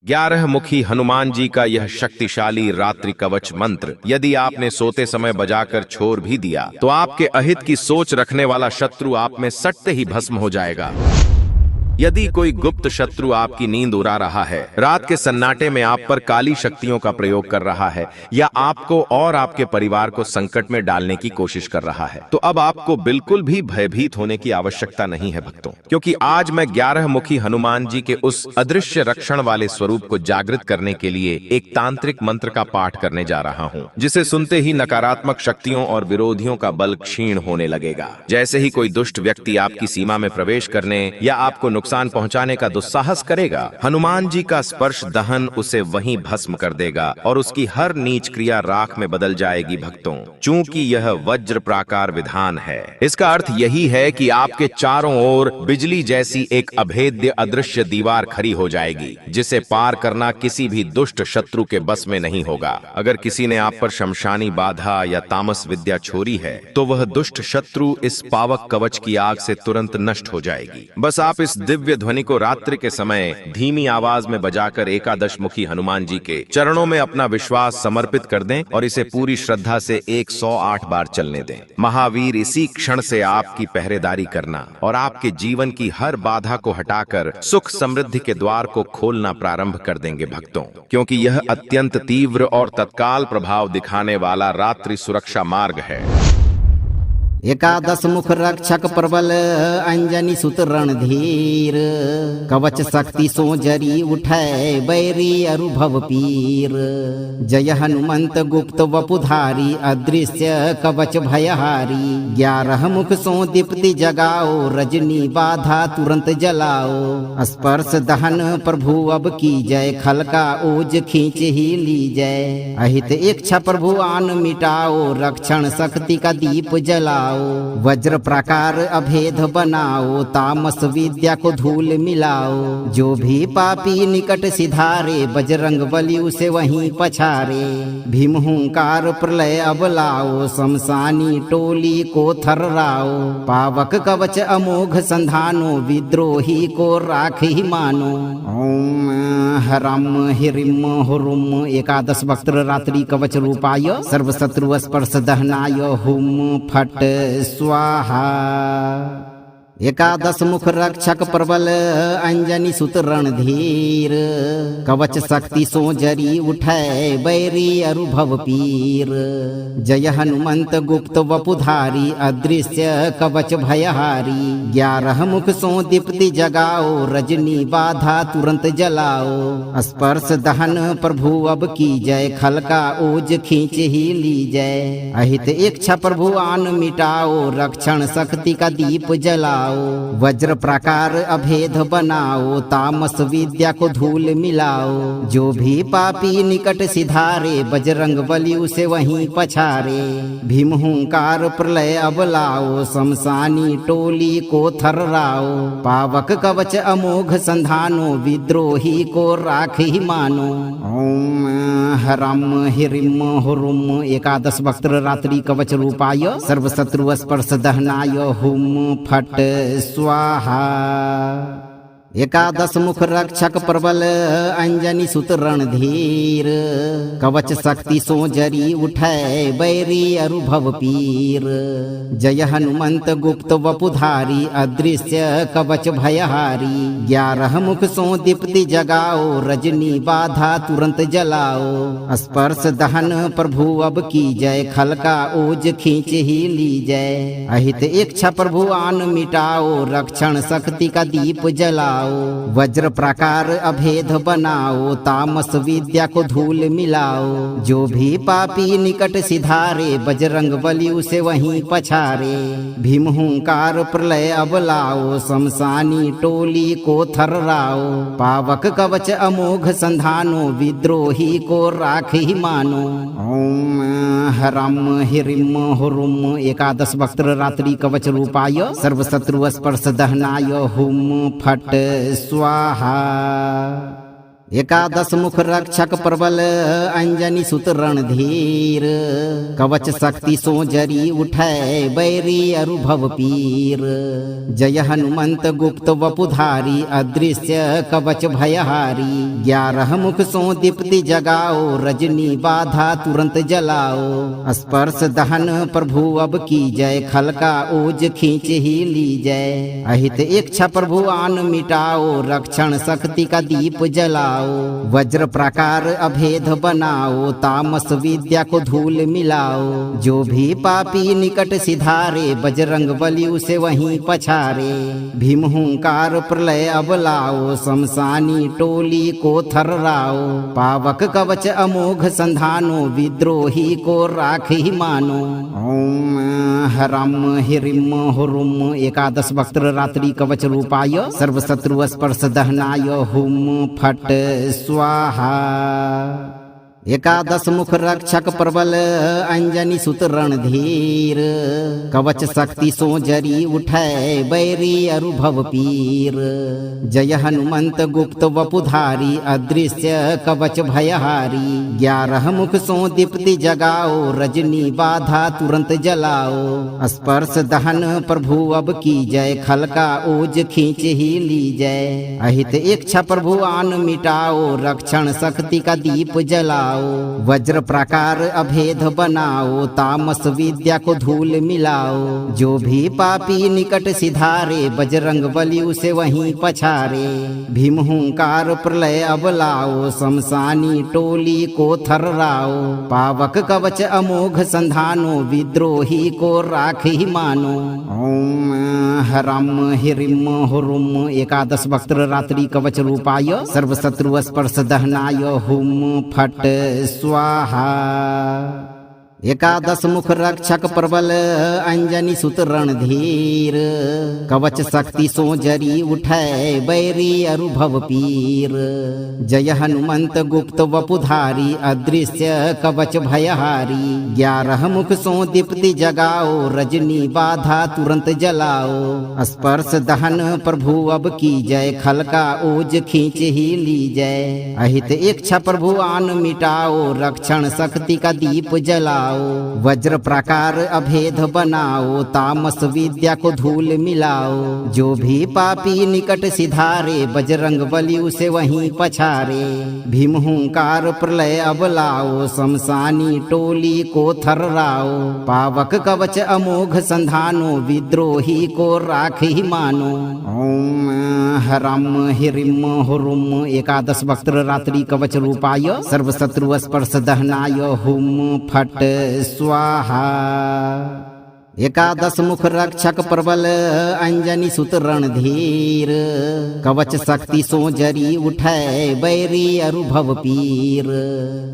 11 मुखी हनुमान जी का यह शक्तिशाली रात्रि कवच मंत्र यदि आपने सोते समय बजाकर छोड़ भी दिया तो आपके अहित की सोच रखने वाला शत्रु आप में सटते ही भस्म हो जाएगा। यदि कोई गुप्त शत्रु आपकी नींद उड़ा रहा है, रात के सन्नाटे में आप पर काली शक्तियों का प्रयोग कर रहा है या आपको और आपके परिवार को संकट में डालने की कोशिश कर रहा है, तो अब आपको बिल्कुल भी भयभीत होने की आवश्यकता नहीं है भक्तों, क्योंकि आज मैं 11 मुखी हनुमान जी के उस अदृश्य रक्षण वाले स्वरूप को जागृत करने के लिए एक तांत्रिक मंत्र का पाठ करने जा रहा हूँ, जिसे सुनते ही नकारात्मक शक्तियों और विरोधियों का बल क्षीण होने लगेगा। जैसे ही कोई दुष्ट व्यक्ति आपकी सीमा में प्रवेश करने या आपको नुकसान पहुंचाने का दुस्साहस करेगा, हनुमान जी का स्पर्श दहन उसे वहीं भस्म कर देगा और उसकी हर नीच क्रिया राख में बदल जाएगी भक्तों। चूंकि यह वज्र प्राकार विधान है, इसका अर्थ यही है कि आपके चारों ओर बिजली जैसी एक अभेद्य अदृश्य दीवार खड़ी हो जाएगी, जिसे पार करना किसी भी दुष्ट शत्रु के बस में नहीं होगा। अगर किसी ने आप पर शमशानी बाधा या तामस विद्या छोड़ी है तो वह दुष्ट शत्रु इस पावक कवच की आग से तुरंत नष्ट हो जाएगी। बस आप इस दिव्य ध्वनि को रात्रि के समय धीमी आवाज में बजाकर 11 मुखी हनुमान जी के चरणों में अपना विश्वास समर्पित कर दें और इसे पूरी श्रद्धा से 108 बार चलने दें। महावीर इसी क्षण से आपकी पहरेदारी करना और आपके जीवन की हर बाधा को हटाकर सुख समृद्धि के द्वार को खोलना प्रारंभ कर देंगे भक्तों, क्योंकि यह अत्यंत तीव्र और तत्काल प्रभाव दिखाने वाला रात्रि सुरक्षा मार्ग है। 11 मुख रक्षक प्रबल अंजनी सुत रणधीर, कवच शक्ति सो जरी उठै बैरी अनुभव पीर। जय हनुमंत गुप्त वपुधारी, अदृश्य कवच भयहारी। 11 मुख सो दीप्ति जगाओ, रजनी बाधा तुरंत जलाओ। स्पर्श दहन प्रभु अब की जय, खल का ओज खींच ही ली जय। अहित इच्छा प्रभु आन मिटाओ, रक्षण शक्ति का दीप जलाओ। वज्र प्रकार अभेद बनाओ, तामस विद्या को धूल मिलाओ। जो भी पापी निकट सिधारे, बजरंग बली उसे वहीं पछारे। भीम हुंकार प्रलय अब लाओ, शमशानी टोली को थर्राओ। पावक कवच अमोघ संधानो, विद्रोही को राख ही मानो। ओम ह्रम ह्रीम हुरुम 11 वक्त्र रात्रि कवच रूपाय, सर्वशत्रु स्पर्श दहनाय हुम फट स्वाहा। 11 मुख रक्षक प्रबल अंजनी सुत रणधीर, कवच शक्ति सो जरी उठै बैरी अनुभव पीर। जय हनुमंत गुप्त वपुधारी, अदृश्य कवच भयहारी। 11 मुख सो दीप्ति जगाओ, रजनी बाधा तुरंत जलाओ। स्पर्श दहन प्रभु अब की जय, खल का ओज खींच ही ली जय। अहित इच्छा प्रभु आन मिटाओ, रक्षण शक्ति का दीप जलाओ। वज्र प्रकार अभेद बनाओ, तामस विद्या को धूल मिलाओ। जो भी पापी निकट सिधारे, बजरंग बली उसे वहीं पछारे। भीम हुंकार प्रलय अब लाओ, शमशानी टोली को थर्राओ। पावक कवच अमोघ संधानो, विद्रोही को राख ही मानो। ओम ह्रम ह्रीम हुरुम 11 वक्त्र रात्रि कवच रूपाय, सर्वशत्रु स्पर्श दहनाय हुम फट स्वाहा। 11 मुख रक्षक प्रबल अंजनी सुत रणधीर, कवच शक्ति सो जरी उठै बैरी अनुभव पीर। जय हनुमंत गुप्त वपुधारी, अदृश्य कवच भयहारी। 11 मुख सो दीप्ति जगाओ, रजनी बाधा तुरंत जलाओ। स्पर्श दहन प्रभु अब की जय, खल का ओज खींच ही ली जय। अहित इच्छा प्रभु आन मिटाओ, रक्षण शक्ति का दीप जलाओ। वज्र प्रकार अभेद बनाओ, तामस विद्या को धूल मिलाओ। जो भी पापी निकट सिधारे, बजरंग बली उसे वहीं पछारे। भीम हुंकार प्रलय अब लाओ, शमशानी टोली को थर्राओ। पावक कवच अमोघ संधानो, विद्रोही को राख ही मानो। ओम ह्रम ह्रीम हुरुम 11 वक्त्र रात्रि कवच रूपाय, सर्वशत्रु स्पर्श दहनाय हुम फट स्वाहा। एकादश मुख रक्षक प्रबल अंजनी सुत रणधीर कवच शक्ति सो जरी उठै बैरी अरु भव पीर। जय हनुमंत गुप्त वपुधारी अदृश्य कवच भयहारी। 11 मुख सो दीप्ति जगाओ रजनी बाधा तुरंत जलाओ। स्पर्श दहन प्रभु अब की जय खलका ओज खींच ही ली जय। अहित इच्छा प्रभु आन मिटाओ रक्षण शक्ति का दीप जलाओ। वज्र प्रकार अभेद बनाओ तामस विद्या को धूल मिलाओ। जो भी पापी निकट सिधारे बजरंग बली उसे वहीं पछारे। भीम हुंकार प्रलय अब लाओ शमशानी टोली को थर्राओ। पावक कवच अमोघ संधानो विद्रोही को राख ही मानो। ओम हरम हिरिम हुरुम एकादश वक्त्र रात्रि कवच रूपाय सर्वशत्रु स्पर्श दहनाय हुम फट स्वाहा। एकादश मुख रक्षक प्रबल अंजनी सुत रणधीर कवच शक्ति सो जरी उठै बैरी अरु भव पीर। जय हनुमंत गुप्त वपुधारी अदृश्य कवच भयहारी। 11 मुख सो दीप्ति जगाओ रजनी बाधा तुरंत जलाओ। स्पर्श दहन प्रभु अब की जय खलका ओज खींच ही ली जय। अहित इच्छा प्रभु आन मिटाओ रक्षण शक्ति का दीप जलाओ। वज्र प्रकार अभेद बनाओ तामस विद्या को धूल मिलाओ। जो भी पापी निकट सिधारे बजरंग बली उसे वहीं पछारे। भीम हुंकार प्रलय अब लाओ शमशानी टोली को थर्राओ। पावक कवच अमोघ संधानो विद्रोही को राख ही मानो। ओम हरम हिरिम हुरुम एकादश वक्त्र रात्रि कवच रूपाय सर्वशत्रु स्पर्श दहनाय हुम फट स्वाहा। एकादश मुख रक्षक प्रबल अंजनी सुत रणधीर कवच शक्ति सो जरी उठै बैरी अरु भव पीर। जय हनुमंत गुप्त वपुधारी अदृश्य कवच भयहारी। 11 मुख सो दीप्ति जगाओ रजनी बाधा तुरंत जलाओ। स्पर्श दहन प्रभु अब की जय खलका ओज खींच ही ली जय। अहित इच्छा प्रभु आन मिटाओ रक्षण शक्ति का दीप जलाओ। वज्र प्रकार अभेद बनाओ तामस विद्या को धूल मिलाओ। जो भी पापी निकट सिधारे बजरंग बली उसे वहीं पछारे। भीम हुंकार प्रलय अब लाओ शमशानी टोली को थर्राओ। पावक कवच अमोघ संधानो विद्रोही को राख ही मानो। ओम हरम हिरिम हुरुम एकादश वक्त्र रात्रि कवच रूपाय सर्वशत्रु स्पर्श दहनाय हुम फट स्वाहा। एकादश मुख रक्षक प्रबल अंजनी सुत रणधीर कवच शक्ति सो जरी उठै बैरी अरु भव पीर।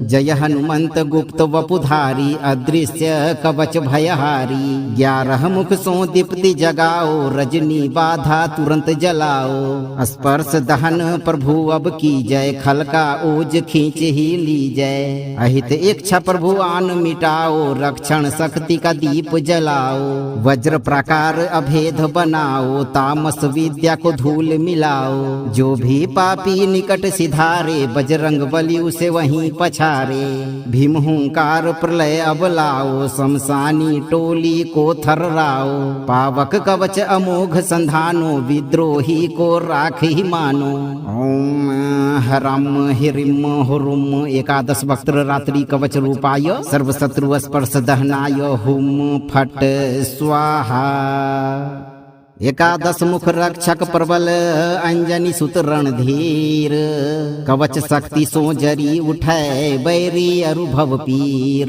जय हनुमंत गुप्त वपुधारी अदृश्य कवच भयहारी। 11 मुख सो दीप्ति जगाओ रजनी बाधा तुरंत जलाओ। स्पर्श दहन प्रभु अब की जय खलका ओज खींच ही ली जय। अहित इच्छा प्रभु आन मिटाओ रक्षण शक्ति का दीप जलाओ। वज्र प्रकार अभेद बनाओ तामस विद्या को धूल मिलाओ। जो भी पापी निकट सिधारे बजरंग बली उसे वहीं पछारे। भीम हुंकार प्रलय अब लाओ शमशानी टोली को थर्राओ। पावक कवच अमोघ संधानो विद्रोही को राख ही मानो। ओम हरम हिरिम हुरुम एकादश वक्त्र रात्रि कवच रूपाय सर्वशत्रु स्पर्श दहनाय हुम फट स्वाहा। एकादश मुख रक्षक प्रबल अंजनी सुत रणधीर कवच शक्ति सो जरी उठै बैरी अरु भव पीर।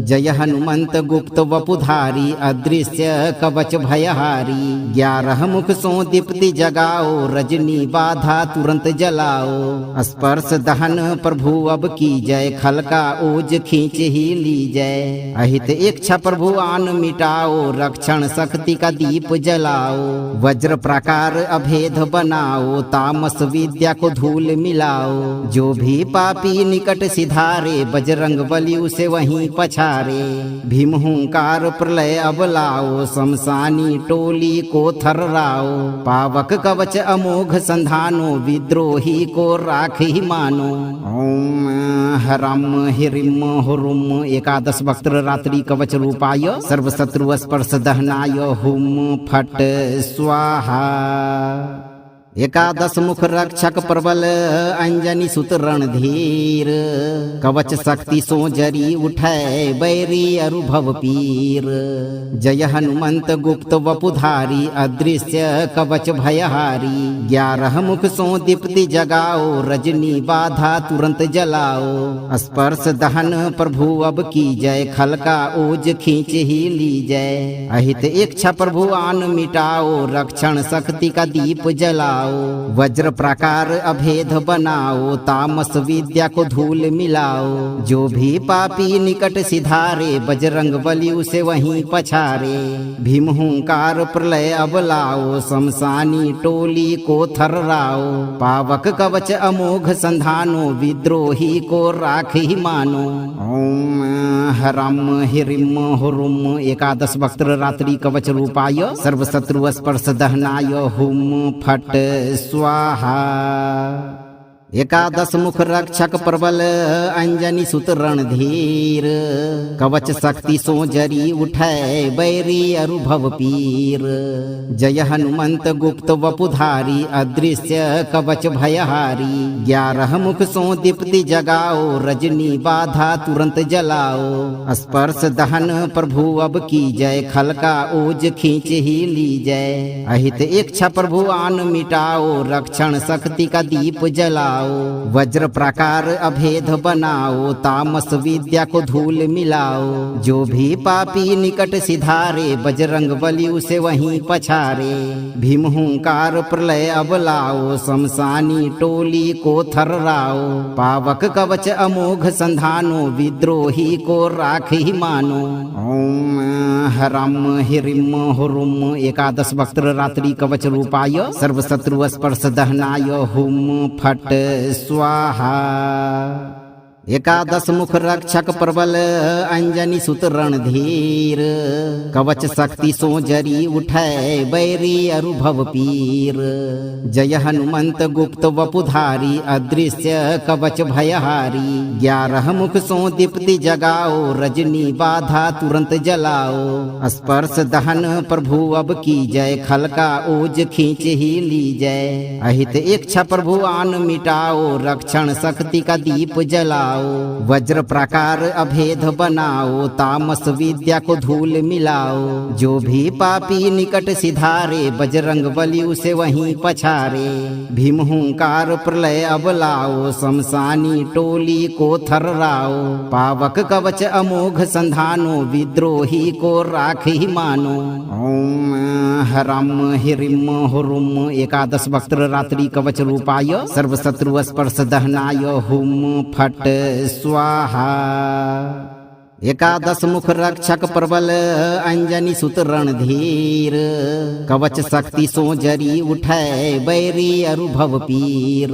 जय हनुमंत गुप्त वपुधारी अदृश्य कवच भयहारी। 11 मुख सो दीप्ति जगाओ रजनी बाधा तुरंत जलाओ। स्पर्श दहन प्रभु अब की जय खलका ओज खींच ही ली जय। अहित इच्छा प्रभु आन मिटाओ रक्षण शक्ति का दीप जलाओ। मिलाओ, वज्र प्राकार अभेद बनाओ, तामस विद्या को धूल मिलाओ। जो भी पापी निकट सिधारे, बजरंग बली उसे वहीं पछारे। भीम हुंकार प्रलय अब लाओ, शमशानी टोली को थर्राओ। पावक कवच अमोघ संधानो, विद्रोही को राख ही मानो। ओम ह्रम ह्रीम हुरुम एकादश वक्त्र रात्रि कवच रूपाय, सर्वशत्रु स्पर्श दहनाय, हुम फट स्वाहा। एकादश मुख रक्षक प्रबल, अंजनी सुत रणधीर। कवच शक्ति सो जरी उठै, बैरी अनुभव पीर। जय हनुमंत गुप्त वपुधारी, अदृश्य कवच भयहारी। 11 मुख सो दीप्ति जगाओ, रजनी बाधा तुरंत जलाओ। स्पर्श दहन प्रभु अब की जय, खल का ओज खींच ही ली जय। अहित इच्छा प्रभु आन मिटाओ, रक्षण शक्ति का दीप जलाओ। वज्र प्राकार अभेद बनाओ, तामस विद्या को धूल मिलाओ। जो भी पापी निकट सिधारे, बजरंग बली उसे वहीं पछारे। भीम हुंकार प्रलय अब लाओ, शमशानी टोली को थर्राओ। पावक कवच अमोघ संधानो, विद्रोही को राख ही मानो। ओम ह्रम ह्रीम हुरुम एकादश वक्त्र रात्रि कवच रूपाय, सर्वशत्रु स्पर्श दहनाय, हुम फट स्वाहा। एकादश मुख रक्षक प्रबल, अंजनी सुत रणधीर। कवच शक्ति सो जरी उठै, बैरी अनुभव पीर। जय हनुमंत गुप्त वपुधारी, अदृश्य कवच भयहारी। 11 मुख सो दीप्ति जगाओ, रजनी बाधा तुरंत जलाओ। स्पर्श दहन प्रभु अब की जय, खल का ओज खींच ही ली जय। अहित इच्छा प्रभु आन मिटाओ, रक्षण शक्ति का दीप जलाओ। वज्र प्राकार अभेद बनाओ, तामस विद्या को धूल मिलाओ। जो भी पापी निकट सिधारे, बजरंग बली उसे वहीं पछारे। भीम हुंकार प्रलय अब लाओ, शमशानी टोली को थर्राओ। पावक कवच अमोघ संधानो, विद्रोही को राख ही मानो। ओम ह्रम ह्रीम हुरुम एकादश वक्त्र रात्रि कवच रूपाय, सर्वशत्रु स्पर्श दहनाय, हुम फट स्वाहा। एकादश मुख रक्षक प्रबल, अंजनी सुत रणधीर। कवच शक्ति सो जरी उठै, बैरी अनुभव पीर। जय हनुमंत गुप्त वपुधारी, अदृश्य कवच भयहारी। 11 मुख सो दीप्ति जगाओ, रजनी बाधा तुरंत जलाओ। स्पर्श दहन प्रभु अब की जय, खल का ओज खींच ही ली जय। अहित इच्छा प्रभु आन मिटाओ, रक्षण शक्ति का दीप जलाओ। वज्र प्राकार अभेद बनाओ, तामस विद्या को धूल मिलाओ। जो भी पापी निकट सिधारे, बजरंग बली उसे वहीं पछारे। भीम हुंकार प्रलय अब लाओ, शमशानी टोली को थर्राओ। पावक कवच अमोघ संधानो, विद्रोही को राख ही मानो। ओम ह्रम ह्रीम हुरुम एकादश वक्त्र रात्रि कवच रूपाय, सर्वशत्रु स्पर्श दहनाय, हुम फट स्वाहा। एकादश मुख रक्षक प्रबल, अंजनी सुत रणधीर। कवच शक्ति सो जरी उठै, बैरी अनुभव पीर।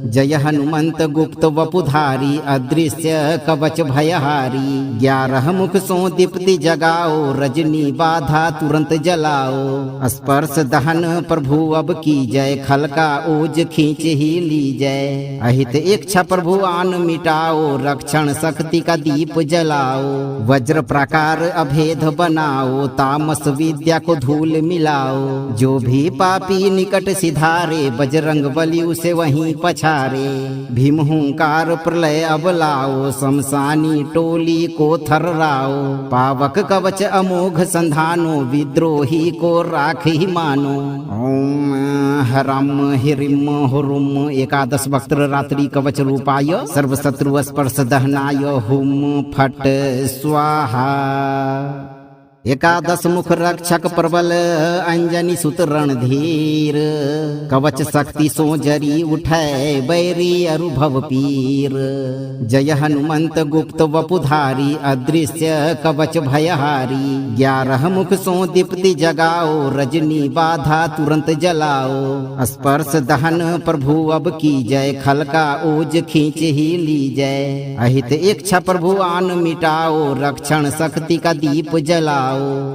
जय हनुमंत गुप्त वपुधारी, अदृश्य कवच भयहारी। 11 मुख सो दीप्ति जगाओ, रजनी बाधा तुरंत जलाओ। स्पर्श दहन प्रभु अब की जय, खल का ओज खींच ही ली जय। अहित इच्छा प्रभु आन मिटाओ, रक्षण शक्ति का दीप जलाओ। वज्र प्राकार अभेद बनाओ, तामस विद्या को धूल मिलाओ। जो भी पापी निकट सिधारे, बजरंग बली उसे वहीं पछारे। भीम हुंकार प्रलय अब लाओ, शमशानी टोली को थर्राओ। पावक कवच अमोघ संधानो, विद्रोही को राख ही मानो। ओम ह्रम ह्रीम हुरुम एकादश वक्त्र रात्रि कवच रूपाय, सर्वशत्रु स्पर्श दहनाय, हुम फट स्वाहा। एकादश मुख रक्षक प्रबल अंजनी सुत रणधीर कवच शक्ति सो जरी उठै बैरी अरु भव पीर। जय हनुमंत गुप्त वपुधारी अदृश्य कवच भयहारी। 11 मुख सो दीप्ति जगाओ रजनी बाधा तुरंत जलाओ। स्पर्श दहन प्रभु अब की जय खलका ओज खींच ही ली जय। अहित इच्छा प्रभु आन मिटाओ रक्षण शक्ति का दीप जलाओ।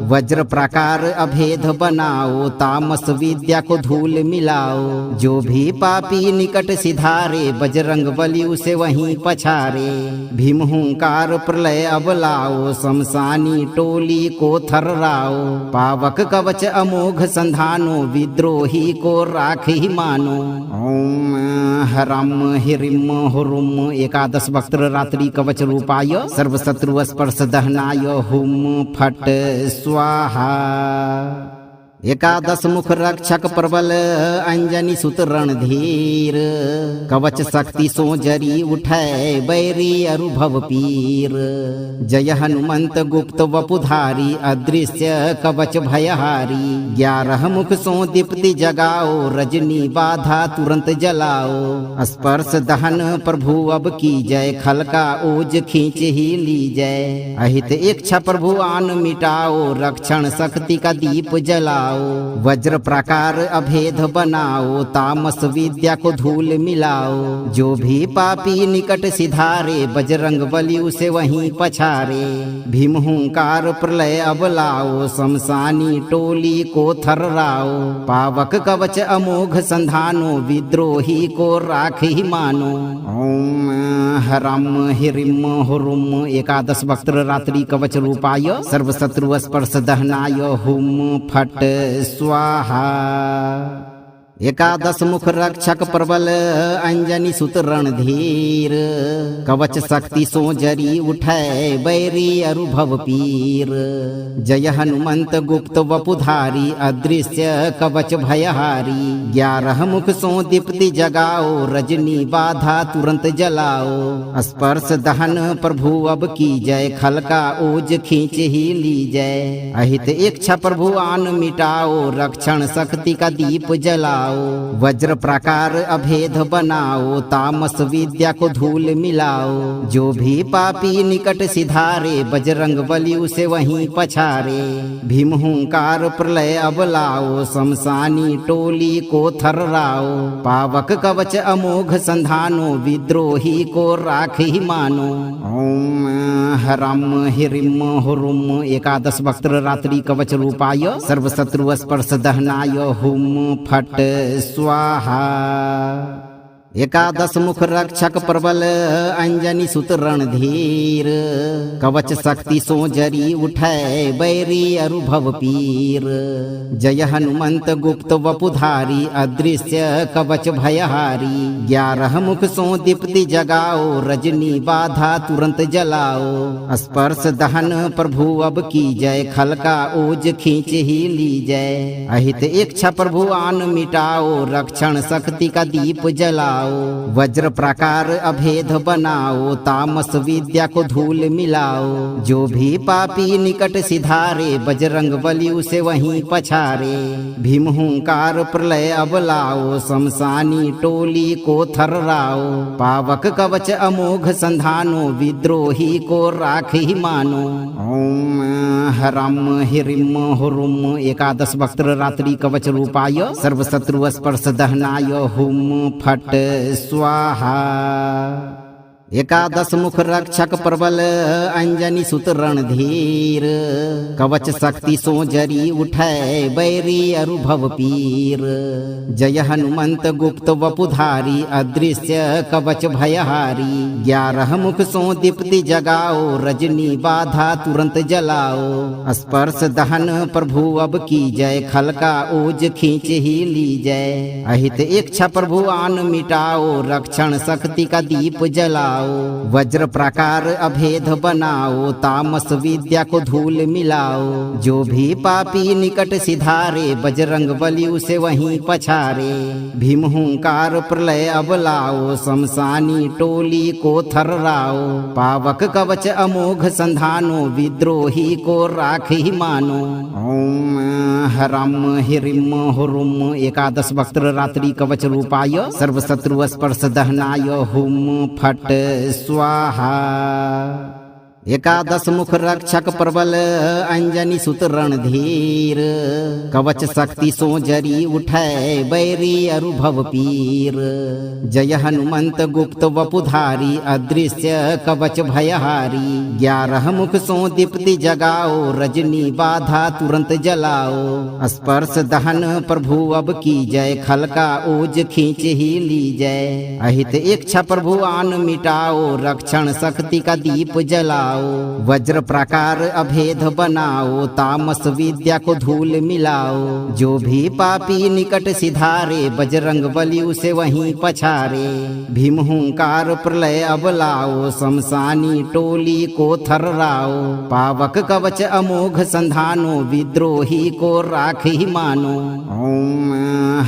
वज्र प्रकार अभेद बनाओ तामस विद्या को धूल मिलाओ। जो भी पापी निकट सिधारे बजरंग बली उसे वहीं पछारे। भीम हुंकार प्रलय अब लाओ शमशानी टोली को थर्राओ। पावक कवच अमोघ संधानो विद्रोही को राख ही मानो। ओम हरम हिरिम हुरुम एकादश वक्त्र रात्रि कवच रूपाय सर्वशत्रु स्पर्श दहनाय हुम फट स्वाहा। एकादश मुख रक्षक प्रबल अंजनी सुत रणधीर कवच शक्ति सो जरी उठै बैरी अरु भव पीर। जय हनुमंत गुप्त वपुधारी अदृश्य कवच भयहारी। 11 मुख सो दीप्ति जगाओ रजनी बाधा तुरंत जलाओ। स्पर्श दहन प्रभु अब की जय खलका ओज खींच ही ली जय। अहित इच्छा प्रभु आन मिटाओ रक्षण शक्ति का दीप जलाओ। वज्र प्रकार अभेद बनाओ तामस विद्या को धूल मिलाओ। जो भी पापी निकट सिधारे बजरंग बली उसे वहीं पछारे। भीम हुंकार प्रलय अब लाओ शमशानी टोली को थर्राओ। पावक कवच अमोघ संधानो विद्रोही को राख ही मानो। ओम हरम हिरिम हुरुम एकादश वक्त्र रात्रि कवच रूपाय सर्वशत्रु स्पर्श दहनाय हुम फट स्वाहा। एकादश मुख रक्षक प्रबल अंजनी सुत रणधीर कवच शक्ति सो जरी उठै बैरी अरु भव पीर। जय हनुमंत गुप्त वपुधारी अदृश्य कवच भयहारी। 11 मुख सो दीप्ति जगाओ रजनी बाधा तुरंत जलाओ। स्पर्श दहन प्रभु अब की जय खलका ओज खींच ही ली जय। अहित इच्छा प्रभु आन मिटाओ रक्षण शक्ति का दीप जलाओ। वज्र प्रकार अभेद बनाओ तामस विद्या को धूल मिलाओ। जो भी पापी निकट सिधारे बजरंग बली उसे वहीं पछारे। भीम हुंकार प्रलय अब लाओ शमशानी टोली को थर्राओ। पावक कवच अमोघ संधानो विद्रोही को राख ही मानो। ओम हरम हिरिम हुरुम एकादश वक्त्र रात्रि कवच रूपाय सर्वशत्रु स्पर्श दहनाय हुम फट स्वाहा। एकादश मुख रक्षक प्रबल अंजनी सुत रणधीर कवच शक्ति सो जरी उठै बैरी अरु भव पीर। जय हनुमंत गुप्त वपुधारी अदृश्य कवच भयहारी। 11 मुख सो दीप्ति जगाओ रजनी बाधा तुरंत जलाओ। स्पर्श दहन प्रभु अब की जय खलका ओज खींच ही ली जय। अहित इच्छा प्रभु आन मिटाओ रक्षण शक्ति का दीप जलाओ। वज्र प्रकार अभेद बनाओ तामस विद्या को धूल मिलाओ। जो भी पापी निकट सिधारे बजरंग बली उसे वहीं पछारे। भीम हुंकार प्रलय अब लाओ शमशानी टोली को थर्राओ। पावक कवच अमोघ संधानो विद्रोही को राख ही मानो। ओम हरम हिरिम हुरुम एकादश वक्त्र रात्रि कवच रूपाय सर्वशत्रु स्पर्श दहनाय हुम फट स्वाहा। एकादश मुख रक्षक प्रबल अंजनी सुत रणधीर कवच शक्ति सो जरी उठै बैरी अरु भव पीर। जय हनुमंत गुप्त वपुधारी अदृश्य कवच भयहारी। 11 मुख सो दीप्ति जगाओ रजनी बाधा तुरंत जलाओ। स्पर्श दहन प्रभु अब की जय खलका ओज खींच ही ली जय। अहित इच्छा प्रभु आन मिटाओ रक्षण शक्ति का दीप जलाओ। मिलाओ, वज्र प्राकार अभेद बनाओ, तामस विद्या को धूल मिलाओ। जो भी पापी निकट सिधारे, बजरंग बली उसे वहीं पछारे। भीम हुंकार प्रलय अब लाओ, शमशानी टोली को थर्राओ। पावक कवच अमोघ संधानो, विद्रोही को राख ही मानो। ओम ह्रम ह्रीम हुरुम एकादश वक्त्र रात्रि कवच रूपाय, सर्वशत्रु स्पर्श दहनाय, हुम फट स्वाहा। एकादश मुख रक्षक प्रबल, अंजनी सुत रणधीर। कवच शक्ति सो जरी उठै, बैरी अरुभव पीर। जय हनुमंत गुप्त वपुधारी, अदृश्य कवच भयहारी। 11 मुख सो दीप्ति जगाओ, रजनी बाधा तुरंत जलाओ। स्पर्श दहन प्रभु अब की जय, खल का ओज खींच ही ली जय। अहित इच्छा प्रभु आन मिटाओ, रक्षण शक्ति का दीप जलाओ। वज्र प्राकार अभेद बनाओ, तामस विद्या को धूल मिलाओ। जो भी पापी निकट सिधारे, बजरंग बली उसे वहीं पछारे। भीम हुंकार प्रलय अब लाओ, शमशानी टोली को थर्राओ। पावक कवच अमोघ संधानो, विद्रोही को राख ही मानो। ओम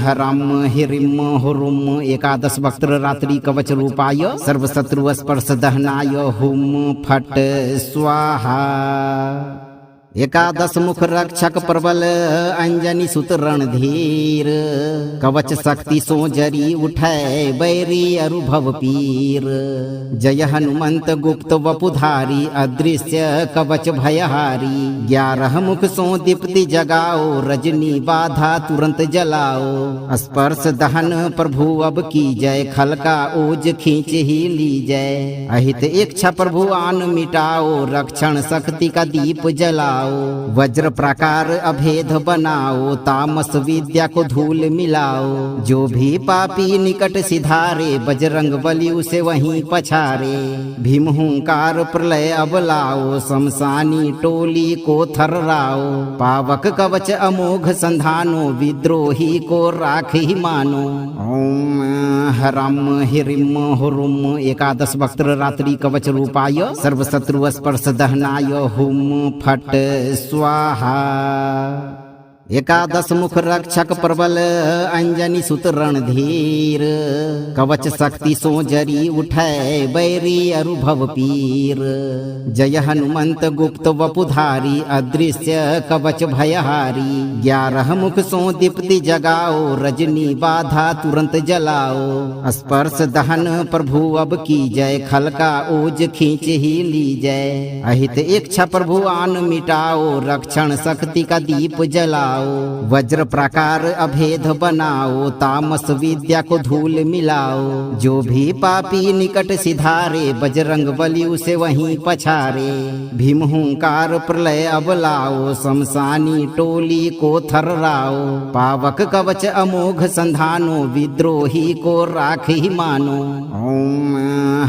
ह्रम ह्रीम हुरुम एकादश वक्त्र रात्रि कवच रूपाय, सर्वशत्रु स्पर्श दहनाय, हुम फट स्वाहा। एकादश मुख रक्षक प्रबल, अंजनी सुत रणधीर। कवच शक्ति सो जरी उठै, बैरी अरुभव पीर। जय हनुमंत गुप्त वपुधारी, अदृश्य कवच भयहारी। 11 मुख सो दीप्ति जगाओ, रजनी बाधा तुरंत जलाओ। स्पर्श दहन प्रभु अब की जय, खल का ओज खींच ही ली जय। अहित इच्छा प्रभु आन मिटाओ, रक्षण शक्ति का दीप जलाओ। वज्र प्राकार अभेद बनाओ, तामस विद्या को धूल मिलाओ। जो भी पापी निकट सिधारे, बजरंग बली उसे वहीं पछारे। भीम हुंकार प्रलय अब लाओ, शमशानी टोली को थर्राओ। पावक कवच अमोघ संधानो, विद्रोही को राख ही मानो। ओम ह्रम ह्रीम हुरुम एकादश वक्त्र रात्रि कवच रूपाय, सर्वशत्रु स्पर्श दहनाय, हुम फट स्वाहा। एकादश मुख रक्षक प्रबल, अंजनी सुत रणधीर। कवच शक्ति सो जरी उठै, बैरी अरुभव पीर। जय हनुमंत गुप्त वपुधारी, अदृश्य कवच भयहारी। 11 मुख सो दीप्ति जगाओ, रजनी बाधा तुरंत जलाओ। स्पर्श दहन प्रभु अब की जय, खल का ओज खींच ही ली जय। अहित इच्छा प्रभु आन मिटाओ, रक्षण शक्ति का दीप जलाओ। वज्र प्राकार अभेद बनाओ, तामस विद्या को धूल मिलाओ। जो भी पापी निकट सिधारे, बजरंग बली उसे वहीं पछारे। भीम हुंकार प्रलय अब लाओ, शमशानी टोली को थर्राओ। पावक कवच अमोघ संधानो, विद्रोही को राख ही मानो। ओम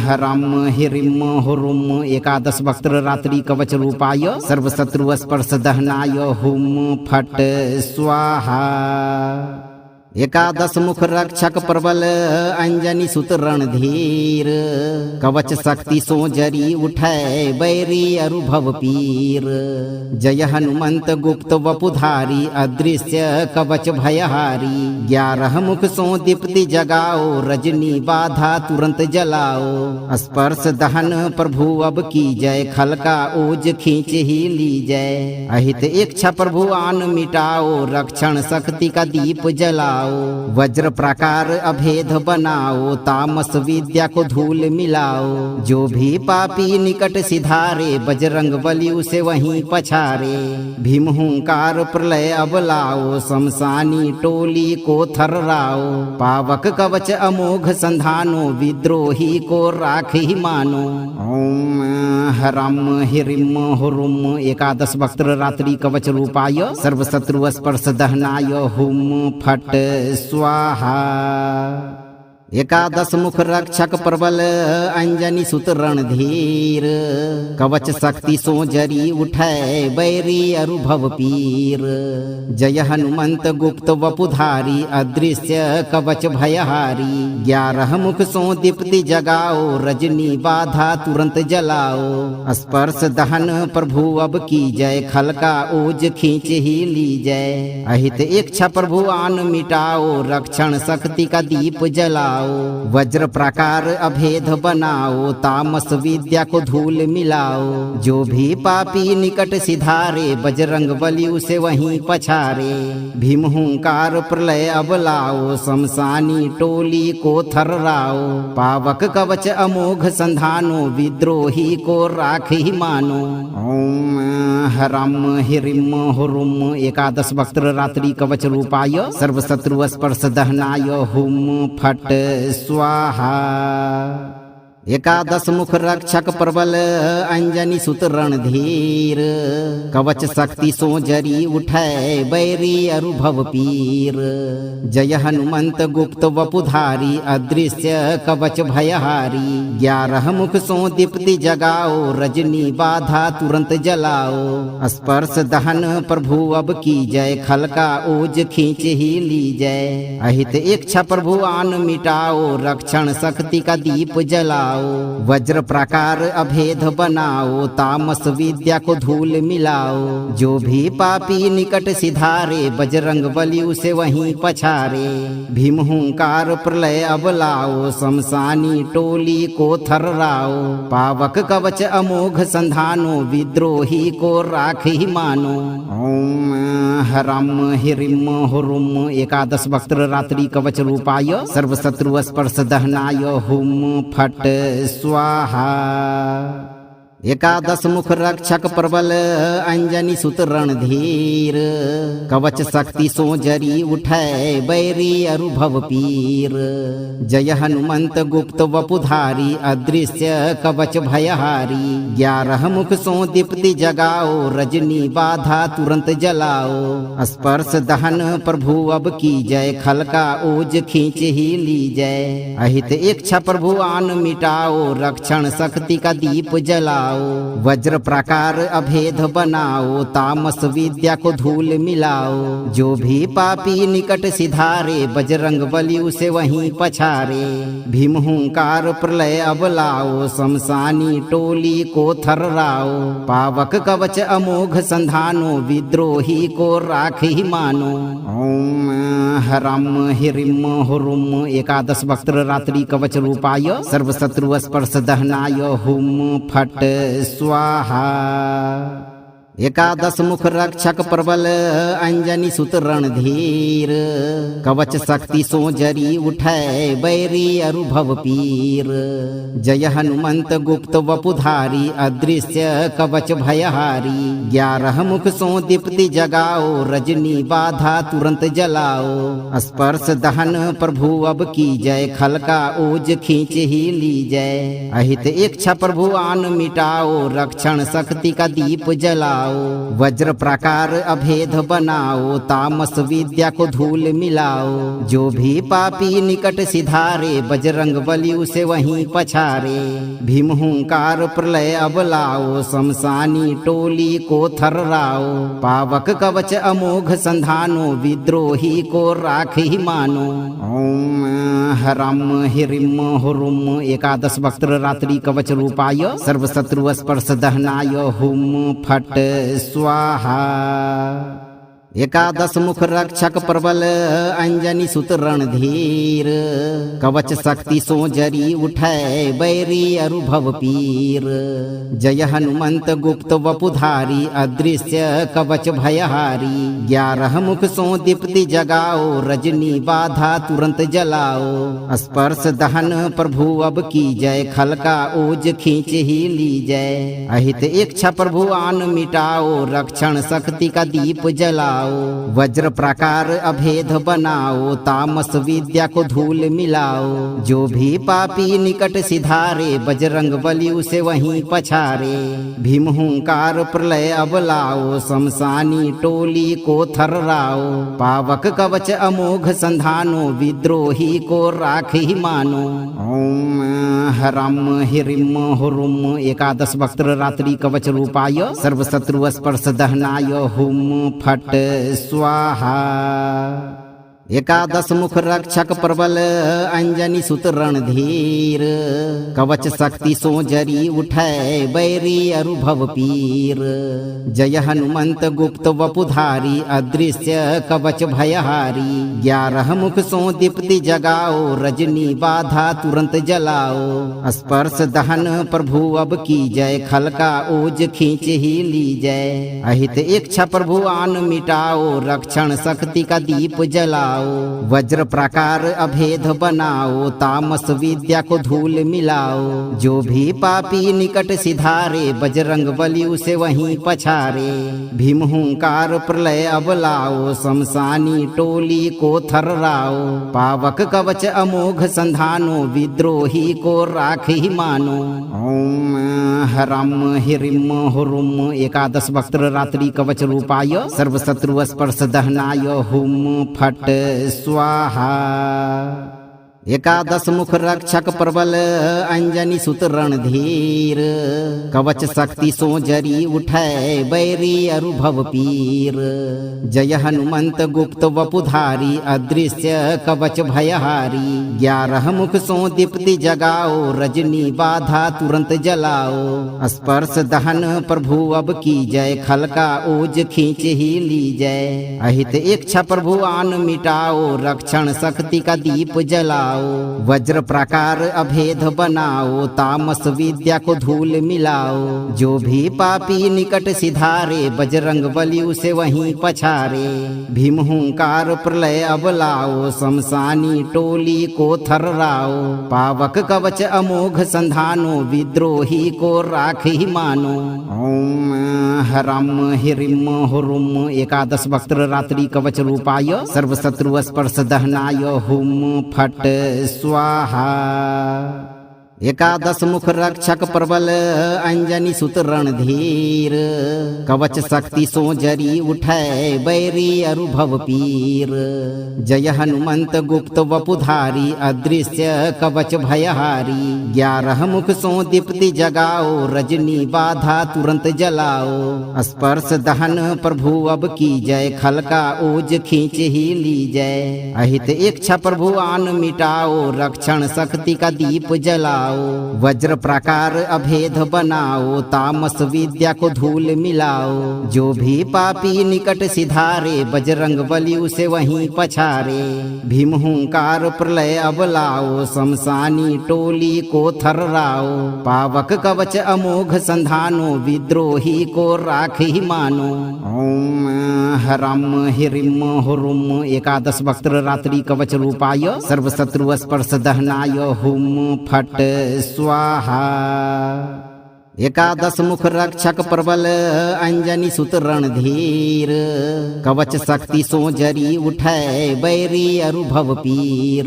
ह्रम ह्रीम हुरुम एकादश वक्त्र रात्रि कवच रूपाय, सर्वशत्रु स्पर्श दहनाय, हुम फट स्वाहा। एकादश मुख रक्षक प्रबल, अंजनी सुत रणधीर। कवच शक्ति सो जरी उठै, बैरी अरुभव पीर। जय हनुमंत गुप्त वपुधारी, अदृश्य कवच भयहारी। 11 मुख सो दीप्ति जगाओ, रजनी बाधा तुरंत जलाओ। स्पर्श दहन प्रभु अब की जय, खल का ओज खींच ही ली जय। अहित इच्छा प्रभु आन मिटाओ, रक्षण शक्ति का दीप जलाओ। वज्र प्राकार अभेद बनाओ, तामस विद्या को धूल मिलाओ। जो भी पापी निकट सिधारे, बजरंग बली उसे वहीं पछारे। भीम हुंकार प्रलय अब लाओ, शमशानी टोली को थर्राओ। पावक कवच अमोघ संधानो, विद्रोही को राख ही मानो। ओम ह्रम ह्रीम हुरुम एकादश वक्त्र रात्रि कवच रूपाय, सर्वशत्रु स्पर्श दहनाय, हुम फट स्वाहा। एकादश मुख रक्षक प्रबल अंजनी सुत रणधीर कवच शक्ति सो जरी उठै बैरी अरु भव पीर। जय हनुमंत गुप्त वपुधारी अदृश्य कवच भयहारी। 11 मुख सो दीप्ति जगाओ रजनी बाधा तुरंत जलाओ। स्पर्श दहन प्रभु अब की जय खलका ओज खींच ही ली जय। अहित इच्छा प्रभु आन मिटाओ रक्षण शक्ति का दीप जलाओ। वज्र प्रकार अभेद बनाओ तामस विद्या को धूल मिलाओ। जो भी पापी निकट सिधारे बजरंग बली उसे वहीं पछारे। भीम हुंकार प्रलय अब लाओ शमशानी टोली को थर्राओ। पावक कवच अमोघ संधानो विद्रोही को राख ही मानो। ओम हरम हिरिम हुरुम एकादश वक्त्र रात्रि कवच रूपाय सर्वशत्रु स्पर्श दहनाय हुम फट स्वाहा। एकादश मुख रक्षक प्रबल अंजनी सुत रणधीर कवच शक्ति सो जरी उठै बैरी अरु भव पीर। जय हनुमंत गुप्त वपुधारी अदृश्य कवच भयहारी। 11 मुख सो दीप्ति जगाओ रजनी बाधा तुरंत जलाओ। स्पर्श दहन प्रभु अब की जय खलका ओज खींच ही ली जय। अहित इच्छा प्रभु आन मिटाओ रक्षण शक्ति का दीप जलाओ। वज्र प्रकार अभेद बनाओ तामस विद्या को धूल मिलाओ। जो भी पापी निकट सिधारे बजरंग बली उसे वहीं पछारे। भीम हुंकार प्रलय अब लाओ शमशानी टोली को थर्राओ। पावक कवच अमोघ संधानो विद्रोही को राख ही मानो। ओम हरम हिरिम हुरुम एकादश वक्त्र रात्रि कवच रूपाय सर्वशत्रु स्पर्श दहनाय हुम फट स्वाहा। एकादश मुख रक्षक प्रबल अंजनी सुत रणधीर कवच शक्ति सो जरी उठै बैरी अरु भव पीर। जय हनुमंत गुप्त वपुधारी अदृश्य कवच भयहारी। 11 मुख सो दीप्ति जगाओ रजनी बाधा तुरंत जलाओ। स्पर्श दहन प्रभु अब की जय खलका ओज खींच ही ली जय। अहित इच्छा प्रभु आन मिटाओ रक्षण शक्ति का दीप जलाओ। वज्र प्रकार अभेद बनाओ तामस विद्या को धूल मिलाओ। जो भी पापी निकट सिधारे बजरंग बली उसे वहीं पछारे। भीम हुंकार प्रलय अब लाओ शमशानी टोली को थर्राओ। पावक कवच अमोघ संधानो विद्रोही को राख ही मानो। ओम हरम हिरिम हुरुम एकादश वक्त्र रात्रि कवच रूपाय सर्वशत्रु स्पर्श दहनाय हुम फट स्वाहा। एकादश मुख रक्षक प्रबल अंजनी सुत रणधीर कवच शक्ति सो जरी उठै बैरी अरु भव पीर। जय हनुमंत गुप्त वपुधारी अदृश्य कवच भयहारी। 11 मुख सो दीप्ति जगाओ रजनी बाधा तुरंत जलाओ। स्पर्श दहन प्रभु अब की जय खलका ओज खींच ही ली जय। अहित इच्छा प्रभु आन मिटाओ रक्षण शक्ति का दीप जलाओ। वज्र प्रकार अभेद बनाओ तामस विद्या को धूल मिलाओ। जो भी पापी निकट सिधारे बजरंग बली उसे वहीं पछारे। भीम हुंकार प्रलय अब लाओ शमशानी टोली को थर्राओ। पावक कवच अमोघ संधानो विद्रोही को राख ही मानो। ओम हरम हिरिम हुरुम एकादश वक्त्र रात्रि कवच रूपाय सर्वशत्रु स्पर्श दहनाय हुम फट स्वाहा। एकादश मुख रक्षक प्रबल अंजनी सुत रणधीर कवच शक्ति सो जरी उठै बैरी अरु भव पीर। जय हनुमंत गुप्त वपुधारी अदृश्य कवच भयहारी। 11 मुख सो दीप्ति जगाओ रजनी बाधा तुरंत जलाओ। स्पर्श दहन प्रभु अब की जय खलका ओज खींच ही ली जय। अहित इच्छा प्रभु आन मिटाओ रक्षण शक्ति का दीप जलाओ। जलाओ, वज्र प्राकार अभेद बनाओ, तामस विद्या को धूल मिलाओ। जो भी पापी निकट सिधारे, बजरंग बली उसे वहीं पछारे। भीम हुंकार प्रलय अब लाओ, शमशानी टोली को थर्राओ। पावक कवच अमोघ संधानो, विद्रोही को राख ही मानो। ओम ह्रम ह्रीम हुरुम एकादश वक्त्र रात्रि कवच रूपाय, सर्वशत्रु स्पर्श दहनाय, हुम फट स्वाहा। एकादश मुख रक्षक प्रबल, अंजनी सुत रणधीर। कवच शक्ति सो जरी उठै, बैरी अनुभव पीर। जय हनुमंत गुप्त वपुधारी, अदृश्य कवच भयहारी। 11 मुख सो दीप्ति जगाओ, रजनी बाधा तुरंत जलाओ। स्पर्श दहन प्रभु अब की जय, खल का ओज खींच ही ली जय। अहित इच्छा प्रभु आन मिटाओ, रक्षण शक्ति का दीप जलाओ। वज्र प्राकार अभेद बनाओ, तामस विद्या को धूल मिलाओ। जो भी पापी निकट सिधारे, बजरंग बली उसे वहीं पछारे। भीम हुंकार प्रलय अब लाओ, शमशानी टोली को थर्राओ। पावक कवच अमोघ संधानो, विद्रोही को राख ही मानो। ओम ह्रम ह्रीम हुरुम एकादश वक्त्र रात्रि कवच रूपाय, सर्वशत्रु स्पर्श दहनाय, हुम फट स्वाहा। एकादश मुख रक्षक प्रबल, अंजनी सुत रणधीर। कवच शक्ति सो जरी उठै, बैरी अनुभव पीर। जय हनुमंत गुप्त वपुधारी, अदृश्य कवच भयहारी। 11 मुख सो दीप्ति जगाओ, रजनी बाधा तुरंत जलाओ। स्पर्श दहन प्रभु अब की जय, खल का ओज खींच ही ली जय। अहित इच्छा प्रभु आन मिटाओ, रक्षण शक्ति का दीप जलाओ। वज्र प्राकार अभेद बनाओ, तामस विद्या को धूल मिलाओ। जो भी पापी निकट सिधारे, बजरंग बली उसे वहीं पछारे। भीम हुंकार प्रलय अब लाओ, शमशानी टोली को थर्राओ। पावक कवच अमोघ संधानो, विद्रोही को राख ही मानो। ओम ह्रम ह्रीम हुरुम एकादश वक्त्र रात्रि कवच रूपाय, सर्वशत्रु स्पर्श दहनाय, हुम फट स्वाहा। एकादश मुख रक्षक प्रबल, अंजनी सुत रणधीर। कवच शक्ति सो जरी उठै, बैरी अनुभव पीर। जय हनुमंत गुप्त वपुधारी, अदृश्य कवच भयहारी। 11 मुख सो दीप्ति जगाओ, रजनी बाधा तुरंत जलाओ। स्पर्श दहन प्रभु अब की जय, खल का ओज खींच ही ली जय। अहित इच्छा प्रभु आन मिटाओ, रक्षण शक्ति का दीप जलाओ। वज्र प्राकार अभेद बनाओ, तामस विद्या को धूल मिलाओ। जो भी पापी निकट सिधारे, बजरंग बली उसे वहीं पछारे। भीम हुंकार प्रलय अब लाओ, शमशानी टोली को थर्राओ। पावक कवच अमोघ संधानो, विद्रोही को राख ही मानो। ओम ह्रम ह्रीम हुरुम एकादश वक्त्र रात्रि कवच रूपाय, सर्वशत्रु स्पर्श दहनाय, हुम फट स्वाहा। एकादश मुख रक्षक प्रबल, अंजनी सुत रणधीर। कवच शक्ति सो जरी उठै, बैरी अनुभव पीर।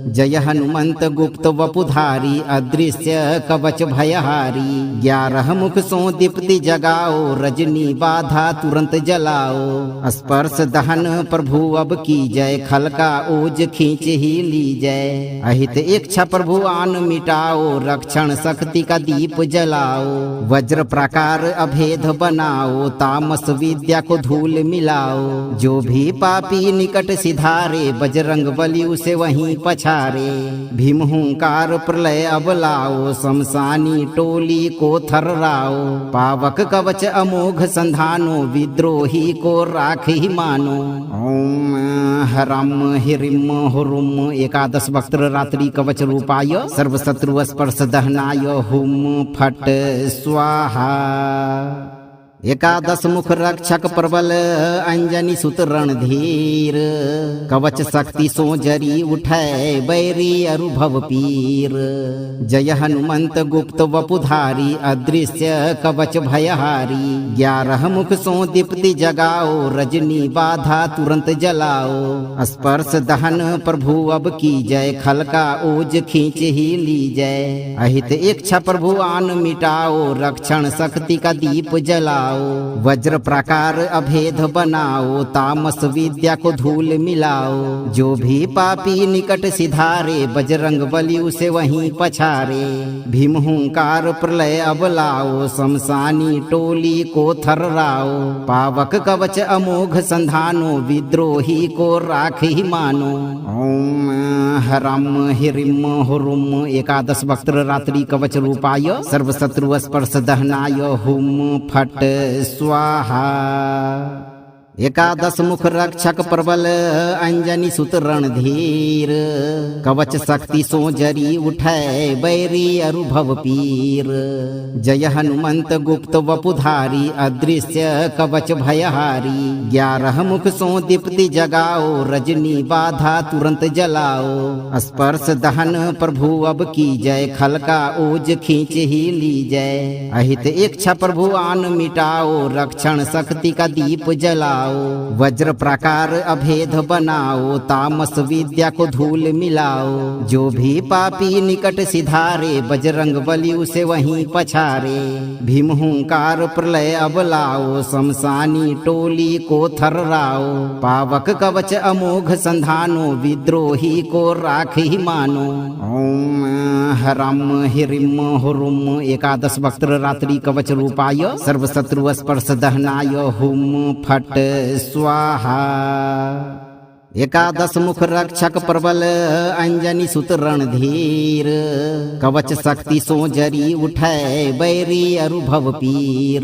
जय हनुमंत गुप्त वपुधारी, अदृश्य कवच भयहारी। 11 मुख सो दीप्ति जगाओ, रजनी बाधा तुरंत जलाओ। स्पर्श दहन प्रभु अब की जय, खल का ओज खींच ही ली जय। अहित इच्छा प्रभु आन मिटाओ, रक्षण शक्ति का दीप जलाओ। वज्र प्राकार अभेद बनाओ, तामस विद्या को धूल मिलाओ। जो भी पापी निकट सिधारे, बजरंग बली उसे वहीं पछारे। भीम हुंकार प्रलय अब लाओ, शमशानी टोली को थर्राओ। पावक कवच अमोघ संधानो, विद्रोही को राख ही मानो। ओम ह्रम ह्रीम हुरुम एकादश वक्त्र रात्रि कवच रूपाय, सर्वशत्रु स्पर्श दहनाय, हुम फट स्वाहा। एकादश मुख रक्षक प्रबल अंजनी सुत रणधीर कवच शक्ति सो जरी उठै बैरी अरु भव पीर। जय हनुमंत गुप्त वपुधारी अदृश्य कवच भयहारी। 11 मुख सो दीप्ति जगाओ रजनी बाधा तुरंत जलाओ। स्पर्श दहन प्रभु अब की जय खलका ओज खींच ही ली जय। अहित इच्छा प्रभु आन मिटाओ रक्षण शक्ति का दीप जलाओ। वज्र प्रकार अभेद बनाओ तामस विद्या को धूल मिलाओ। जो भी पापी निकट सिधारे बजरंग बली उसे वहीं पछारे। भीम हुंकार प्रलय अब लाओ शमशानी टोली को थर्राओ। पावक कवच अमोघ संधानो विद्रोही को राख ही मानो। ओम हरम हिरिम हुरुम एकादश वक्त्र रात्रि कवच रूपाय सर्वशत्रु स्पर्श दहनाय हुम फट स्वाहा। एकादश मुख रक्षक प्रबल अंजनी सुत रणधीर कवच शक्ति सो जरी उठै बैरी अरु भव पीर। जय हनुमंत गुप्त वपुधारी अदृश्य कवच भयहारी। 11 मुख सो दीप्ति जगाओ रजनी बाधा तुरंत जलाओ। स्पर्श दहन प्रभु अब की जय खलका ओज खींच ही ली जय। अहित इच्छा प्रभु आन मिटाओ रक्षण शक्ति का दीप जलाओ। वज्र प्रकार अभेद बनाओ तामस विद्या को धूल मिलाओ। जो भी पापी निकट सिधारे बजरंग बली उसे वहीं पछारे। भीम हुंकार प्रलय अब लाओ शमशानी टोली को थर्राओ। पावक कवच अमोघ संधानो विद्रोही को राख ही मानो। ओम हरम हिरिम हुरुम एकादश वक्त्र रात्रि कवच रूपाय सर्वशत्रु स्पर्श दहनाय हुम फट स्वाहा। एकादश मुख रक्षक प्रबल अंजनी सुत रणधीर कवच शक्ति सो जरी उठै बैरी अरु भव पीर।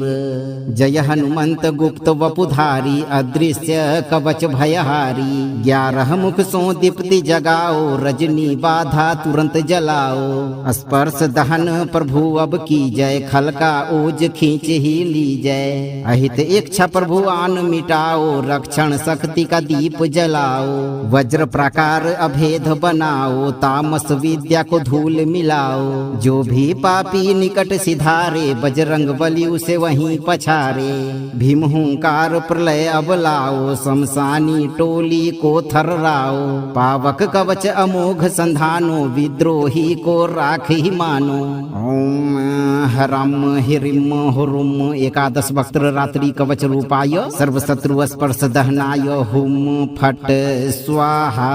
जय हनुमंत गुप्त वपुधारी अदृश्य कवच भयहारी। 11 मुख सो दीप्ति जगाओ रजनी बाधा तुरंत जलाओ। स्पर्श दहन प्रभु अब की जय खलका ओज खींच ही ली जय। अहित इच्छा प्रभु आन मिटाओ रक्षण शक्ति का दीप जलाओ। वज्र प्रकार अभेद बनाओ तामस विद्या को धूल मिलाओ। जो भी पापी निकट सिधारे बजरंग बली उसे वहीं पछारे। भीम हुंकार प्रलय अब लाओ शमशानी टोली को थर्राओ। पावक कवच अमोघ संधानो विद्रोही को राख ही मानो। ओम हरम हिरिम हुरुम एकादश वक्त्र रात्रि कवच रूपाय सर्वशत्रु स्पर्श दहनाय हुम फट स्वाहा।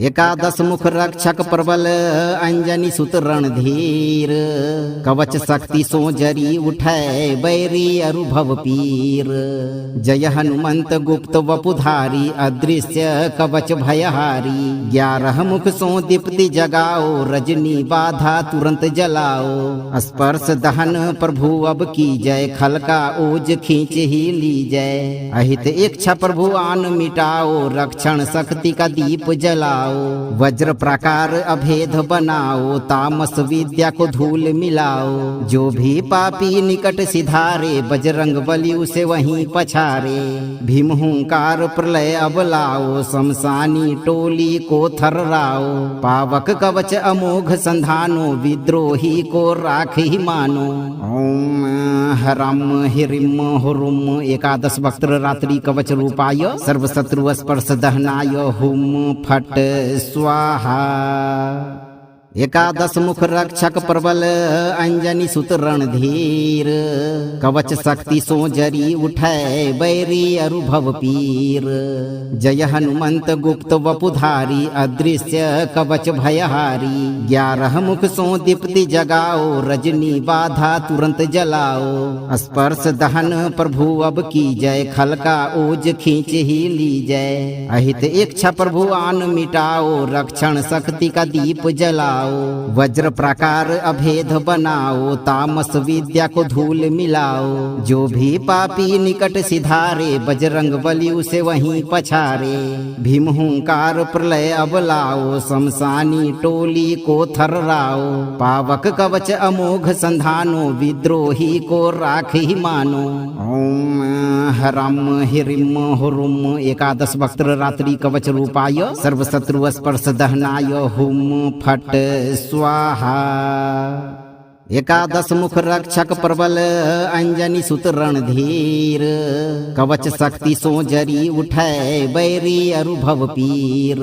एकादश मुख रक्षक प्रबल अंजनी सुत रणधीर कवच शक्ति सो जरी उठै बैरी अरु भव पीर। जय हनुमंत गुप्त वपुधारी अदृश्य कवच भयहारी। 11 मुख सो दीप्ति जगाओ रजनी बाधा तुरंत जलाओ। स्पर्श दहन प्रभु अब की जय खलका ओज खींच ही ली जय। अहित इच्छा प्रभु आन मिटाओ रक्षण शक्ति का दीप जलाओ। वज्र प्रकार अभेद बनाओ तामस विद्या को धूल मिलाओ। जो भी पापी निकट सिधारे बजरंग बली उसे वहीं पछारे। भीम हुंकार प्रलय अब लाओ शमशानी टोली को थर्राओ। पावक कवच अमोघ संधानो विद्रोही को राख ही मानो। ओम हरम हिरिम हुरुम एकादश वक्त्र रात्रि कवच रूपाय सर्वशत्रु स्पर्श दहनाय हुम फट स्वाहा। एकादश मुख रक्षक प्रबल अंजनी सुत रणधीर कवच शक्ति सो जरी उठै बैरी अरु भव पीर। जय हनुमंत गुप्त वपुधारी अदृश्य कवच भयहारी। 11 मुख सो दीप्ति जगाओ रजनी बाधा तुरंत जलाओ। स्पर्श दहन प्रभु अब की जय खलका ओज खींच ही ली जय। अहित इच्छा प्रभु आन मिटाओ रक्षण शक्ति का दीप जलाओ। जलाओ, वज्र प्राकार अभेद बनाओ, तामस विद्या को धूल मिलाओ। जो भी पापी निकट सिधारे, बजरंग बली उसे वहीं पछारे। भीम हुंकार प्रलय अब लाओ, शमशानी टोली को थर्राओ। पावक कवच अमोघ संधानो, विद्रोही को राख ही मानो। ओम ह्रम ह्रीम हुरुम एकादश वक्त्र रात्रि कवच रूपाय, सर्वशत्रु स्पर्श दहनाय, हुम फट स्वाहा। एकादश मुख रक्षक प्रबल, अंजनी सुत रणधीर। कवच शक्ति सो जरी उठै, बैरी अनुभव पीर।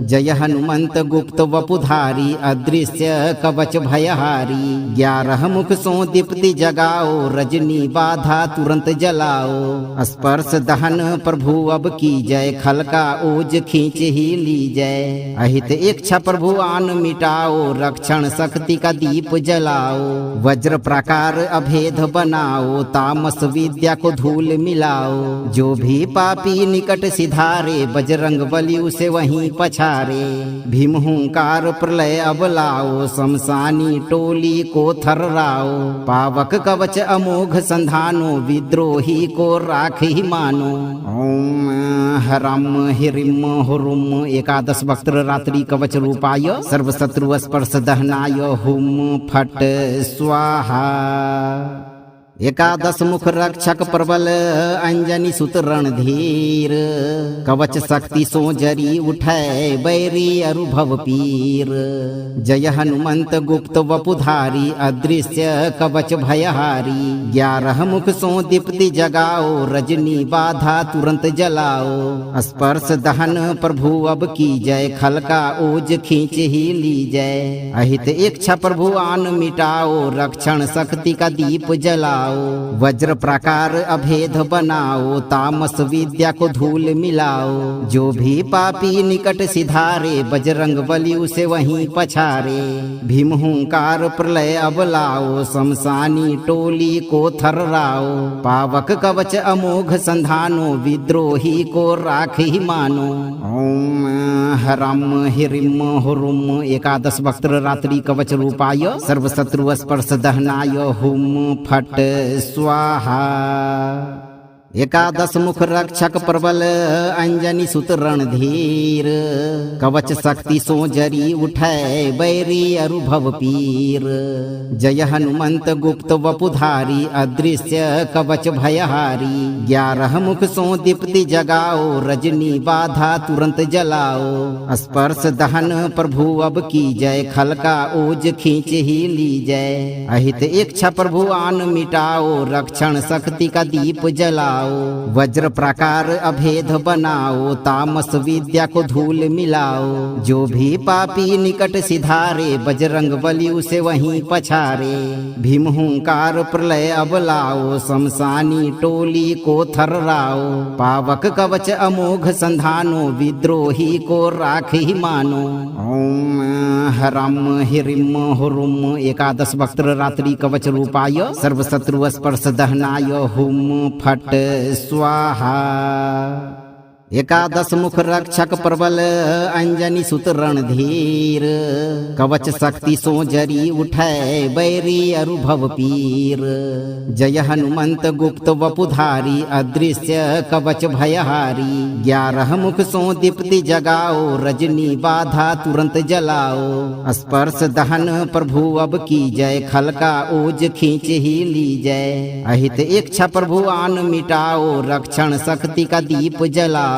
जय हनुमंत गुप्त वपुधारी, अदृश्य कवच भयहारी। 11 मुख सो दीप्ति जगाओ, रजनी बाधा तुरंत जलाओ। स्पर्श दहन प्रभु अब की जय, खल का ओज खींच ही ली जय। अहित इच्छा प्रभु आन मिटाओ, रक्षण शक्ति का दीप जलाओ। वज्र प्राकार अभेद बनाओ, तामस विद्या को धूल मिलाओ। जो भी पापी निकट सिधारे, बजरंग बली उसे वहीं पछारे। भीम हुंकार प्रलय अब लाओ, शमशानी टोली को थर्राओ। पावक कवच अमोघ संधानो, विद्रोही को राख ही मानो। ओम ह्रम ह्रीम हुरुम एकादश वक्त्र रात्रि कवच रूपाय, सर्वशत्रु स्पर्श दहनाय, हुम फट स्वाहा। एकादश मुख रक्षक प्रबल, अंजनी सुत रणधीर। कवच शक्ति सो जरी उठै, बैरी अनुभव पीर। जय हनुमंत गुप्त वपुधारी, अदृश्य कवच भयहारी। 11 मुख सो दीप्ति जगाओ, रजनी बाधा तुरंत जलाओ। स्पर्श दहन प्रभु अब की जय, खल का ओज खींच ही ली जय। अहित इच्छा प्रभु आन मिटाओ, रक्षण शक्ति का दीप जलाओ। वज्र प्राकार अभेद बनाओ, तामस विद्या को धूल मिलाओ। जो भी पापी निकट सिधारे, बजरंग बली उसे वहीं पछारे। भीम हुंकार प्रलय अब लाओ, शमशानी टोली को थर्राओ। पावक कवच अमोघ संधानो, विद्रोही को राख ही मानो। ओम ह्रम ह्रीम हुरुम एकादश वक्त्र रात्रि कवच रूपाय, सर्वशत्रु स्पर्श दहनाय, हुम फट स्वाहा। एकादश मुख रक्षक प्रबल, अंजनी सुत रणधीर। कवच शक्ति सो जरी उठै, बैरी अनुभव पीर। जय हनुमंत गुप्त वपुधारी, अदृश्य कवच भयहारी। 11 मुख सो दीप्ति जगाओ, रजनी बाधा तुरंत जलाओ। स्पर्श दहन प्रभु अब की जय, खल का ओज खींच ही ली जय। अहित इच्छा प्रभु आन मिटाओ, रक्षण शक्ति का दीप जलाओ। वज्र प्राकार अभेद बनाओ, तामस विद्या को धूल मिलाओ। जो भी पापी निकट सिधारे, बजरंग बली उसे वहीं पछारे। भीम हुंकार प्रलय अब लाओ, शमशानी टोली को थर्राओ। पावक कवच अमोघ संधानो, विद्रोही को राख ही मानो। ओम ह्रम ह्रीम हुरुम एकादश वक्त्र रात्रि कवच रूपाय, सर्वशत्रु स्पर्श दहनाय, हुम फट स्वाहा। एकादश मुख रक्षक प्रबल, अंजनी सुत रणधीर। कवच शक्ति सो जरी उठै, बैरी अनुभव पीर। जय हनुमंत गुप्त वपुधारी, अदृश्य कवच भयहारी। 11 मुख सो दीप्ति जगाओ, रजनी बाधा तुरंत जलाओ। स्पर्श दहन प्रभु अब की जय, खल का ओज खींच ही ली जय। अहित इच्छा प्रभु आन मिटाओ, रक्षण शक्ति का दीप जलाओ।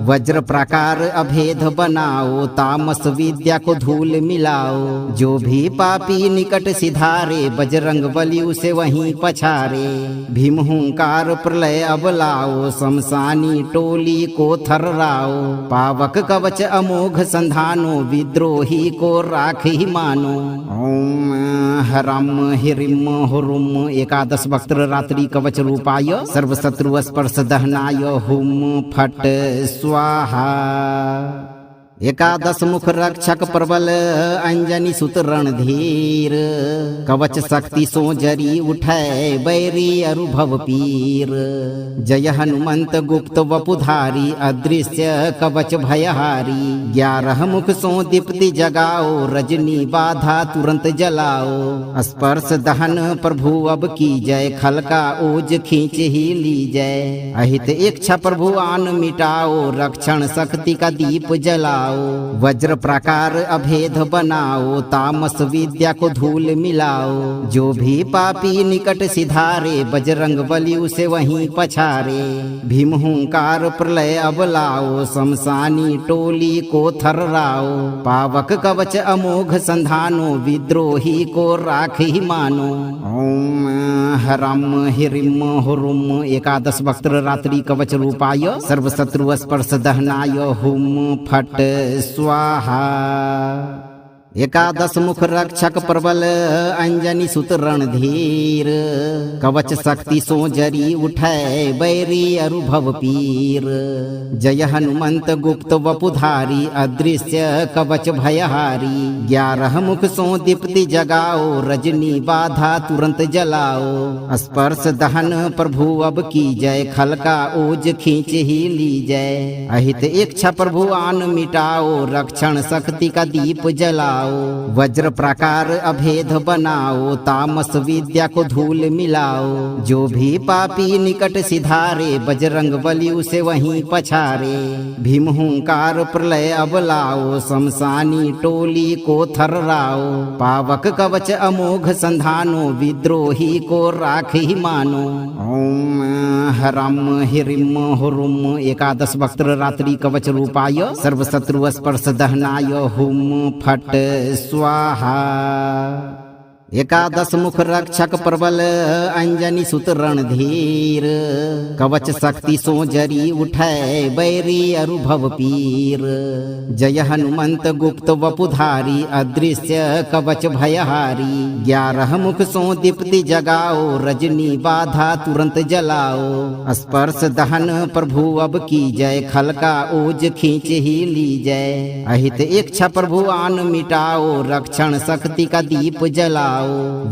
वज्र प्राकार अभेद बनाओ, तामस विद्या को धूल मिलाओ। जो भी पापी निकट सिधारे, बजरंग बली उसे वहीं पछारे। भीम हुंकार प्रलय अब लाओ, शमशानी टोली को थर्राओ। पावक कवच अमोघ संधानो, विद्रोही को राख ही मानो। ओम ह्रम ह्रीम हुरुम एकादश वक्त्र रात्रि कवच रूपाय, सर्वशत्रु स्पर्श दहनाय, हुम फट स्वाहा। एकादश मुख रक्षक प्रबल अंजनी सुत रणधीर कवच शक्ति सो जरी उठै बैरी अरुभव पीर। जय हनुमंत गुप्त वपुधारी अदृश्य कवच भयहारी। 11 मुख सो दीप्ति जगाओ रजनी बाधा तुरंत जलाओ। स्पर्श दहन प्रभु अब की जय खलका ओज खींच ही ली जय। अहित इच्छा प्रभु आन मिटाओ रक्षण शक्ति का दीप जलाओ। वज्र प्रकार अभेद बनाओ तामस विद्या को धूल मिलाओ। जो भी पापी निकट सिधारे बजरंग बली उसे वहीं पछारे। भीम हुंकार प्रलय अब लाओ शमशानी टोली को थर्राओ। पावक कवच अमोघ संधानो विद्रोही को राख ही मानो। ओम हरम हिरिम हुरुम एकादश वक्त्र रात्रि कवच रूपाय सर्वशत्रु स्पर्श दहनाय हुम फट स्वाहा। एकादश मुख रक्षक प्रबल अंजनी सुत रणधीर कवच शक्ति सो जरी उठै बैरी अरुभव पीर। जय हनुमंत गुप्त वपुधारी अदृश्य कवच भयहारी। 11 मुख सो दीप्ति जगाओ रजनी बाधा तुरंत जलाओ। स्पर्श दहन प्रभु अब की जय खलका ओज खींच ही ली जय। अहित इच्छा प्रभु आन मिटाओ रक्षण शक्ति का दीप जलाओ। वज्र प्रकार अभेद बनाओ तामस विद्या को धूल मिलाओ। जो भी पापी निकट सिधारे बजरंग बली उसे वहीं पछारे। भीम हुंकार प्रलय अब लाओ शमशानी टोली को थर्राओ। पावक कवच अमोघ संधानो विद्रोही को राख ही मानो। ओम हरम हिरिम हुरुम एकादश वक्त्र रात्रि कवच रूपाय सर्वशत्रु स्पर्श दहनाय हुम फट स्वाहा। एकादश मुख रक्षक प्रबल अंजनी सुत रणधीर कवच शक्ति सो जरी उठै बैरी अरुभव पीर। जय हनुमंत गुप्त वपुधारी अदृश्य कवच भयहारी। 11 मुख सो दीप्ति जगाओ रजनी बाधा तुरंत जलाओ। स्पर्श दहन प्रभु अब की जय खलका ओज खींच ही ली जय। अहित इच्छा प्रभु आन मिटाओ रक्षण शक्ति का दीप जलाओ।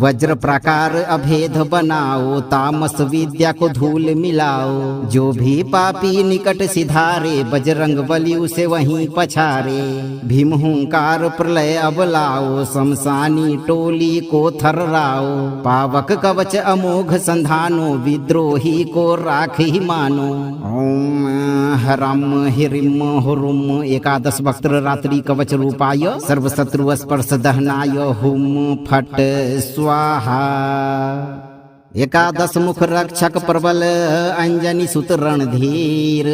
वज्र प्रकार अभेद बनाओ तामस विद्या को धूल मिलाओ। जो भी पापी निकट सिधारे बजरंग बली उसे वहीं पछारे। भीम हुंकार प्रलय अब लाओ शमशानी टोली को थर्राओ। पावक कवच अमोघ संधानो विद्रोही को राख ही मानो। ओम हरम हिरिम हुरुम एकादश वक्त्र रात्रि कवच रूपाय सर्वशत्रु स्पर्श दहनाय हुम फट स्वाहा। एकादश मुख रक्षक प्रबल अंजनी सुत रणधीर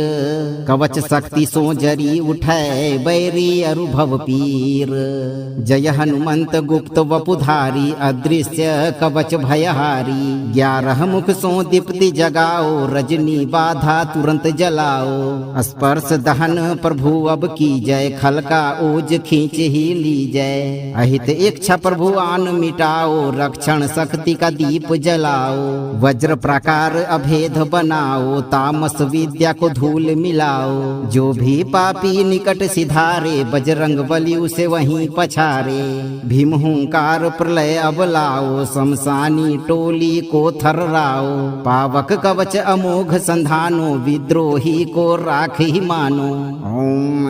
कवच शक्ति सो जरी उठै बैरी अरुभव पीर। जय हनुमंत गुप्त वपुधारी अदृश्य कवच भयहारी। 11 मुख सो दीप्ति जगाओ रजनी बाधा तुरंत जलाओ। स्पर्श दहन प्रभु अब की जय खलका ओज खींच ही ली जय। अहित इच्छा प्रभु आन मिटाओ रक्षण शक्ति का दीप जलाओ। वज्र प्रकार अभेद बनाओ तामस विद्या को धूल मिलाओ। जो भी पापी निकट सिधारे बजरंग बली उसे वहीं पछारे। भीम हुंकार प्रलय अब लाओ शमशानी टोली को थर्राओ। पावक कवच अमोघ संधानो विद्रोही को राख ही मानो। ओम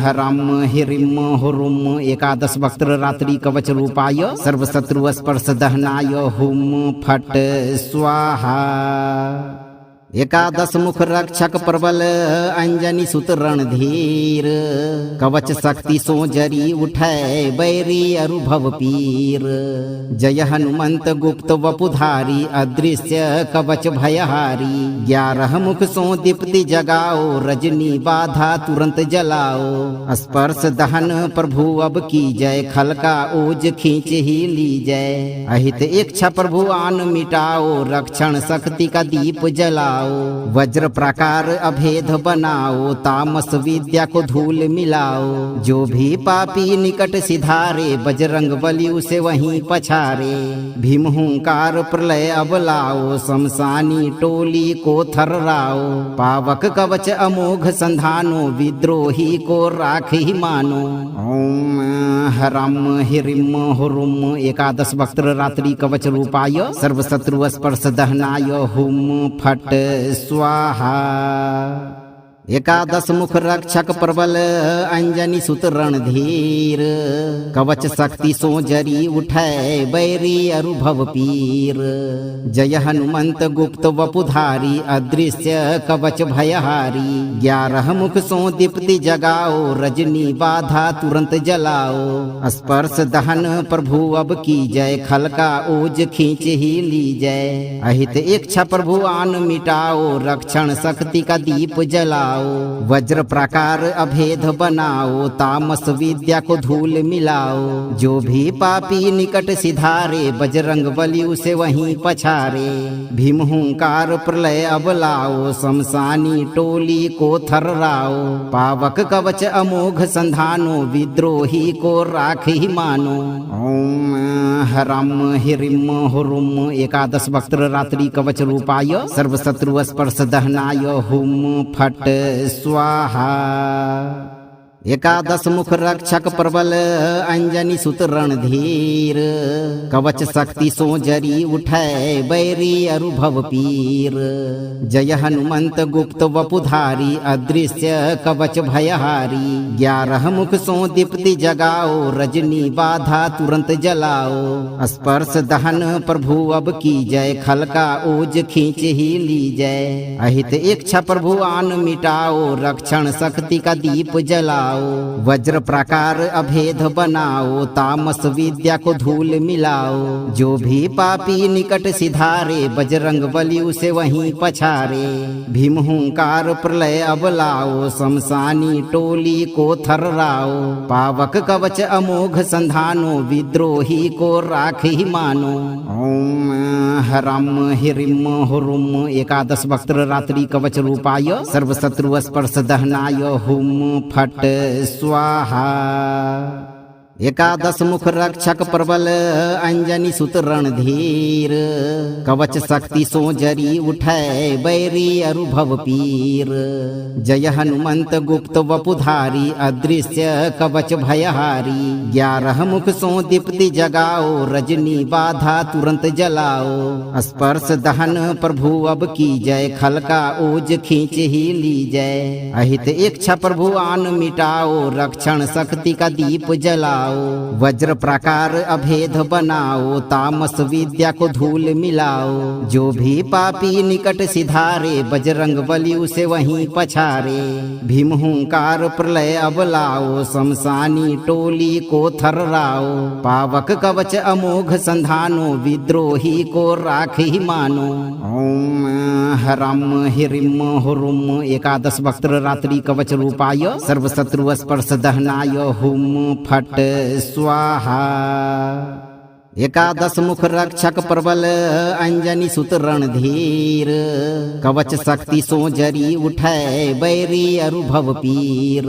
हरम हिरिम हुरुम एकादश वक्त्र रात्रि कवच रूपाय सर्वशत्रु स्पर्श दहनाय हुम फट स्वाहा। एकादश मुख रक्षक प्रबल अंजनी सुत रणधीर कवच शक्ति सो जरी उठै बैरी अरुभव पीर। जय हनुमंत गुप्त वपुधारी अदृश्य कवच भयहारी। 11 मुख सो दीप्ति जगाओ रजनी बाधा तुरंत जलाओ। स्पर्श दहन प्रभु अब की जय खलका ओज खींच ही ली जय। अहित इच्छा प्रभु आन मिटाओ रक्षण शक्ति का दीप जलाओ। मिलाओ, वज्र प्राकार अभेद बनाओ, तामस विद्या को धूल मिलाओ। जो भी पापी निकट सिधारे, बजरंग बली उसे वहीं पछारे। भीम हुंकार प्रलय अब लाओ, शमशानी टोली को थर्राओ। पावक कवच अमोघ संधानो, विद्रोही को राख ही मानो। ओम ह्रम ह्रीम हुरुम एकादश वक्त्र रात्रि कवच रूपाय, सर्वशत्रु स्पर्श दहनाय, हुम फट स्वाहा। एकादश मुख रक्षक प्रबल, अंजनी सुत रणधीर। कवच शक्ति सो जरी उठै, बैरी अरुभव पीर। जय हनुमंत गुप्त वपुधारी, अदृश्य कवच भयहारी। 11 मुख सो दीप्ति जगाओ, रजनी बाधा तुरंत जलाओ। स्पर्श दहन प्रभु अब की जय, खल का ओज खींच ही ली जय। अहित इच्छा प्रभु आन मिटाओ, रक्षण शक्ति का दीप जलाओ। वज्र प्राकार अभेद बनाओ, तामस विद्या को धूल मिलाओ। जो भी पापी निकट सिधारे, बजरंग बली उसे वहीं पछारे। भीम हुंकार प्रलय अब लाओ, शमशानी टोली को थर्राओ। पावक कवच अमोघ संधानो, विद्रोही को राख ही मानो। ओम ह्रम ह्रीम हुरुम एकादश वक्त्र रात्रि कवच रूपाय, सर्वशत्रु स्पर्श दहनाय, हुम फट स्वाहा। एकादश मुख रक्षक प्रबल, अंजनी सुत रणधीर। कवच शक्ति सो जरी उठै, बैरी अरुभव पीर। जय हनुमंत गुप्त वपुधारी, अदृश्य कवच भयहारी। 11 मुख सो दीप्ति जगाओ, रजनी बाधा तुरंत जलाओ। स्पर्श दहन प्रभु अब की जय, खल का ओज खींच ही ली जय। अहित इच्छा प्रभु आन मिटाओ, रक्षण शक्ति का दीप जलाओ। वज्र प्राकार अभेद बनाओ, तामस विद्या को धूल मिलाओ। जो भी पापी निकट सिधारे, बजरंग बली उसे वहीं पछारे। भीम हुंकार प्रलय अब लाओ, शमशानी टोली को थर्राओ। पावक कवच अमोघ संधानो, विद्रोही को राख ही मानो। ओम ह्रम ह्रीम हुरुम एकादश वक्त्र रात्रि कवच रूपाय, सर्वशत्रु स्पर्श दहनाय, हुम फट स्वाहा। एकादश मुख रक्षक प्रबल, अंजनी सुत रणधीर। कवच शक्ति सो जरी उठै, बैरी अरुभव पीर। जय हनुमंत गुप्त वपुधारी, अदृश्य कवच भयहारी। 11 मुख सो दीप्ति जगाओ, रजनी बाधा तुरंत जलाओ। स्पर्श दहन प्रभु अब की जय, खल का ओज खींच ही ली जय। अहित इच्छा प्रभु आन मिटाओ, रक्षण शक्ति का दीप जलाओ। वज्र प्राकार अभेद बनाओ, तामस विद्या को धूल मिलाओ। जो भी पापी निकट सिधारे, बजरंग बली उसे वहीं पछारे। भीम हुंकार प्रलय अब लाओ, शमशानी टोली को थर्राओ। पावक कवच अमोघ संधानो, विद्रोही को राख ही मानो। ओम ह्रम ह्रीम हुरुम एकादश वक्त्र रात्रि कवच रूपाय, सर्वशत्रु स्पर्श दहनाय, हुम फट स्वाहा। एकादश मुख रक्षक प्रबल, अंजनी सुत रणधीर। कवच शक्ति सो जरी उठै, बैरी अरुभव पीर।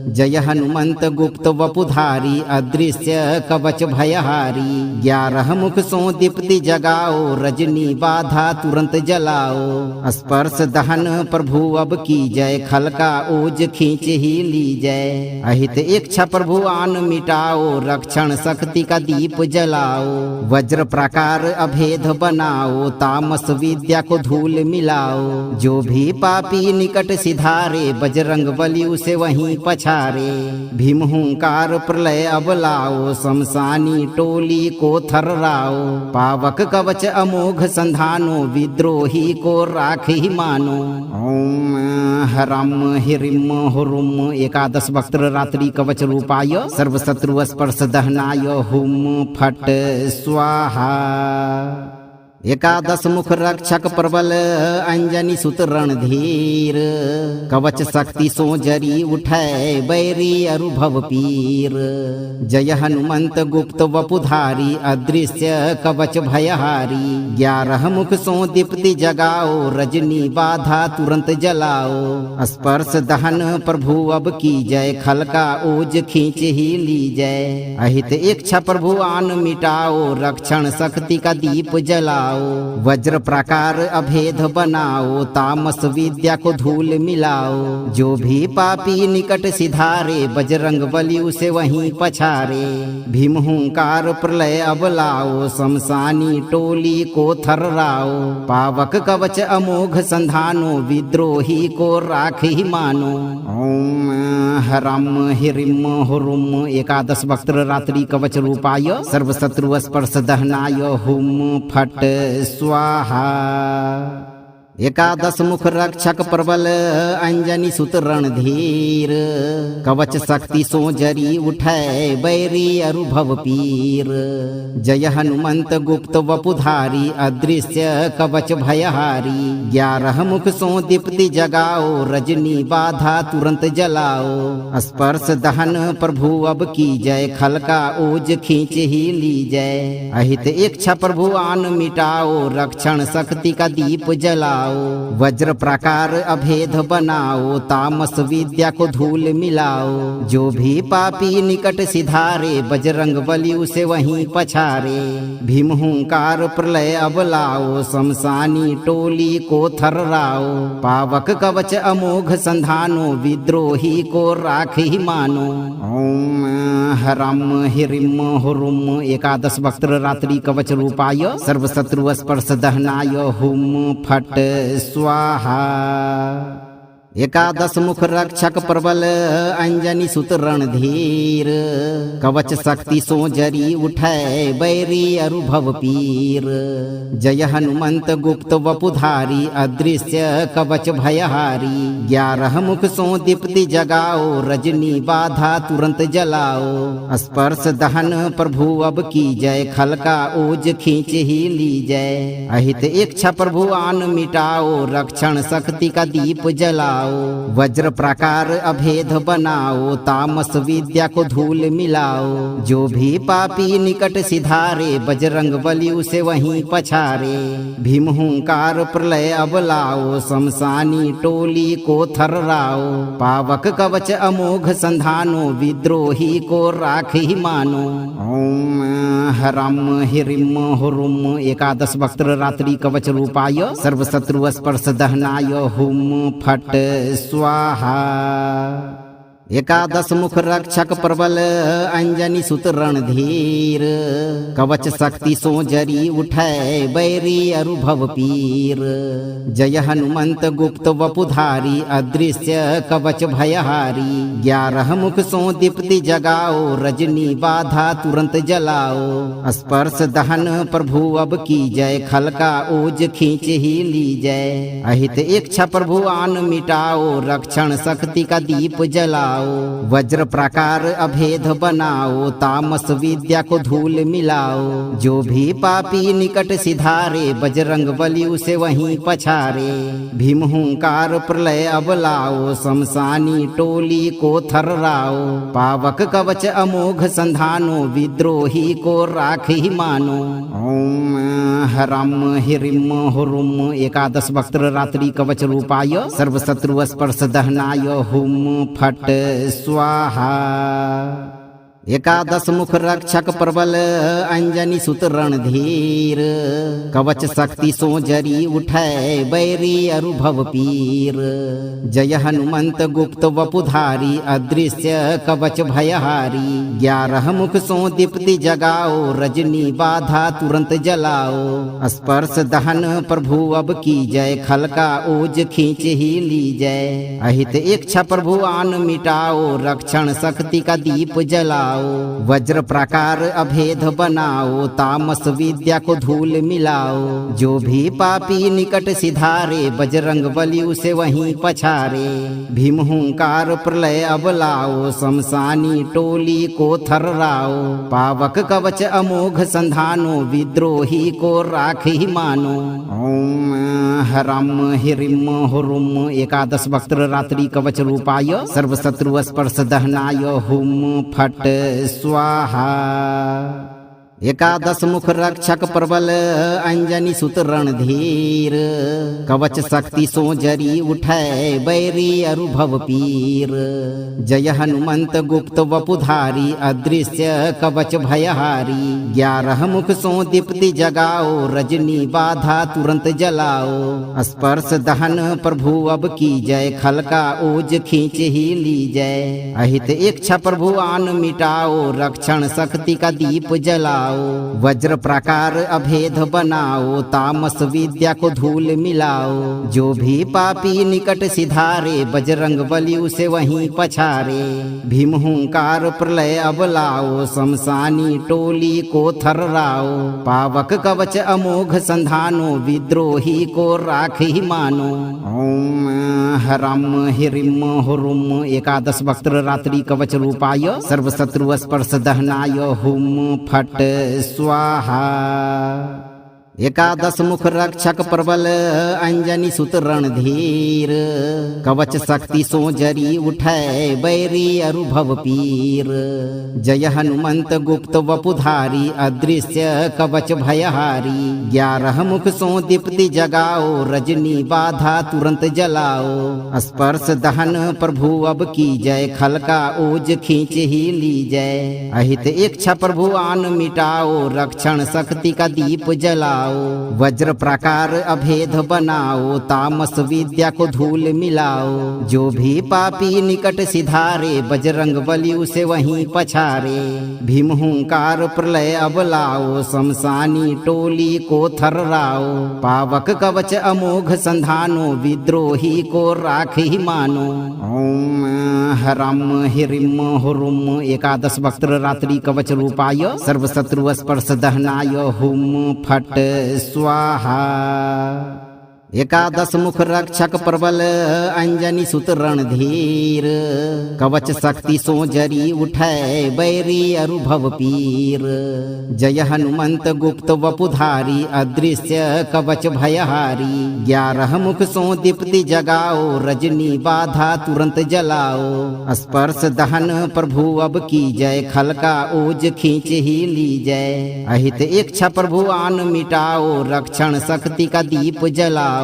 जय हनुमंत गुप्त वपुधारी, अदृश्य कवच भयहारी। 11 मुख सो दीप्ति जगाओ, रजनी बाधा तुरंत जलाओ। स्पर्श दहन प्रभु अब की जय, खल का ओज खींच ही ली जय। अहित इच्छा प्रभु आन मिटाओ, रक्षण शक्ति का दीप जलाओ। वज्र प्राकार अभेद बनाओ, तामस विद्या को धूल मिलाओ। जो भी पापी निकट सिधारे, बजरंग बली उसे वहीं पछारे। भीम हुंकार प्रलय अब लाओ, शमशानी टोली को थर्राओ। पावक कवच अमोघ संधानो, विद्रोही को राख ही मानो। ओम ह्रम ह्रीम हुरुम एकादश वक्त्र रात्रि कवच रूपाय, सर्वशत्रु स्पर्श दहनाय, हुम फट स्वाहा। एकादश मुख रक्षक प्रबल अंजनी सुत रणधीर कवच शक्ति सो जरी उठै बैरी अरु भव पीर। जय हनुमंत गुप्त वपुधारी अदृश्य कवच भयहारी। 11 मुख सो दीप्ति जगाओ रजनी बाधा तुरंत जलाओ। स्पर्श दहन प्रभु अब की जय खलका ओज खींच ही ली जय। अहित इच्छा प्रभु आन मिटाओ रक्षण शक्ति का दीप जलाओ। वज्र प्रकार अभेद बनाओ तामस विद्या को धूल मिलाओ। जो भी पापी निकट सिधारे बजरंग बली उसे वहीं पछारे। भीम हुंकार प्रलय अब लाओ शमशानी टोली को थर्राओ। पावक कवच अमोघ संधानो विद्रोही को राख ही मानो। ओम हरम हिरिम हुरुम एकादश वक्त्र रात्रि कवच रूपाय सर्वशत्रु स्पर्श दहनाय हुम फट स्वाहा। एकादश मुख रक्षक प्रबल अंजनी सुत रणधीर कवच शक्ति सो जरी उठै बैरी अरु भव पीर। जय हनुमंत गुप्त वपुधारी अदृश्य कवच भयहारी। 11 मुख सो दीप्ति जगाओ रजनी बाधा तुरंत जलाओ। स्पर्श दहन प्रभु अब की जय खलका ओज खींच ही ली जय। अहित इच्छा प्रभु आन मिटाओ रक्षण शक्ति का दीप जलाओ। वज्र प्रकार अभेद बनाओ तामस विद्या को धूल मिलाओ। जो भी पापी निकट सिधारे बजरंग बली उसे वहीं पछारे। भीम हुंकार प्रलय अब लाओ शमशानी टोली को थर्राओ। पावक कवच अमोघ संधानो विद्रोही को राख ही मानो। ओम हरम हिरिम हुरुम एकादश वक्त्र रात्रि कवच रूपाय सर्वशत्रु स्पर्श दहनाय हुम फट स्वाहा। एकादश मुख रक्षक प्रबल अंजनी सुत रणधीर कवच शक्ति सो जरी उठै बैरी अरु भव पीर। जय हनुमंत गुप्त वपुधारी अदृश्य कवच भयहारी। 11 मुख सो दीप्ति जगाओ रजनी बाधा तुरंत जलाओ। स्पर्श दहन प्रभु अब की जय खलका ओज खींच ही ली जय। अहित इच्छा प्रभु आन मिटाओ रक्षण शक्ति का दीप जलाओ। वज्र प्रकार अभेद बनाओ तामस विद्या को धूल मिलाओ। जो भी पापी निकट सिधारे बजरंग बली उसे वहीं पछारे। भीम हुंकार प्रलय अब लाओ शमशानी टोली को थर्राओ। पावक कवच अमोघ संधानो विद्रोही को राख ही मानो। ओम हरम हिरिम हुरुम एकादश वक्त्र रात्रि कवच रूपाय सर्वशत्रु स्पर्श दहनाय हुम फट स्वाहा। एकादश मुख रक्षक प्रबल अंजनी सुत रणधीर कवच शक्ति सो जरी उठै बैरी अरु भव पीर। जय हनुमंत गुप्त वपुधारी अदृश्य कवच भयहारी। 11 मुख सो दीप्ति जगाओ रजनी बाधा तुरंत जलाओ। स्पर्श दहन प्रभु अब की जय खलका ओज खींच ही ली जय। अहित इच्छा प्रभु आन मिटाओ रक्षण शक्ति का दीप जलाओ। वज्र प्रकार अभेद बनाओ तामस विद्या को धूल मिलाओ। जो भी पापी निकट सिधारे बजरंग बली उसे वहीं पछारे। भीम हुंकार प्रलय अब लाओ शमशानी टोली को थर्राओ। पावक कवच अमोघ संधानो विद्रोही को राख ही मानो। ओम हरम हिरिम हुरुम एकादश वक्त्र रात्रि कवच रूपाय सर्वशत्रु स्पर्श दहनाय हुम फट स्वाहा। एकादश मुख रक्षक प्रबल अंजनी सुत रणधीर कवच शक्ति सो जरी उठै बैरी अरु भव पीर। जय हनुमंत गुप्त वपुधारी अदृश्य कवच भयहारी। 11 मुख सो दीप्ति जगाओ रजनी बाधा तुरंत जलाओ। स्पर्श दहन प्रभु अब की जय खलका ओज खींच ही ली जय। अहित इच्छा प्रभु आन मिटाओ रक्षण शक्ति का दीप जलाओ। वज्र प्रकार अभेद बनाओ तामस विद्या को धूल मिलाओ। मिलाओ। जो भी पापी निकट सिधारे बजरंग बली उसे वहीं पछारे। भीम हुंकार प्रलय अब लाओ शमशानी टोली को थर्राओ। पावक कवच अमोघ संधानो विद्रोही को राख ही मानो। ओम ह्रम ह्रीम हुरुम एकादश वक्त्र रात्रि कवच रूपाय सर्वशत्रु स्पर्श दहनाय हुम फट स्वाहा। एकादश मुख रक्षक प्रबल अंजनी सुत रणधीर। कवच शक्ति सो जरी उठै बैरी अरुभव पीर। जय हनुमंत गुप्त वपुधारी अदृश्य कवच भयहारी। 11 मुख सो दीप्ति जगाओ रजनी बाधा तुरंत जलाओ। स्पर्श दहन प्रभु अब की जय खलका ओज खींच ही ली जय। अहित इच्छा प्रभु आन मिटाओ रक्षण शक्ति का दीप जलाओ। वज्र प्रकार अभेद बनाओ तामस विद्या को धूल मिलाओ। जो भी पापी निकट सिधारे बजरंग बली उसे वहीं पछारे। भीम हुंकार प्रलय अब लाओ शमशानी टोली को थर्राओ। पावक कवच अमोघ संधानो विद्रोही को राख ही मानो। ओम ह्रम ह्रीम हुरुम एकादश वक्त्र रात्रि कवच रूपाय सर्वशत्रु स्पर्श दहनाय हुम फट स्वाहा। एकादश मुख रक्षक प्रबल अंजनी सुत रणधीर। कवच शक्ति सो जरी उठै बैरी अरुभव पीर। जय हनुमंत गुप्त वपुधारी अदृश्य कवच भयहारी। 11 मुख सो दीप्ति जगाओ रजनी बाधा तुरंत जलाओ। स्पर्श दहन प्रभु अब की जय खलका ओज खींच ही ली जय। अहित इच्छा प्रभु आन मिटाओ रक्षण शक्ति का दीप जलाओ। वज्र प्रकार अभेद बनाओ तामस विद्या को धूल मिलाओ। जो भी पापी निकट सिधारे बजरंग बली उसे वहीं पछारे। भीम हुंकार प्रलय अब लाओ शमशानी टोली को थर्राओ। पावक कवच अमोघ संधानो विद्रोही को राख ही मानो। ओम ह्रम ह्रीम हुरुम एकादश वक्त्र रात्रि कवच रूपाय सर्वशत्रु स्पर्श दहनाय हुम फट स्वाहा। एकादश मुख रक्षक प्रबल अंजनी सुत रणधीर। कवच शक्ति सो जरी उठै बैरी अरुभव पीर। जय हनुमंत गुप्त वपुधारी अदृश्य कवच भयहारी। 11 मुख सो दीप्ति जगाओ रजनी बाधा तुरंत जलाओ। स्पर्श दहन प्रभु अब की जय खलका ओज खींच ही ली जय। अहित इच्छा प्रभु आन मिटाओ रक्षण शक्ति का दीप जलाओ।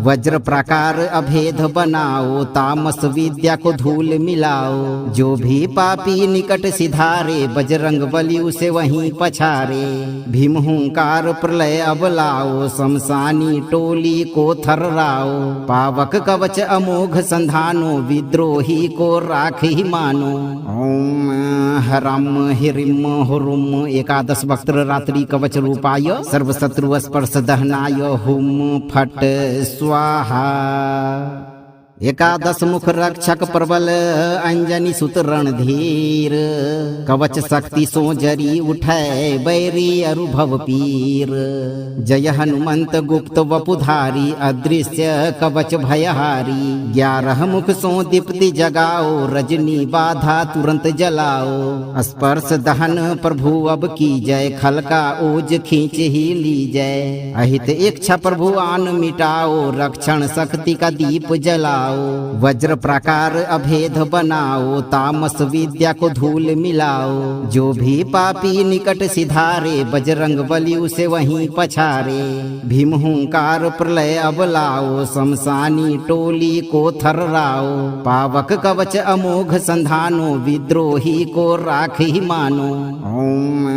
वज्र प्रकार अभेद बनाओ तामस विद्या को धूल मिलाओ। जो भी पापी निकट सिधारे बजरंग बली उसे वहीं पछारे। भीम हुंकार प्रलय अब लाओ शमशानी टोली को थर्राओ। पावक कवच अमोघ संधानो विद्रोही को राख ही मानो। ओम ह्रम ह्रीम हुरुम एकादश वक्त्र रात्रि कवच रूपाय सर्वशत्रु स्पर्श दहनाय हुम फट स्वाहा। एकादश मुख रक्षक प्रबल अंजनी सुत रणधीर। कवच शक्ति सो जरी उठै बैरी अरुभव पीर। जय हनुमंत गुप्त वपुधारी अदृश्य कवच भयहारी। 11 मुख सो दीप्ति जगाओ रजनी बाधा तुरंत जलाओ। स्पर्श दहन प्रभु अब की जय खलका ओज खींच ही ली जय। अहित इच्छा प्रभु आन मिटाओ रक्षण शक्ति का दीप जलाओ। वज्र प्रकार अभेद बनाओ तामस विद्या को धूल मिलाओ। जो भी पापी निकट सिधारे बजरंग बली उसे वहीं पछारे। भीम हुंकार प्रलय अब लाओ शमशानी टोली को थर्राओ। पावक कवच अमोघ संधानो विद्रोही को राख ही मानो। ओम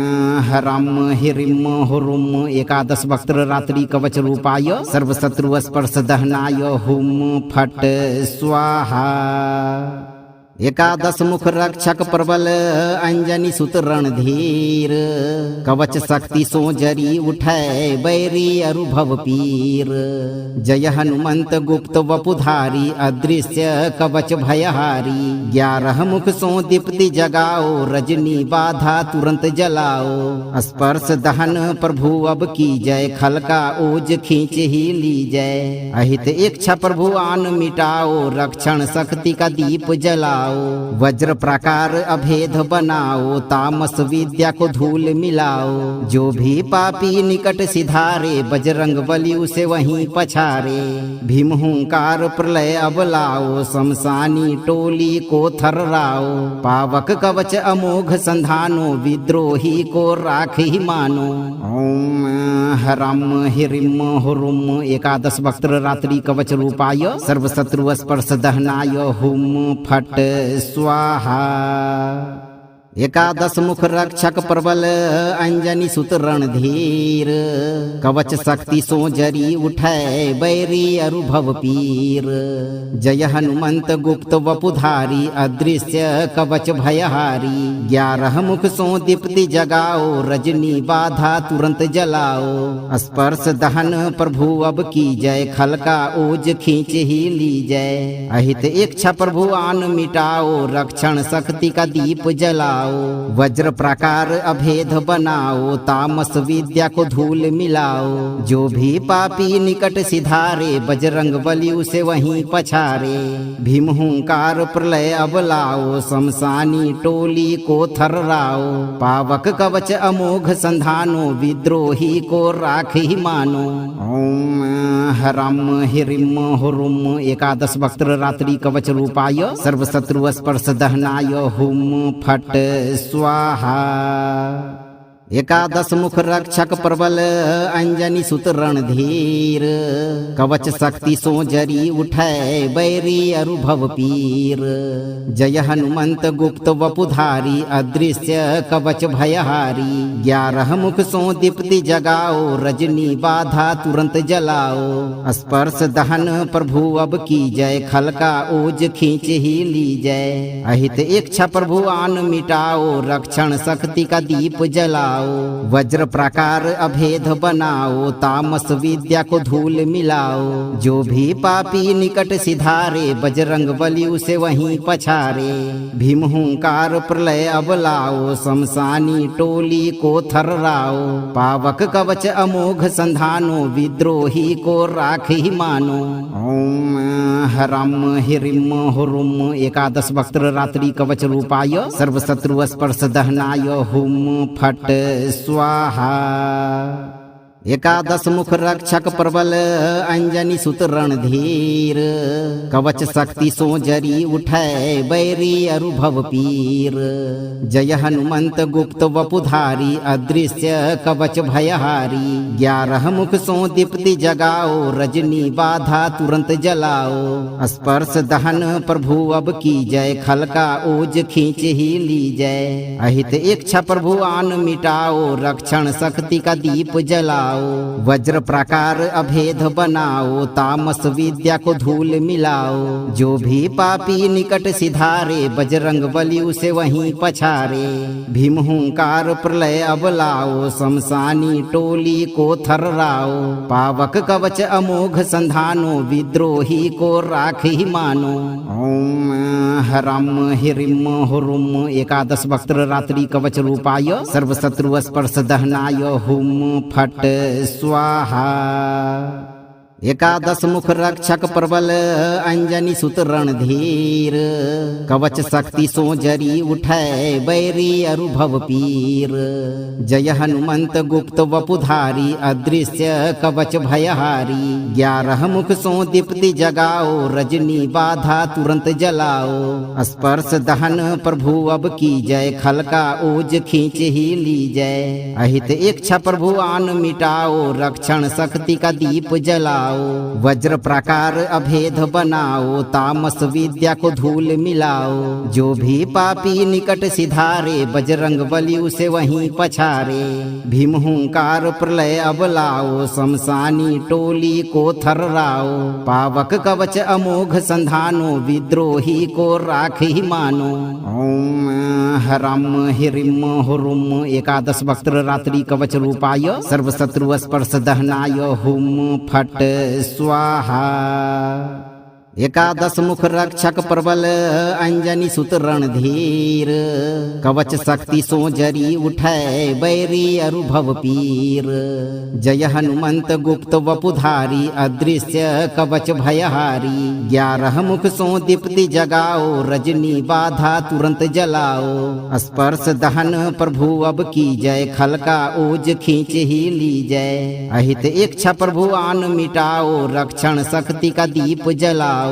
ह्रम ह्रीम हुरुम एकादश वक्त्र रात्रि कवच रूपाय सर्वशत्रु स्पर्श दहनाय हुम फट स्वाहा। एकादश मुख रक्षक प्रबल अंजनी सुत रणधीर कवच शक्ति सो जरी उठै बैरी अरुभव पीर जय हनुमंत गुप्त वपुधारी अदृश्य कवच भयहारी 11 मुख सो दीप्ति जगाओ रजनी बाधा तुरंत जलाओ स्पर्श दहन प्रभु अब की जय खलका ओज खींच ही ली जय अहित इच्छा प्रभु आन मिटाओ रक्षण शक्ति का दीप जलाओ वज्र प्रकार अभेद बनाओ तामस विद्या को धूल मिलाओ जो भी पापी निकट सिधारे बजरंग बली उसे वहीं पछारे भीम हुंकार प्रलय अब लाओ शमशानी टोली को थर्राओ पावक कवच अमोघ संधानो विद्रोही को राख ही मानो ओम हरम हिरिम हुरुम एकादश वक्त्र रात्रि कवच रूपाय सर्वशत्रु स्पर्श दहनाय हुम फट स्वाहा एकादश मुख रक्षक प्रबल अंजनी सुत रणधीर कवच शक्ति सो जरी उठै बैरी अरुभव पीर जय हनुमंत गुप्त वपुधारी अदृश्य कवच भयहारी 11 मुख सो दीप्ति जगाओ रजनी बाधा तुरंत जलाओ स्पर्श दहन प्रभु अब की जय खलका ओज खींच ही ली जय अहित इच्छा प्रभु आन मिटाओ रक्षण शक्ति का दीप जलाओ वज्र प्रकार अभेद बनाओ तामस विद्या को धूल मिलाओ जो भी पापी निकट सिधारे बजरंग बली उसे वहीं पछारे भीम हुंकार प्रलय अब लाओ शमशानी टोली को थर्राओ पावक कवच अमोघ संधानो विद्रोही को राख ही मानो ओम हरम हिरिम हुरुम एकादश वक्त्र रात्रि कवच रूपाय सर्वशत्रु स्पर्श दहनाय हुम फट स्वाहा एकादश मुख रक्षक प्रबल अंजनी सुत रणधीर कवच शक्ति सो जरी उठै बैरी अरुभव पीर जय हनुमंत गुप्त वपुधारी अदृश्य कवच भयहारी 11 मुख सो दीप्ति जगाओ रजनी बाधा तुरंत जलाओ स्पर्श दहन प्रभु अब की जय खलका ओज खींच ही ली जय अहित इच्छा प्रभु आन मिटाओ रक्षण शक्ति का दीप जलाओ वज्र प्रकार अभेद बनाओ तामस विद्या को धूल मिलाओ जो भी पापी निकट सिधारे बजरंग बली उसे वहीं पछारे भीम हुंकार प्रलय अब लाओ शमशानी टोली को थर्राओ पावक कवच अमोघ संधानो विद्रोही को राख ही मानो ओम हरम हिरिम हुरुम एकादश वक्त्र रात्रि कवच रूपाय सर्वशत्रु स्पर्श दहनाय हुम फट स्वाहा एकादश मुख रक्षक प्रबल अंजनी सुत रणधीर कवच शक्ति सो जरी उठै बैरी अरुभव पीर जय हनुमंत गुप्त वपुधारी अदृश्य कवच भयहारी 11 मुख सो दीप्ति जगाओ रजनी बाधा तुरंत जलाओ स्पर्श दहन प्रभु अब की जय खलका ओज खींच ही ली जय अहित इच्छा प्रभु आन मिटाओ रक्षण शक्ति का दीप जलाओ वज्र प्रकार अभेद बनाओ तामस विद्या को धूल मिलाओ जो भी पापी निकट सिधारे बजरंग बली उसे वहीं पछारे भीम हुंकार प्रलय अब लाओ शमशानी टोली को थर्राओ पावक कवच अमोघ संधानो विद्रोही को राख ही मानो ओम हरम हिरिम हुरुम एकादश वक्त्र रात्रि कवच रूपाय सर्वशत्रु स्पर्श दहनाय हुम फट स्वाहा एकादश मुख रक्षक प्रबल अंजनी सुत रणधीर कवच शक्ति सो जरी उठै बैरी अरुभव पीर जय हनुमंत गुप्त वपुधारी अदृश्य कवच भयहारी 11 मुख सो दीप्ति जगाओ रजनी बाधा तुरंत जलाओ स्पर्श दहन प्रभु अब की जय खलका ओज खींच ही ली जय अहित इच्छा प्रभु आन मिटाओ रक्षण शक्ति का दीप जलाओ जलाओ, वज्र प्राकार अभेद बनाओ, तामस विद्या को धूल मिलाओ। जो भी पापी निकट सिधारे, बजरंग बली उसे वहीं पछारे। भीम हुंकार प्रलय अब लाओ, शमशानी टोली को थर्राओ। पावक कवच अमोघ संधानो, विद्रोही को राख ही मानो। ओम ह्रम ह्रीम हुरुम एकादश वक्त्र रात्रि कवच रूपाय, सर्वशत्रु स्पर्श दहनाय, हुम फट स्वाहा। एकादश मुख रक्षक प्रबल, अंजनी सुत रणधीर। कवच शक्ति सो जरी उठै, बैरी अरुभव पीर। जय हनुमंत गुप्त वपुधारी, अदृश्य कवच भयहारी। 11 मुख सो दीप्ति जगाओ, रजनी बाधा तुरंत जलाओ। स्पर्श दहन प्रभु अब की जय, खल का ओज खींच ही ली जय। अहित इच्छा प्रभु आन मिटाओ, रक्षण शक्ति का दीप जलाओ।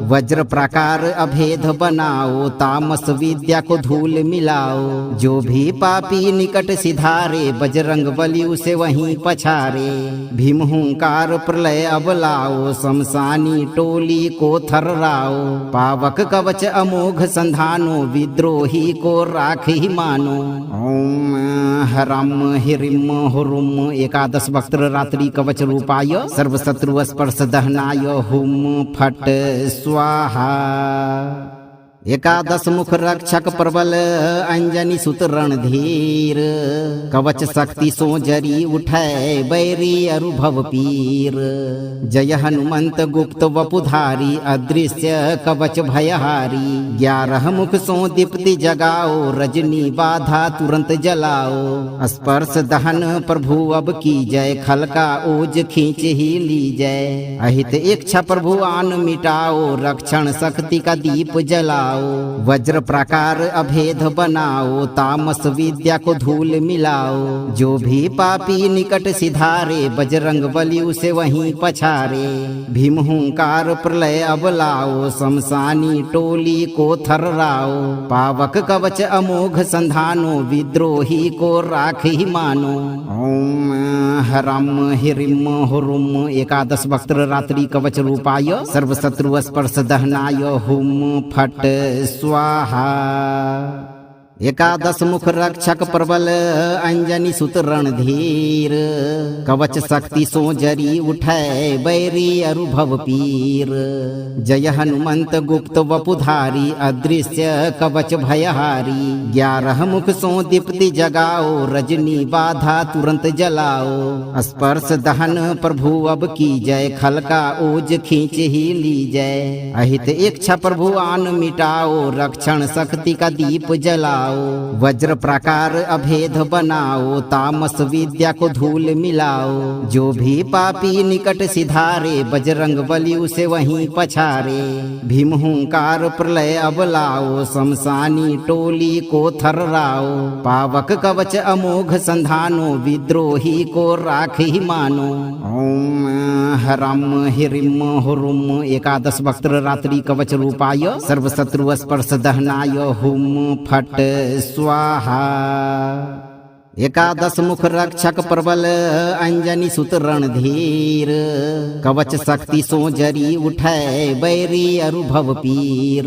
वज्र प्राकार अभेद बनाओ, तामस विद्या को धूल मिलाओ। जो भी पापी निकट सिधारे, बजरंग बली उसे वहीं पछारे। भीम हुंकार प्रलय अब लाओ, शमशानी टोली को थर्राओ। पावक कवच अमोघ संधानो, विद्रोही को राख ही मानो। ओम ह्रम ह्रीम हुरुम एकादश वक्त्र रात्रि कवच रूपाय, सर्वशत्रु स्पर्श दहनाय, हुम फट स्वाहा। एकादश मुख रक्षक प्रबल, अंजनी सुत रणधीर। कवच शक्ति सो जरी उठै, बैरी अरुभव पीर। जय हनुमंत गुप्त वपुधारी, अदृश्य कवच भयहारी। 11 मुख सो दीप्ति जगाओ, रजनी बाधा तुरंत जलाओ। स्पर्श दहन प्रभु अब की जय, खल का ओज खींच ही ली जय। अहित इच्छा प्रभु आन मिटाओ, रक्षण शक्ति का दीप जलाओ। वज्र प्राकार अभेद बनाओ, तामस विद्या को धूल मिलाओ। जो भी पापी निकट सिधारे, बजरंग बली उसे वहीं पछारे। भीम हुंकार प्रलय अब लाओ, शमशानी टोली को थर्राओ। पावक कवच अमोघ संधानो, विद्रोही को राख ही मानो। ओम ह्रम ह्रीम हुरुम एकादश वक्त्र रात्रि कवच रूपाय, सर्वशत्रु स्पर्श दहनाय, हुम फट स्वाहा। एकादश मुख रक्षक प्रबल, अंजनी सुत रणधीर। कवच शक्ति सो जरी उठै, बैरी अरुभव पीर। जय हनुमंत गुप्त वपुधारी, अदृश्य कवच भयहारी। 11 मुख सो दीप्ति जगाओ, रजनी बाधा तुरंत जलाओ। स्पर्श दहन प्रभु अब की जय, खल का ओज खींच ही ली जय। अहित इच्छा प्रभु आन मिटाओ, रक्षण शक्ति का दीप जलाओ। वज्र प्राकार अभेद बनाओ, तामस विद्या को धूल मिलाओ। जो भी पापी निकट सिधारे, बजरंग बली उसे वहीं पछारे। भीम हुंकार प्रलय अब लाओ, शमशानी टोली को थर्राओ। पावक कवच अमोघ संधानो, विद्रोही को राख ही मानो। ओम ह्रम ह्रीम हुरुम एकादश वक्त्र रात्रि कवच रूपाय, सर्वशत्रु स्पर्श दहनाय, हुम फट स्वाहा। एकादश मुख रक्षक प्रबल, अंजनी सुत रणधीर। कवच शक्ति सो जरी उठै, बैरी अरुभव पीर।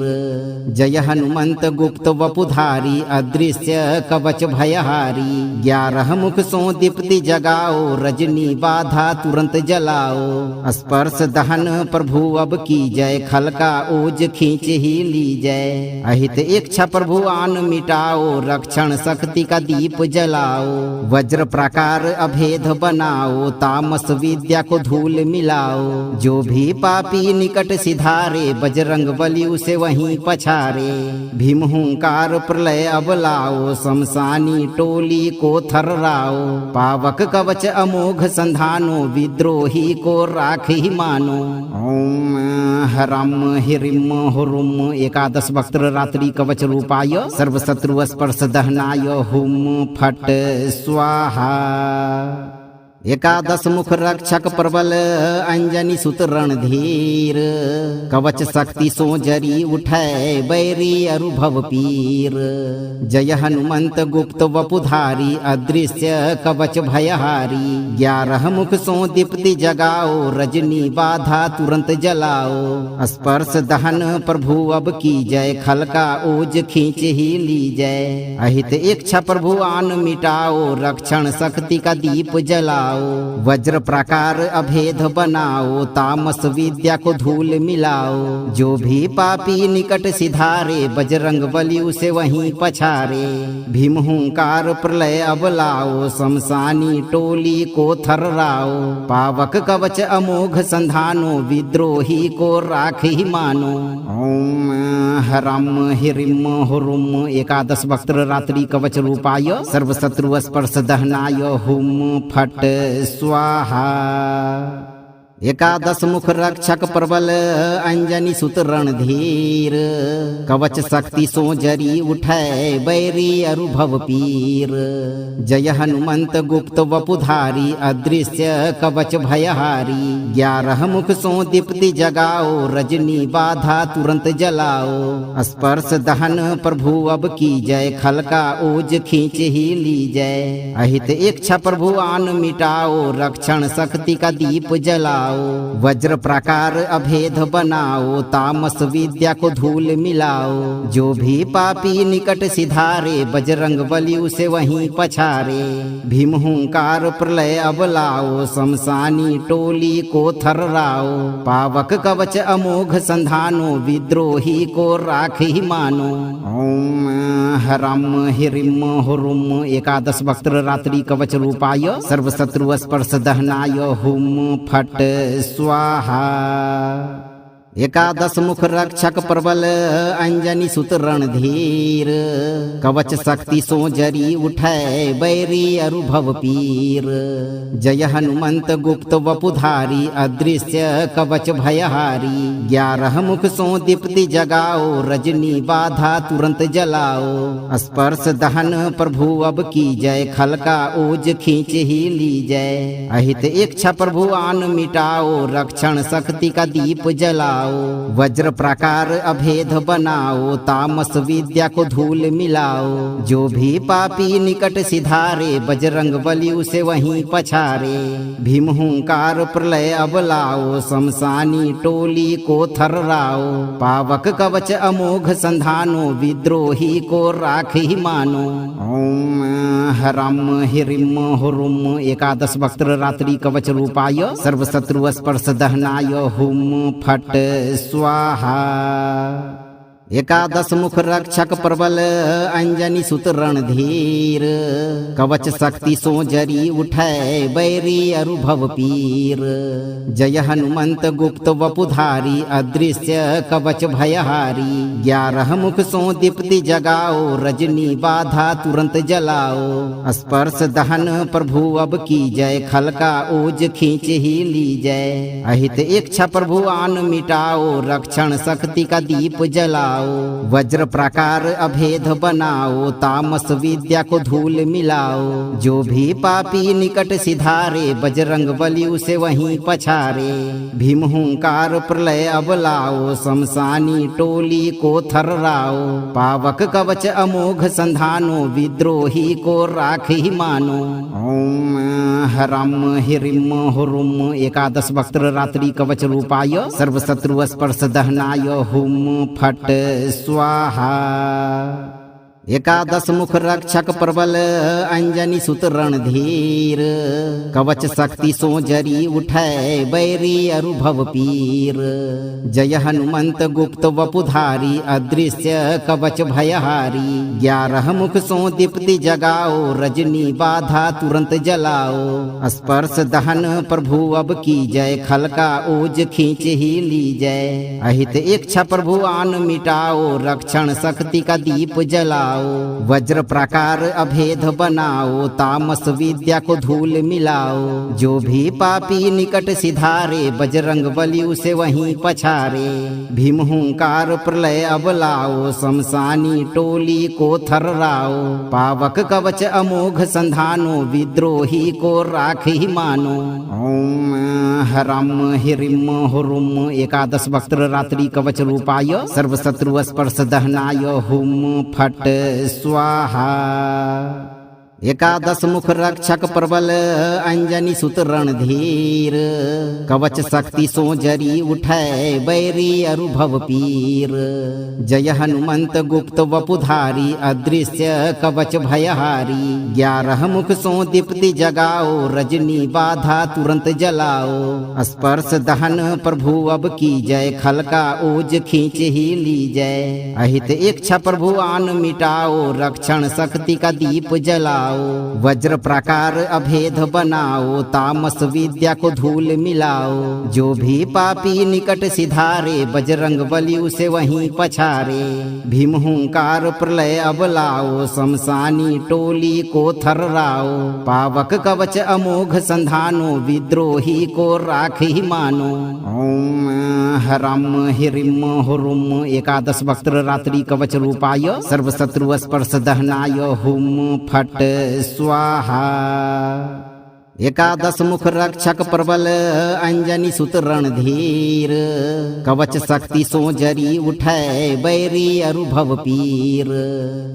जय हनुमंत गुप्त वपुधारी, अदृश्य कवच भयहारी। 11 मुख सो दीप्ति जगाओ, रजनी बाधा तुरंत जलाओ। स्पर्श दहन प्रभु अब की जय, खल का ओज खींच ही ली जय। अहित इच्छा प्रभु आन मिटाओ, रक्षण शक्ति का दीप जलाओ। वज्र प्राकार अभेद बनाओ, तामस विद्या को धूल मिलाओ। जो भी पापी निकट सिधारे, बजरंग बली उसे वहीं पछारे। भीम हुंकार प्रलय अब लाओ, शमशानी टोली को थर्राओ। पावक कवच अमोघ संधानो, विद्रोही को राख ही मानो। ओम ह्रम ह्रीम हुरुम एकादश वक्त्र रात्रि कवच रूपाय, सर्वशत्रु स्पर्श दहनाय, हुम फट स्वाहा। एकादश मुख रक्षक प्रबल अंजनी सुत रणधीर कवच शक्ति सो जरी उठै बैरी अरुभव पीर जय हनुमंत गुप्त वपुधारी अदृश्य कवच भयहारी 11 मुख सो दीप्ति जगाओ रजनी बाधा तुरंत जलाओ स्पर्श दहन प्रभु अब की जय खलका ओज खींच ही ली जय अहित इच्छा प्रभु आन मिटाओ रक्षण शक्ति का दीप जलाओ वज्र प्रकार अभेद बनाओ तामस विद्या को धूल मिलाओ जो भी पापी निकट सिधारे बजरंग बली उसे वहीं पछारे भीम हुंकार प्रलय अब लाओ शमशानी टोली को थर्राओ पावक कवच अमोघ संधानो विद्रोही को राख ही मानो ओम हरम हिरिम हुरुम एकादश वक्त्र रात्रि कवच रूपाय सर्वशत्रु स्पर्श दहनाय हुम फट स्वाहा एकादश मुख रक्षक प्रबल अंजनी सुत रणधीर कवच शक्ति सो जरी उठै बैरी अरुभव पीर जय हनुमंत गुप्त वपुधारी अदृश्य कवच भयहारी 11 मुख सो दीप्ति जगाओ रजनी बाधा तुरंत जलाओ स्पर्श दहन प्रभु अब की जय खलका ओज खींच ही ली जय अहित इच्छा प्रभु आन मिटाओ रक्षण शक्ति का दीप जलाओ वज्र प्रकार अभेद बनाओ तामस विद्या को धूल मिलाओ जो भी पापी निकट सिधारे बजरंग बली उसे वहीं पछारे भीम हुंकार प्रलय अब लाओ शमशानी टोली को थर्राओ पावक कवच अमोघ संधानो विद्रोही को राख ही मानो ओम हरम हिरिम हुरुम एकादश वक्त्र रात्रि कवच रूपाय सर्वशत्रु स्पर्श दहनाय हुम फट स्वाहा एकादश मुख रक्षक प्रबल अंजनी सुत रणधीर कवच शक्ति सो जरी उठै बैरी अरुभव पीर जय हनुमंत गुप्त वपुधारी अदृश्य कवच भयहारी 11 मुख सो दीप्ति जगाओ रजनी बाधा तुरंत जलाओ स्पर्श दहन प्रभु अब की जय खलका ओज खींच ही ली जय अहित इच्छा प्रभु आन मिटाओ रक्षण शक्ति का दीप जलाओ वज्र प्रकार अभेद बनाओ तामस विद्या को धूल मिलाओ जो भी पापी निकट सिधारे बजरंग बली उसे वहीं पछारे भीम हुंकार प्रलय अब लाओ शमशानी टोली को थर्राओ पावक कवच अमोघ संधानो विद्रोही को राख ही मानो ओम हरम हिरिम हुरुम एकादश वक्त्र रात्रि कवच रूपाय सर्वशत्रु स्पर्श दहनाय हुम फट स्वाहा एकादश मुख रक्षक प्रबल अंजनी सुत रणधीर कवच शक्ति सो जरी उठै बैरी अरुभव पीर जय हनुमंत गुप्त वपुधारी अदृश्य कवच भयहारी 11 मुख सो दीप्ति जगाओ रजनी बाधा तुरंत जलाओ स्पर्श दहन प्रभु अब की जय खलका ओज खींच ही ली जय अहित इच्छा प्रभु आन मिटाओ रक्षण शक्ति का दीप जलाओ वज्र प्रकार अभेद बनाओ तामस विद्या को धूल मिलाओ जो भी पापी निकट सिधारे बजरंग बली उसे वहीं पछारे भीम हुंकार प्रलय अब लाओ शमशानी टोली को थर्राओ पावक कवच अमोघ संधानो विद्रोही को राख ही मानो ओम हरम हिरिम हुरुम एकादश वक्त्र रात्रि कवच रूपाय सर्वशत्रु स्पर्श दहनाय हुम फट स्वाहा एकादश मुख रक्षक प्रबल अंजनी सुत रणधीर कवच शक्ति सो जरी उठै बैरी अरुभव पीर जय हनुमंत गुप्त वपुधारी अदृश्य कवच भयहारी 11 मुख सो दीप्ति जगाओ रजनी बाधा तुरंत जलाओ स्पर्श दहन प्रभु अब की जय खलका ओज खींच ही ली जय अहित इच्छा प्रभु आन मिटाओ रक्षण शक्ति का दीप जलाओ जलाओ, वज्र प्राकार अभेद बनाओ, तामस विद्या को धूल मिलाओ। जो भी पापी निकट सिधारे, बजरंग बली उसे वहीं पछारे। भीम हुंकार प्रलय अब लाओ, शमशानी टोली को थर्राओ। पावक कवच अमोघ संधानो, विद्रोही को राख ही मानो। ओम ह्रम ह्रीम हुरुम एकादश वक्त्र रात्रि कवच रूपाय, सर्वशत्रु स्पर्श दहनाय, हुम फट स्वाहा। एकादश मुख रक्षक प्रबल, अंजनी सुत रणधीर। कवच शक्ति सो जरी उठै, बैरी अरुभव पीर। जय हनुमंत गुप्त वपुधारी, अदृश्य कवच भयहारी। 11 मुख सो दीप्ति जगाओ, रजनी बाधा तुरंत जलाओ। स्पर्श दहन प्रभु अब की जय, खल का ओज खींच ही ली जय। अहित इच्छा प्रभु आन मिटाओ, रक्षण शक्ति का दीप जलाओ। वज्र प्राकार अभेद बनाओ, तामस विद्या को धूल मिलाओ। जो भी पापी निकट सिधारे, बजरंग बली उसे वहीं पछारे। भीम हुंकार प्रलय अब लाओ, शमशानी टोली को थर्राओ। पावक कवच अमोघ संधानो, विद्रोही को राख ही मानो। ओम ह्रम ह्रीम हुरुम एकादश वक्त्र रात्रि कवच रूपाय, सर्वशत्रु स्पर्श दहनाय, हुम फट स्वाहा। एकादश मुख रक्षक प्रबल, अंजनी सुत रणधीर। कवच शक्ति सो जरी उठै, बैरी अरुभव पीर।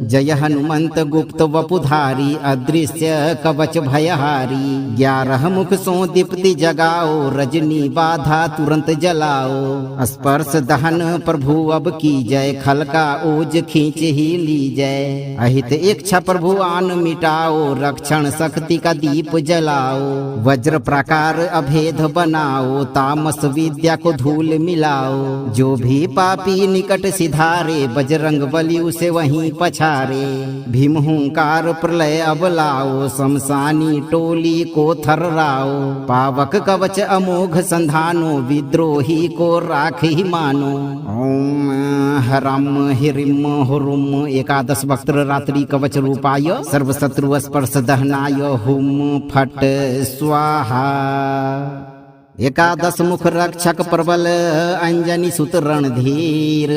जय हनुमंत गुप्त वपुधारी, अदृश्य कवच भयहारी। 11 मुख सो दीप्ति जगाओ, रजनी बाधा तुरंत जलाओ। स्पर्श दहन प्रभु अब की जय, खल का ओज खींच ही ली जय। अहित इच्छा प्रभु आन मिटाओ, रक्षण शक्ति का दीप जलाओ। वज्र प्राकार अभेद बनाओ, तामस विद्या को धूल मिलाओ। जो भी पापी निकट सिधारे, बजरंग बली उसे वहीं पछारे। भीम हुंकार प्रलय अब लाओ, शमशानी टोली को थर्राओ। पावक कवच अमोघ संधानो, विद्रोही को राख ही मानो। ओम ह्रम ह्रीम हुरुम एकादश वक्त्र रात्रि कवच रूपाय, सर्वशत्रु स्पर्श दहनाय, हुम फट स्वाहा। एकादश मुख रक्षक प्रबल, अंजनी सुत रणधीर।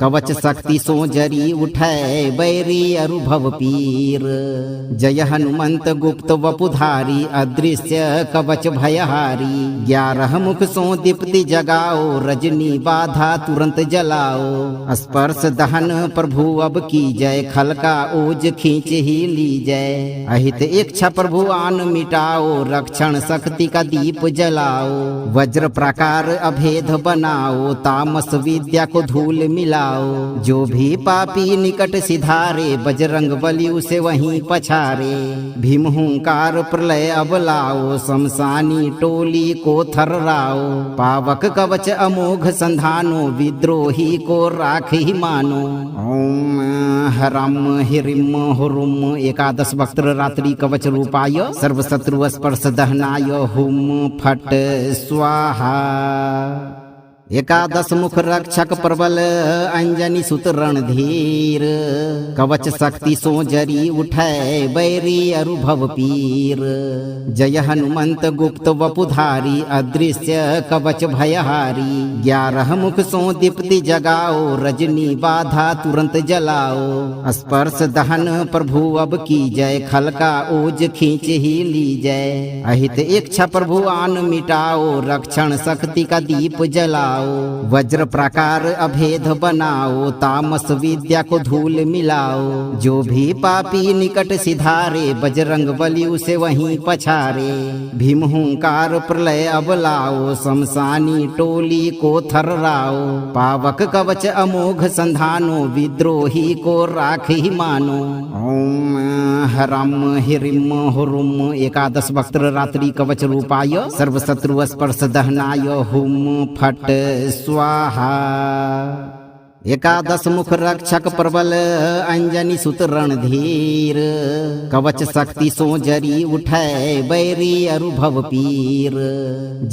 कवच शक्ति सो जरी उठै, बैरी अरुभव पीर। जय हनुमंत गुप्त वपुधारी, अदृश्य कवच भयहारी। 11 मुख सो दीप्ति जगाओ, रजनी बाधा तुरंत जलाओ। स्पर्श दहन प्रभु अब की जय, खल का ओज खींच ही ली जय। अहित इच्छा प्रभु आन मिटाओ, रक्षण शक्ति का दीप जलाओ। वज्र प्राकार अभेद बनाओ, तामस विद्या को धूल मिलाओ। जो भी पापी निकट सिधारे, बजरंग बली उसे वहीं पछारे। भीम हुंकार प्रलय अब लाओ, शमशानी टोली को थर्राओ। पावक कवच अमोघ संधानो, विद्रोही को राख ही मानो। ओम ह्रम ह्रीम हुरुम एकादश वक्त्र रात्रि कवच रूपाय, सर्वशत्रु स्पर्श दहनाय, हुम फट स्वाहा। एकादश मुख रक्षक प्रबल, अंजनी सुत रणधीर। कवच शक्ति सो जरी उठै, बैरी अरुभव पीर। जय हनुमंत गुप्त वपुधारी, अदृश्य कवच भयहारी। 11 मुख सो दीप्ति जगाओ, रजनी बाधा तुरंत जलाओ। स्पर्श दहन प्रभु अब की जय, खल का ओज खींच ही ली जय। अहित इच्छा प्रभु आन मिटाओ, रक्षण शक्ति का दीप जलाओ। वज्र प्राकार अभेद बनाओ, तामस विद्या को धूल मिलाओ। जो भी पापी निकट सिधारे, बजरंग बली उसे वहीं पछारे। भीम हुंकार प्रलय अब लाओ, शमशानी टोली को थर्राओ। पावक कवच अमोघ संधानो, विद्रोही को राख ही मानो। ओम ह्रम ह्रीम हुरुम एकादश वक्त्र रात्रि कवच रूपाय, सर्वशत्रु स्पर्श दहनाय, हुम फट स्वाहा। एकादश मुख रक्षक प्रबल अंजनी सुत रणधीर कवच शक्ति सो जरी उठै बैरी अरु भव पीर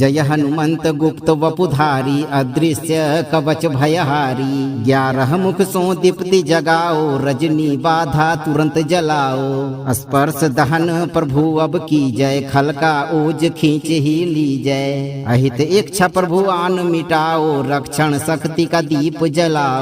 जय हनुमंत गुप्त वपुधारी अदृश्य कवच भयहारी 11 मुख सो दीप्ति जगाओ रजनी बाधा तुरंत जलाओ स्पर्श दहन प्रभु अब की जय खलका ओज खींच ही ली जय अहित इच्छा प्रभु आन मिटाओ रक्षण शक्ति का दीप जलाओ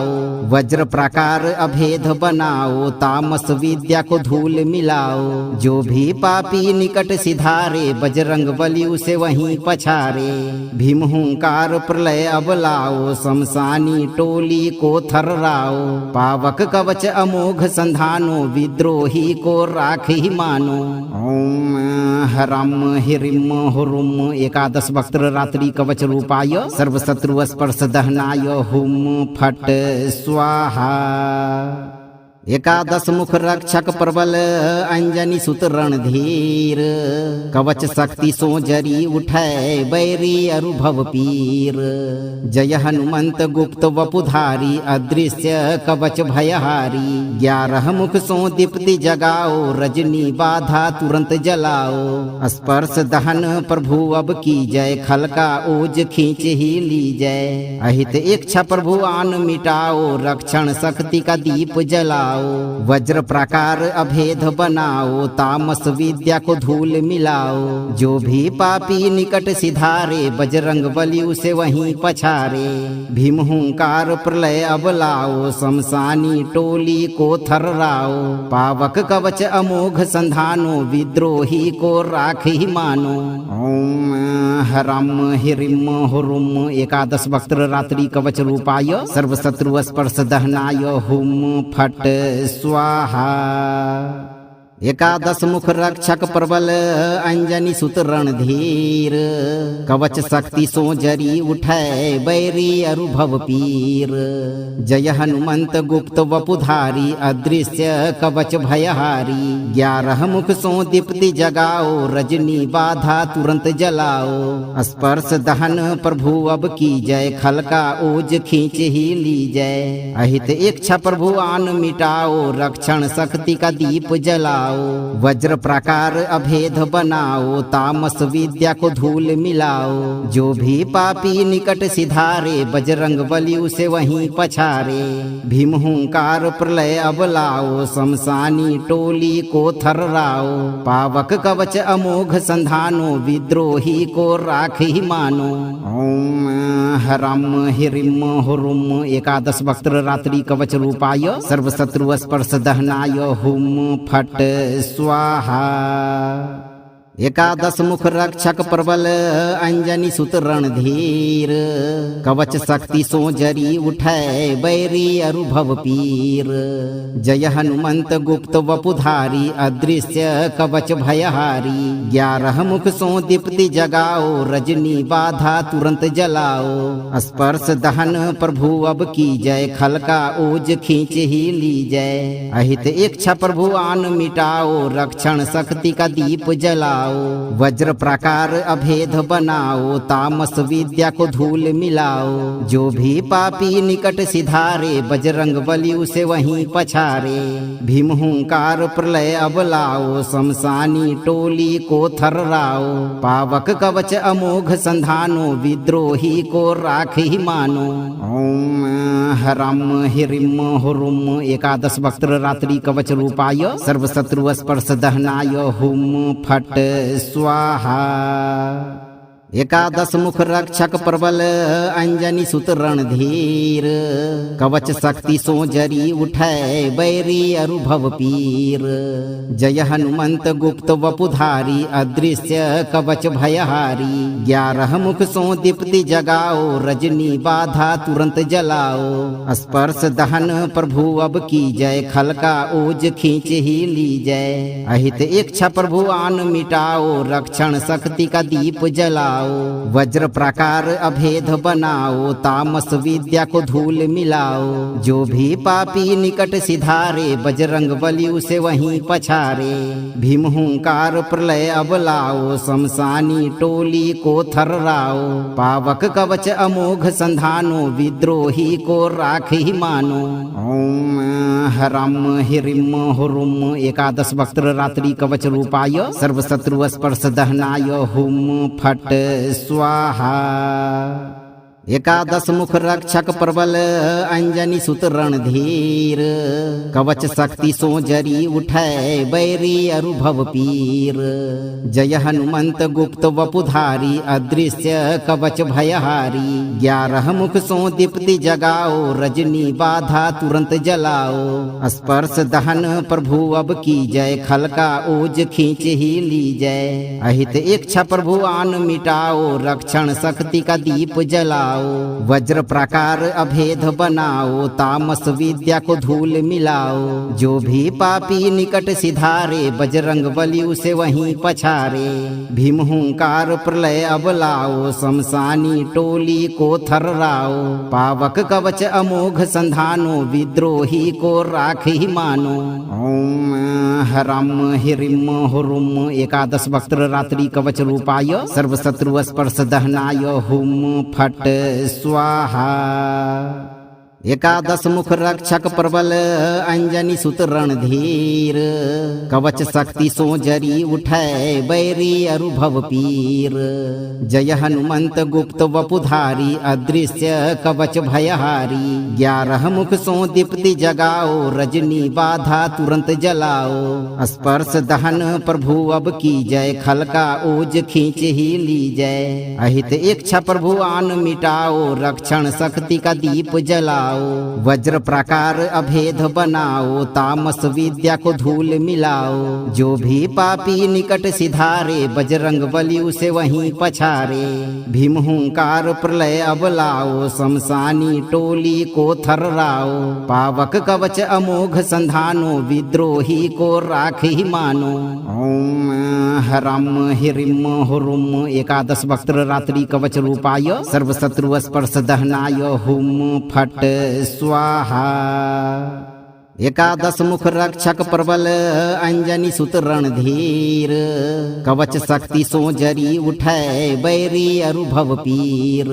वज्र प्रकार अभेद बनाओ तामस विद्या को धूल मिलाओ जो भी पापी निकट सिधारे बजरंग बली उसे वहीं पछारे भीम हुंकार प्रलय अब लाओ शमशानी टोली को थर्राओ पावक कवच अमोघ संधानो विद्रोही को राख ही मानो ओम हरम हिरिम हुरुम एकादश वक्त्र रात्रि कवच रूपाय सर्वशत्रु स्पर्श दहनाय हुम फट स्वाहा एकादश मुख रक्षक प्रबल अंजनी सुत रणधीर कवच शक्ति सो जरी उठै बैरी अरु भव पीर जय हनुमंत गुप्त वपुधारी अदृश्य कवच भयहारी 11 मुख सो दीप्ति जगाओ रजनी बाधा तुरंत जलाओ स्पर्श दहन प्रभु अब की जय खलका ओज खींच ही ली जय अहित इच्छा प्रभु आन मिटाओ रक्षण शक्ति का दीप जलाओ वज्र प्रकार अभेद बनाओ तामस विद्या को धूल मिलाओ जो भी पापी निकट सिधारे बजरंग बली उसे वहीं पछारे भीम हुंकार प्रलय अब लाओ शमशानी टोली को थर्राओ पावक कवच अमोघ संधानो विद्रोही को राख ही मानो ओम हरम हिरिम हुरुम एकादश वक्त्र रात्रि कवच रूपाय सर्वशत्रु स्पर्श दहनाय हुम फट स्वाहा एकादश मुख रक्षक प्रबल अंजनी सुत रणधीर कवच शक्ति सो जरी उठै बैरी अरु भव पीर जय हनुमंत गुप्त वपुधारी अदृश्य कवच भयहारी 11 मुख सो दीप्ति जगाओ रजनी बाधा तुरंत जलाओ स्पर्श दहन प्रभु अब की जय खलका ओज खींच ही ली जय अहित इच्छा प्रभु आन मिटाओ रक्षण शक्ति का दीप जलाओ वज्र प्रकार अभेद बनाओ तामस विद्या को धूल मिलाओ जो भी पापी निकट सिधारे बजरंग बली उसे वहीं पछारे भीम हुंकार प्रलय अब लाओ शमशानी टोली को थर्राओ पावक कवच अमोघ संधानो विद्रोही को राख ही मानो ओम हरम हिरिम हुरुम एकादश वक्त्र रात्रि कवच रूपाय सर्वशत्रु स्पर्श दहनाय हुम फट स्वाहा एकादश मुख रक्षक प्रबल अंजनी सुत रणधीर कवच शक्ति सो जरी उठै बैरी अरु भव पीर जय हनुमंत गुप्त वपुधारी अदृश्य कवच भयहारी 11 मुख सो दीप्ति जगाओ रजनी बाधा तुरंत जलाओ स्पर्श दहन प्रभु अब की जय खलका ओज खींच ही ली जय अहित इच्छा प्रभु आन मिटाओ रक्षण शक्ति का दीप जलाओ वज्र प्रकार अभेद बनाओ तामस विद्या को धूल मिलाओ जो भी पापी निकट सिधारे बजरंग बली उसे वहीं पछारे भीम हुंकार प्रलय अब लाओ शमशानी टोली को थर्राओ पावक कवच अमोघ संधानो विद्रोही को राख ही मानो ओम हरम हिरिम हुरुम एकादश वक्त्र रात्रि कवच रूपाय सर्वशत्रु स्पर्श दहनाय हुम फट स्वाहा एकादश मुख रक्षक प्रबल अंजनी सुत रणधीर कवच शक्ति सो जरी उठै बैरी अरु भव पीर जय हनुमंत गुप्त वपुधारी अदृश्य कवच भयहारी 11 मुख सो दीप्ति जगाओ रजनी बाधा तुरंत जलाओ स्पर्श दहन प्रभु अब की जय खलका ओज खींच ही ली जय अहित इच्छा प्रभु आन मिटाओ रक्षण शक्ति का दीप जलाओ जलाओ, वज्र प्रकार अभेद बनाओ, तामस विद्या को धूल मिलाओ। जो भी पापी निकट सिधारे, बजरंग बली उसे वहीं पछारे। भीम हुंकार प्रलय अब लाओ, शमशानी टोली को थर्राओ। पावक कवच अमोघ संधानो, विद्रोही को राख ही मानो। ओम ह्रम ह्रीम हुरुम एकादश वक्त्र रात्रि कवच रूपाय, सर्वशत्रु स्पर्श दहनाय, हुम फट स्वाहा। एकादश मुख रक्षक प्रबल, अंजनी सुत रणधीर। कवच शक्ति सो जरी उठै, बैरी अरुभव पीर। जय हनुमंत गुप्त वपुधारी, अदृश्य कवच भयहारी। 11 मुख सो दीप्ति जगाओ, रजनी बाधा तुरंत जलाओ। स्पर्श दहन प्रभु अब की जय, खलका ओज खींच ही ली जय। अहित इच्छा प्रभु आन मिटाओ, रक्षण शक्ति का दीप जलाओ। वज्र प्रकार अभेद बनाओ, तामस विद्या को धूल मिलाओ। जो भी पापी निकट सिधारे, बजरंग बली उसे वहीं पछारे। भीम हुंकार प्रलय अब लाओ, शमशानी टोली को थर्राओ। पावक कवच अमोघ संधानो, विद्रोही को राख ही मानो। ओम ह्रम ह्रीम हुरुम एकादश वक्त्र रात्रि कवच रूपाय, सर्वशत्रु स्पर्श दहनाय, हुम फट स्वाहा। एकादश मुख रक्षक प्रबल, अंजनी सुत रणधीर। कवच शक्ति सो जरी उठै, बैरी अरुभव पीर। जय हनुमंत गुप्त वपुधारी, अदृश्य कवच भयहारी। 11 मुख सो दीप्ति जगाओ, रजनी बाधा तुरंत जलाओ। स्पर्श दहन प्रभु अब की जय, खलका ओज खींच ही ली जय। अहित इच्छा प्रभु आन मिटाओ, रक्षण शक्ति का दीप जलाओ। वज्र प्रकार अभेद बनाओ, तामस विद्या को धूल मिलाओ। जो भी पापी निकट सिधारे, बजरंग बली उसे वहीं पछारे। भीम हुंकार प्रलय अब लाओ, शमशानी टोली को थर्राओ। पावक कवच अमोघ संधानो, विद्रोही को राख ही मानो। ओम ह्रम ह्रीम हुरुम एकादश वक्त्र रात्रि कवच रूपाय, सर्वशत्रु स्पर्श दहनाय, हुम फट स्वाहा। एकादश मुख रक्षक प्रबल, अंजनी सुत रणधीर। कवच शक्ति सो जरी उठै, बैरी अरुभव पीर।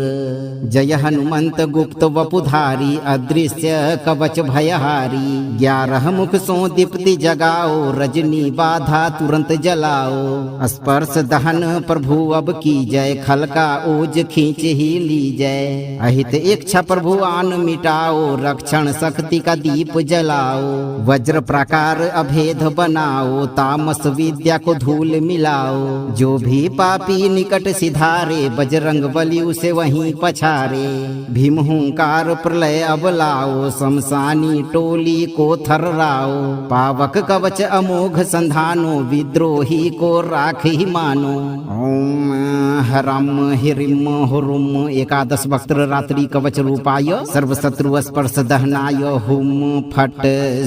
जय हनुमंत गुप्त वपुधारी, अदृश्य कवच भयहारी। 11 मुख सो दीप्ति जगाओ, रजनी बाधा तुरंत जलाओ। स्पर्श दहन प्रभु अब की जय, खलका ओज खींच ही ली जय। अहित इच्छा प्रभु आन मिटाओ, रक्षण शक्ति का दीप जलाओ। वज्र प्रकार अभेद बनाओ, तामस विद्या को धूल मिलाओ। जो भी पापी निकट सिधारे, बजरंग बली उसे वहीं पछारे। भीम हुंकार प्रलय अब लाओ, शमशानी टोली को थर्राओ। पावक कवच अमोघ संधानो, विद्रोही को राख ही मानो। ओम ह्रम ह्रीम हुरुम एकादश वक्त्र रात्रि कवच रूपाय, सर्वशत्रु स्पर्श दहनाय, हुम फट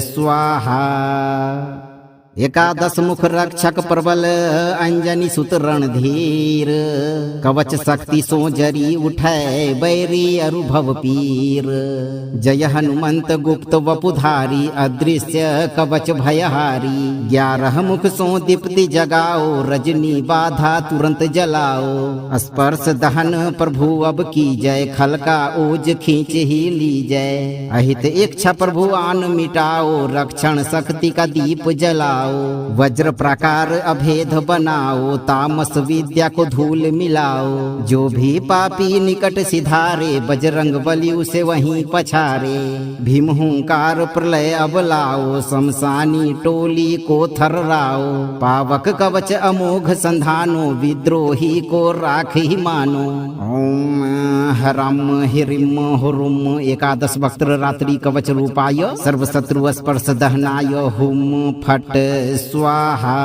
स्वाहा। एकादश मुख रक्षक प्रबल, अंजनी सुत रणधीर। कवच शक्ति सो जरी उठै, बैरी अरुभव पीर। जय हनुमंत गुप्त वपुधारी, अदृश्य कवच भयहारी। 11 मुख सो दीप्ति जगाओ, रजनी बाधा तुरंत जलाओ। स्पर्श दहन प्रभु अब की जय, खलका ओज खींच ही ली जय। अहित इच्छा प्रभु आन मिटाओ, रक्षण शक्ति का दीप जलाओ। वज्र प्रकार अभेद बनाओ, तामस विद्या को धूल मिलाओ। जो भी पापी निकट सिधारे, बजरंग बली उसे वहीं पछारे। भीम हुंकार प्रलय अब लाओ, शमशानी टोली को थर्राओ। पावक कवच अमोघ संधानो, विद्रोही को राख ही मानो। ओम ह्रम ह्रीम हुरुम एकादश वक्त्र रात्रि कवच रूपाय, सर्वशत्रु स्पर्श दहनाय, हुम फट स्वाहा।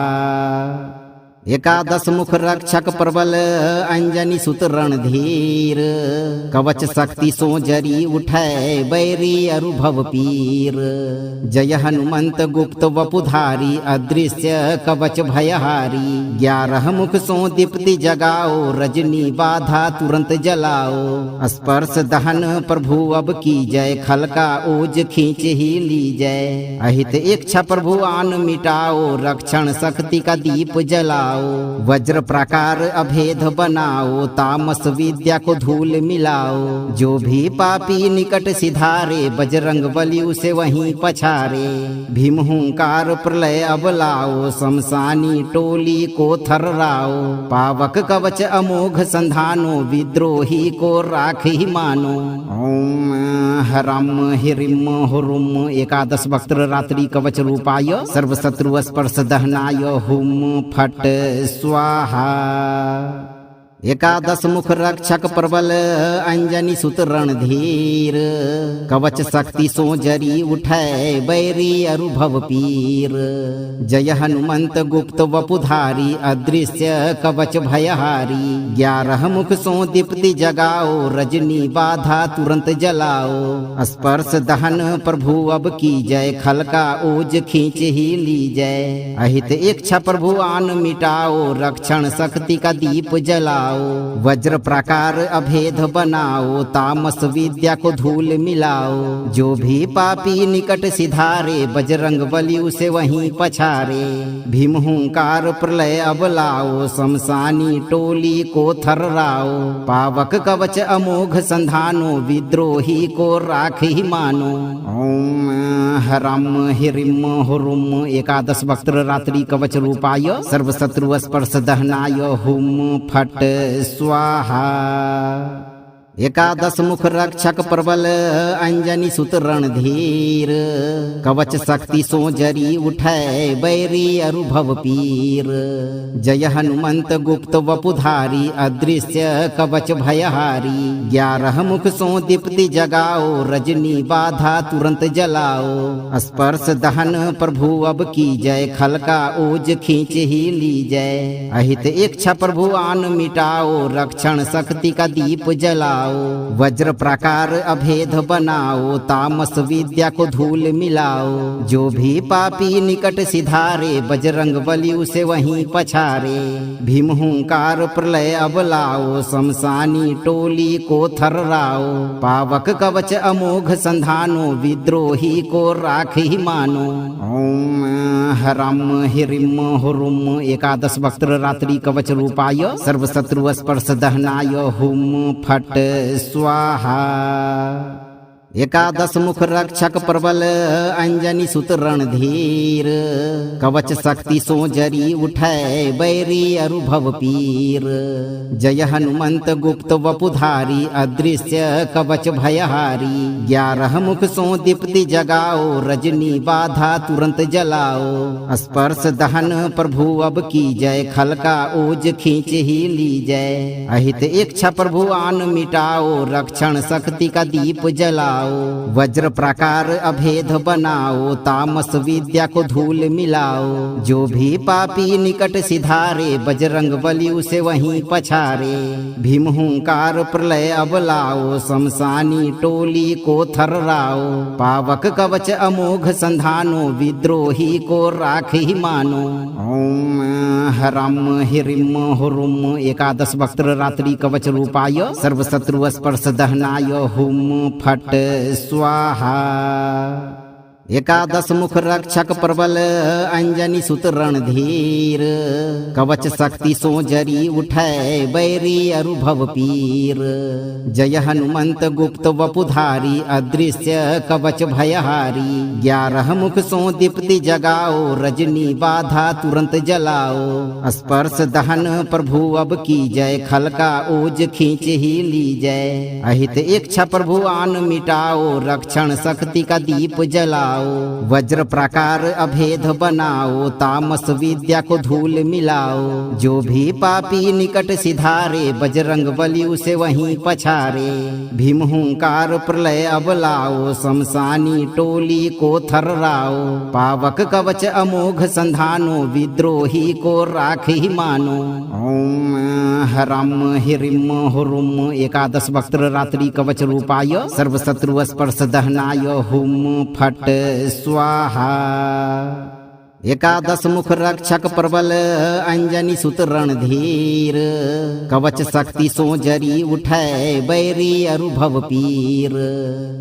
एकादश मुख रक्षक प्रबल अंजनी सुत रणधीर कवच शक्ति सो जरी उठै बैरी अरु भव पीर जय हनुमंत गुप्त वपुधारी अदृश्य कवच भयहारी 11 मुख सो दीप्ति जगाओ रजनी बाधा तुरंत जलाओ स्पर्श दहन प्रभु अब की जय खलका ओज खींच ही ली जय अहित इच्छा प्रभु आन मिटाओ रक्षण शक्ति का दीप जलाओ वज्र प्रकार अभेद बनाओ तामस विद्या को धूल मिलाओ जो भी पापी निकट सिधारे बजरंग बली उसे वहीं पछारे भीम हुंकार प्रलय अब लाओ शमशानी टोली को थर्राओ पावक कवच अमोघ संधानो विद्रोही को राख ही मानो ओम हरम हिरिम हुरुम एकादश वक्त्र रात्रि कवच रूपाय सर्वशत्रु स्पर्श दहनाय हुम फट स्वाहा एकादश मुख रक्षक प्रबल अंजनी सुत रणधीर कवच शक्ति सो जरी उठै बैरी अरु भव पीर जय हनुमंत गुप्त वपुधारी अदृश्य कवच भयहारी 11 मुख सो दीप्ति जगाओ रजनी बाधा तुरंत जलाओ स्पर्श दहन प्रभु अब की जय खलका ओज खींच ही ली जय अहित इच्छा प्रभु आन मिटाओ रक्षण शक्ति का दीप जलाओ वज्र प्रकार अभेद बनाओ तामस विद्या को धूल मिलाओ जो भी पापी निकट सिधारे बजरंग बली उसे वहीं पछारे भीम हुंकार प्रलय अब लाओ शमशानी टोली को थर्राओ पावक कवच अमोघ संधानो विद्रोही को राख ही मानो ओम हरम हिरिम हुरुम एकादश वक्त्र रात्रि कवच रूपाय सर्वशत्रु स्पर्श दहनाय हुम फट स्वाहा एकादश मुख रक्षक प्रबल अंजनी सुत रणधीर कवच शक्ति सो जरी उठै बैरी अरु भव पीर जय हनुमंत गुप्त वपुधारी अदृश्य कवच भयहारी 11 मुख सो दीप्ति जगाओ रजनी बाधा तुरंत जलाओ स्पर्श दहन प्रभु अब की जय खलका ओज खींच ही ली जय अहित इच्छा प्रभु आन मिटाओ रक्षण शक्ति का दीप जलाओ वज्र प्रकार अभेद बनाओ तामस विद्या को धूल मिलाओ जो भी पापी निकट सिधारे बजरंग बली उसे वहीं पछारे भीम हुंकार प्रलय अब लाओ शमशानी टोली को थर्राओ पावक कवच अमोघ संधानो विद्रोही को राख ही मानो ओम हरम हिरिम हुरुम एकादश वक्त्र रात्रि कवच रूपाय सर्वशत्रु स्पर्श दहनाय हुम फट स्वाहा एकादश मुख रक्षक प्रबल अंजनी सुत रणधीर कवच शक्ति सो जरी उठै बैरी अरु भव पीर जय हनुमंत गुप्त वपुधारी अदृश्य कवच भयहारी 11 मुख सो दीप्ति जगाओ रजनी बाधा तुरंत जलाओ स्पर्श दहन प्रभु अब की जय खलका ओज खींच ही ली जय अहित इच्छा प्रभु आन मिटाओ रक्षण शक्ति का दीप जलाओ वज्र प्रकार अभेद बनाओ तामस विद्या को धूल मिलाओ जो भी पापी निकट सिधारे बजरंग बली उसे वहीं पछारे भीम हुंकार प्रलय अब लाओ शमशानी टोली को थर्राओ पावक कवच अमोघ संधानो विद्रोही को राख ही मानो ओम हरम हिरिम हुरुम एकादश वक्त्र रात्रि कवच रूपाय सर्वशत्रु स्पर्श दहनाय हुम फट स्वाहा एकादश मुख रक्षक प्रबल अंजनी सुत रणधीर कवच शक्ति सो जरी उठै बैरी अरु भव पीर जय हनुमंत गुप्त वपुधारी अदृश्य कवच भयहारी 11 मुख सो दीप्ति जगाओ रजनी बाधा तुरंत जलाओ स्पर्श दहन प्रभु अब की जय खलका ओज खींच ही ली जय अहित इच्छा प्रभु आन मिटाओ रक्षण शक्ति का दीप जलाओ जलाओ, वज्र प्रकार अभेद बनाओ, तामस विद्या को धूल मिलाओ। जो भी पापी निकट सिधारे, बजरंग बली उसे वहीं पछारे। भीम हुंकार प्रलय अब लाओ, शमशानी टोली को थर्राओ। पावक कवच अमोघ संधानो, विद्रोही को राख ही मानो। ओम ह्रम ह्रीम हुरुम एकादश वक्त्र रात्रि कवच रूपाय, सर्वशत्रु स्पर्श दहनाय, हुम फट स्वाहा। एकादश मुख रक्षक प्रबल, अंजनी सुत रणधीर। कवच शक्ति सो जरी उठै, बैरी अरुभव पीर।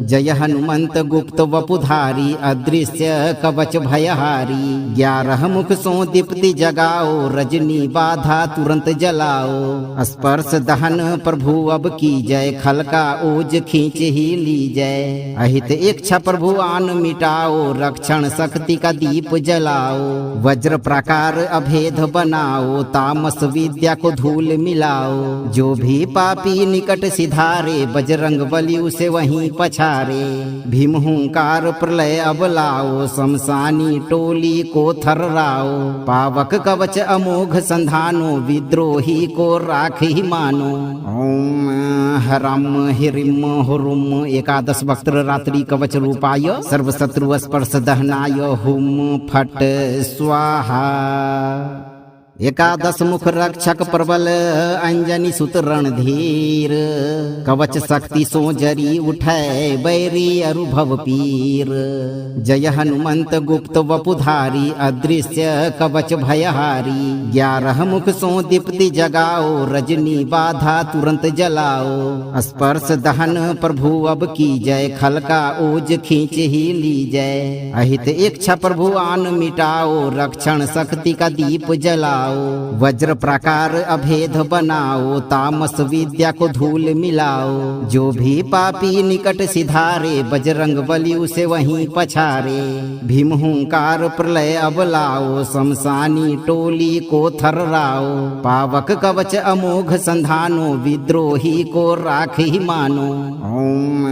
जय हनुमंत गुप्त वपुधारी, अदृश्य कवच भयहारी। 11 मुख सो दीप्ति जगाओ, रजनी बाधा तुरंत जलाओ। स्पर्श दहन प्रभु अब की जय, खलका ओज खींच ही ली जय। अहित इच्छा प्रभु आन मिटाओ, रक्षण शक्ति का दीप जलाओ। वज्र प्रकार अभेद बनाओ, तामस विद्या को धूल मिलाओ। जो भी पापी निकट सिधारे, बजरंग बली उसे वहीं पछारे। भीम हुंकार प्रलय अब लाओ, शमशानी टोली को थर्राओ। पावक कवच अमोघ संधानो, विद्रोही को राख ही मानो। ओम ह्रम ह्रीम हुरुम एकादश वक्त्र रात्रि कवच रूपाय, सर्वशत्रु स्पर्श दहनाय, हुम फट स्वाहा। एकादश मुख रक्षक प्रबल, अंजनी सुत रणधीर। कवच शक्ति सो जरी उठै, बैरी अरुभव पीर। जय हनुमंत गुप्त वपुधारी, अदृश्य कवच भयहारी। 11 मुख सो दीप्ति जगाओ, रजनी बाधा तुरंत जलाओ। स्पर्श दहन प्रभु अब की जय, खलका ओज खींच ही ली जय। अहित इच्छा प्रभु आन मिटाओ, रक्षण शक्ति का दीप जलाओ। वज्र प्रकार अभेद बनाओ, तामस विद्या को धूल मिलाओ। जो भी पापी निकट सिधारे, बजरंग बली उसे वहीं पछारे। भीम हुंकार प्रलय अब लाओ, शमशानी टोली को थर्राओ। पावक कवच अमोघ संधानो, विद्रोही को राख ही मानो। ओम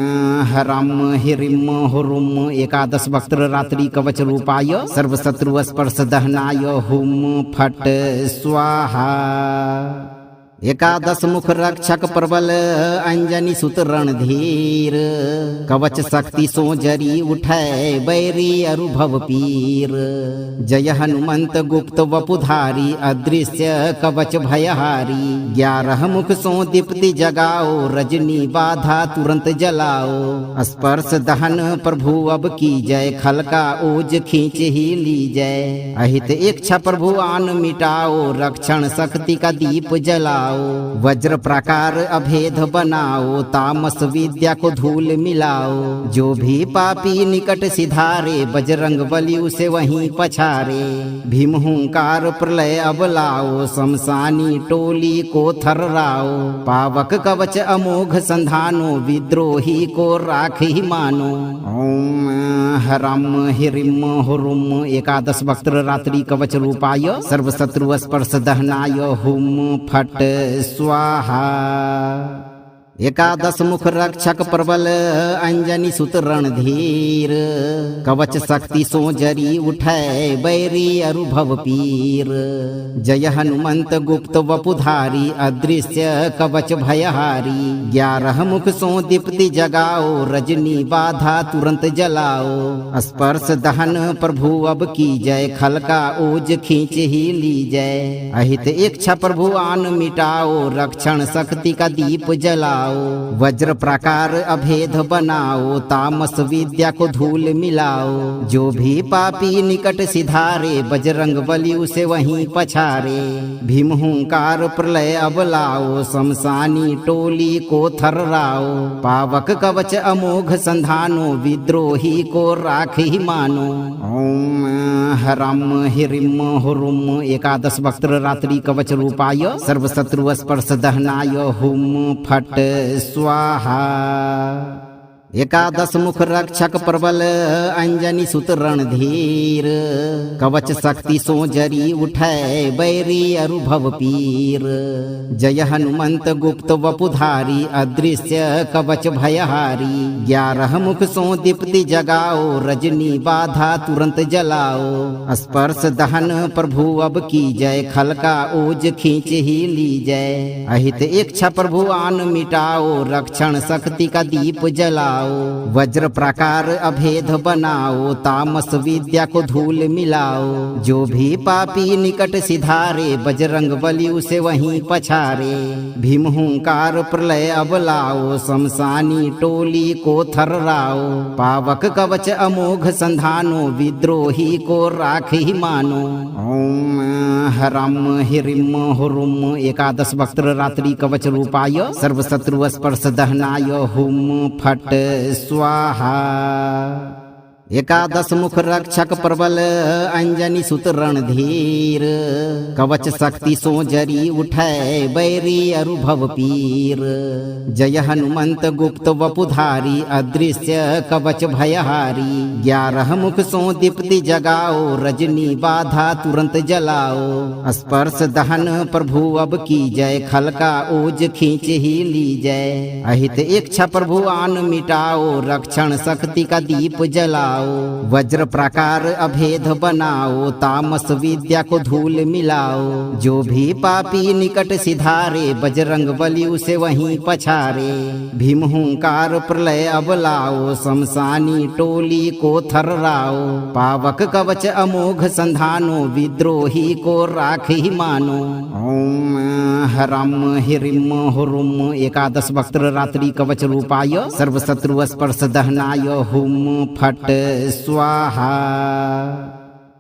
ह्रम ह्रीम हुरुम एकादश वक्त्र रात्रि कवच रूपाय, सर्वशत्रु स्पर्श दहनाय, हुम फट स्वाहा। एकादश मुख रक्षक प्रबल, अंजनी सुत रणधीर। कवच शक्ति सो जरी उठै, बैरी अरुभव पीर। जय हनुमंत गुप्त वपुधारी, अदृश्य कवच भयहारी। 11 मुख सो दीप्ति जगाओ, रजनी बाधा तुरंत जलाओ। स्पर्श दहन प्रभु अब की जय, खलका ओज खींच ही ली जय। अहित इच्छा प्रभु आन मिटाओ, रक्षण शक्ति का दीप जलाओ। वज्र प्रकार अभेद बनाओ, तामस विद्या को धूल मिलाओ। जो भी पापी निकट सिधारे, बजरंग बली उसे वहीं पछारे। भीम हुंकार प्रलय अब लाओ, शमशानी टोली को थर्राओ। पावक कवच अमोघ संधानो, विद्रोही को राख ही मानो। ओम ह्रम ह्रीम हुरुम एकादश वक्त्र रात्रि कवच रूपाय, सर्वशत्रु स्पर्श दहनाय, हुम फट स्वाहा। एकादश मुख रक्षक प्रबल, अंजनी सुत रणधीर। कवच शक्ति सो जरी उठै, बैरी अरुभव पीर। जय हनुमंत गुप्त वपुधारी, अदृश्य कवच भयहारी। 11 मुख सो दीप्ति जगाओ, रजनी बाधा तुरंत जलाओ। स्पर्श दहन प्रभु अब की जय, खलका ओज खींच ही ली जय। अहित इच्छा प्रभु आन मिटाओ, रक्षण शक्ति का दीप जलाओ। वज्र प्रकार अभेद बनाओ, तामस विद्या को धूल मिलाओ। जो भी पापी निकट सिधारे, बजरंग बली उसे वहीं पछारे। भीम हुंकार प्रलय अब लाओ, शमशानी टोली को थर्राओ। पावक कवच अमोघ संधानो, विद्रोही को राख ही मानो। ओम ह्रम ह्रीम हुरुम एकादश वक्त्र रात्रि कवच रूपाय, सर्वशत्रु स्पर्श दहनाय, हुम फट स्वाहा। एकादश मुख रक्षक प्रबल अंजनी सुत रणधीर कवच शक्ति सो जरी उठै बैरी अरु भव पीर जय हनुमंत गुप्त वपुधारी अदृश्य कवच भयहारी 11 मुख सो दीप्ति जगाओ रजनी बाधा तुरंत जलाओ स्पर्श दहन प्रभु अब की जय खलका ओज खींच ही ली जय अहित इच्छा प्रभु आन मिटाओ रक्षण शक्ति का दीप जलाओ वज्र प्रकार अभेद बनाओ तामस विद्या को धूल मिलाओ जो भी पापी निकट सिधारे बजरंग बली उसे वहीं पछारे भीम हुंकार प्रलय अब लाओ शमशानी टोली को थर्राओ पावक कवच अमोघ संधानो विद्रोही को राख ही मानो ओम हरम हिरिम हुरुम एकादश वक्त्र रात्रि कवच रूपाय सर्वशत्रु स्पर्श दहनाय हुम फट स्वाहा एकादश मुख रक्षक प्रबल अंजनी सुत रणधीर कवच शक्ति सो जरी उठै बैरी अरु भव पीर जय हनुमंत गुप्त वपुधारी अदृश्य कवच भयहारी 11 मुख सो दीप्ति जगाओ रजनी बाधा तुरंत जलाओ स्पर्श दहन प्रभु अब की जय खलका ओज खींच ही ली जय अहित इच्छा प्रभु आन मिटाओ रक्षण शक्ति का दीप जलाओ वज्र प्रकार अभेद बनाओ तामस विद्या को धूल मिलाओ जो भी पापी निकट सिधारे बजरंग बली उसे वहीं पछारे भीम हुंकार प्रलय अब लाओ शमशानी टोली को थर्राओ पावक कवच अमोघ संधानो विद्रोही को राख ही मानो ओम हरम हिरिम हुरुम एकादश वक्त्र रात्रि कवच रूपाय सर्वशत्रु स्पर्श दहनाय हुम फट स्वाहा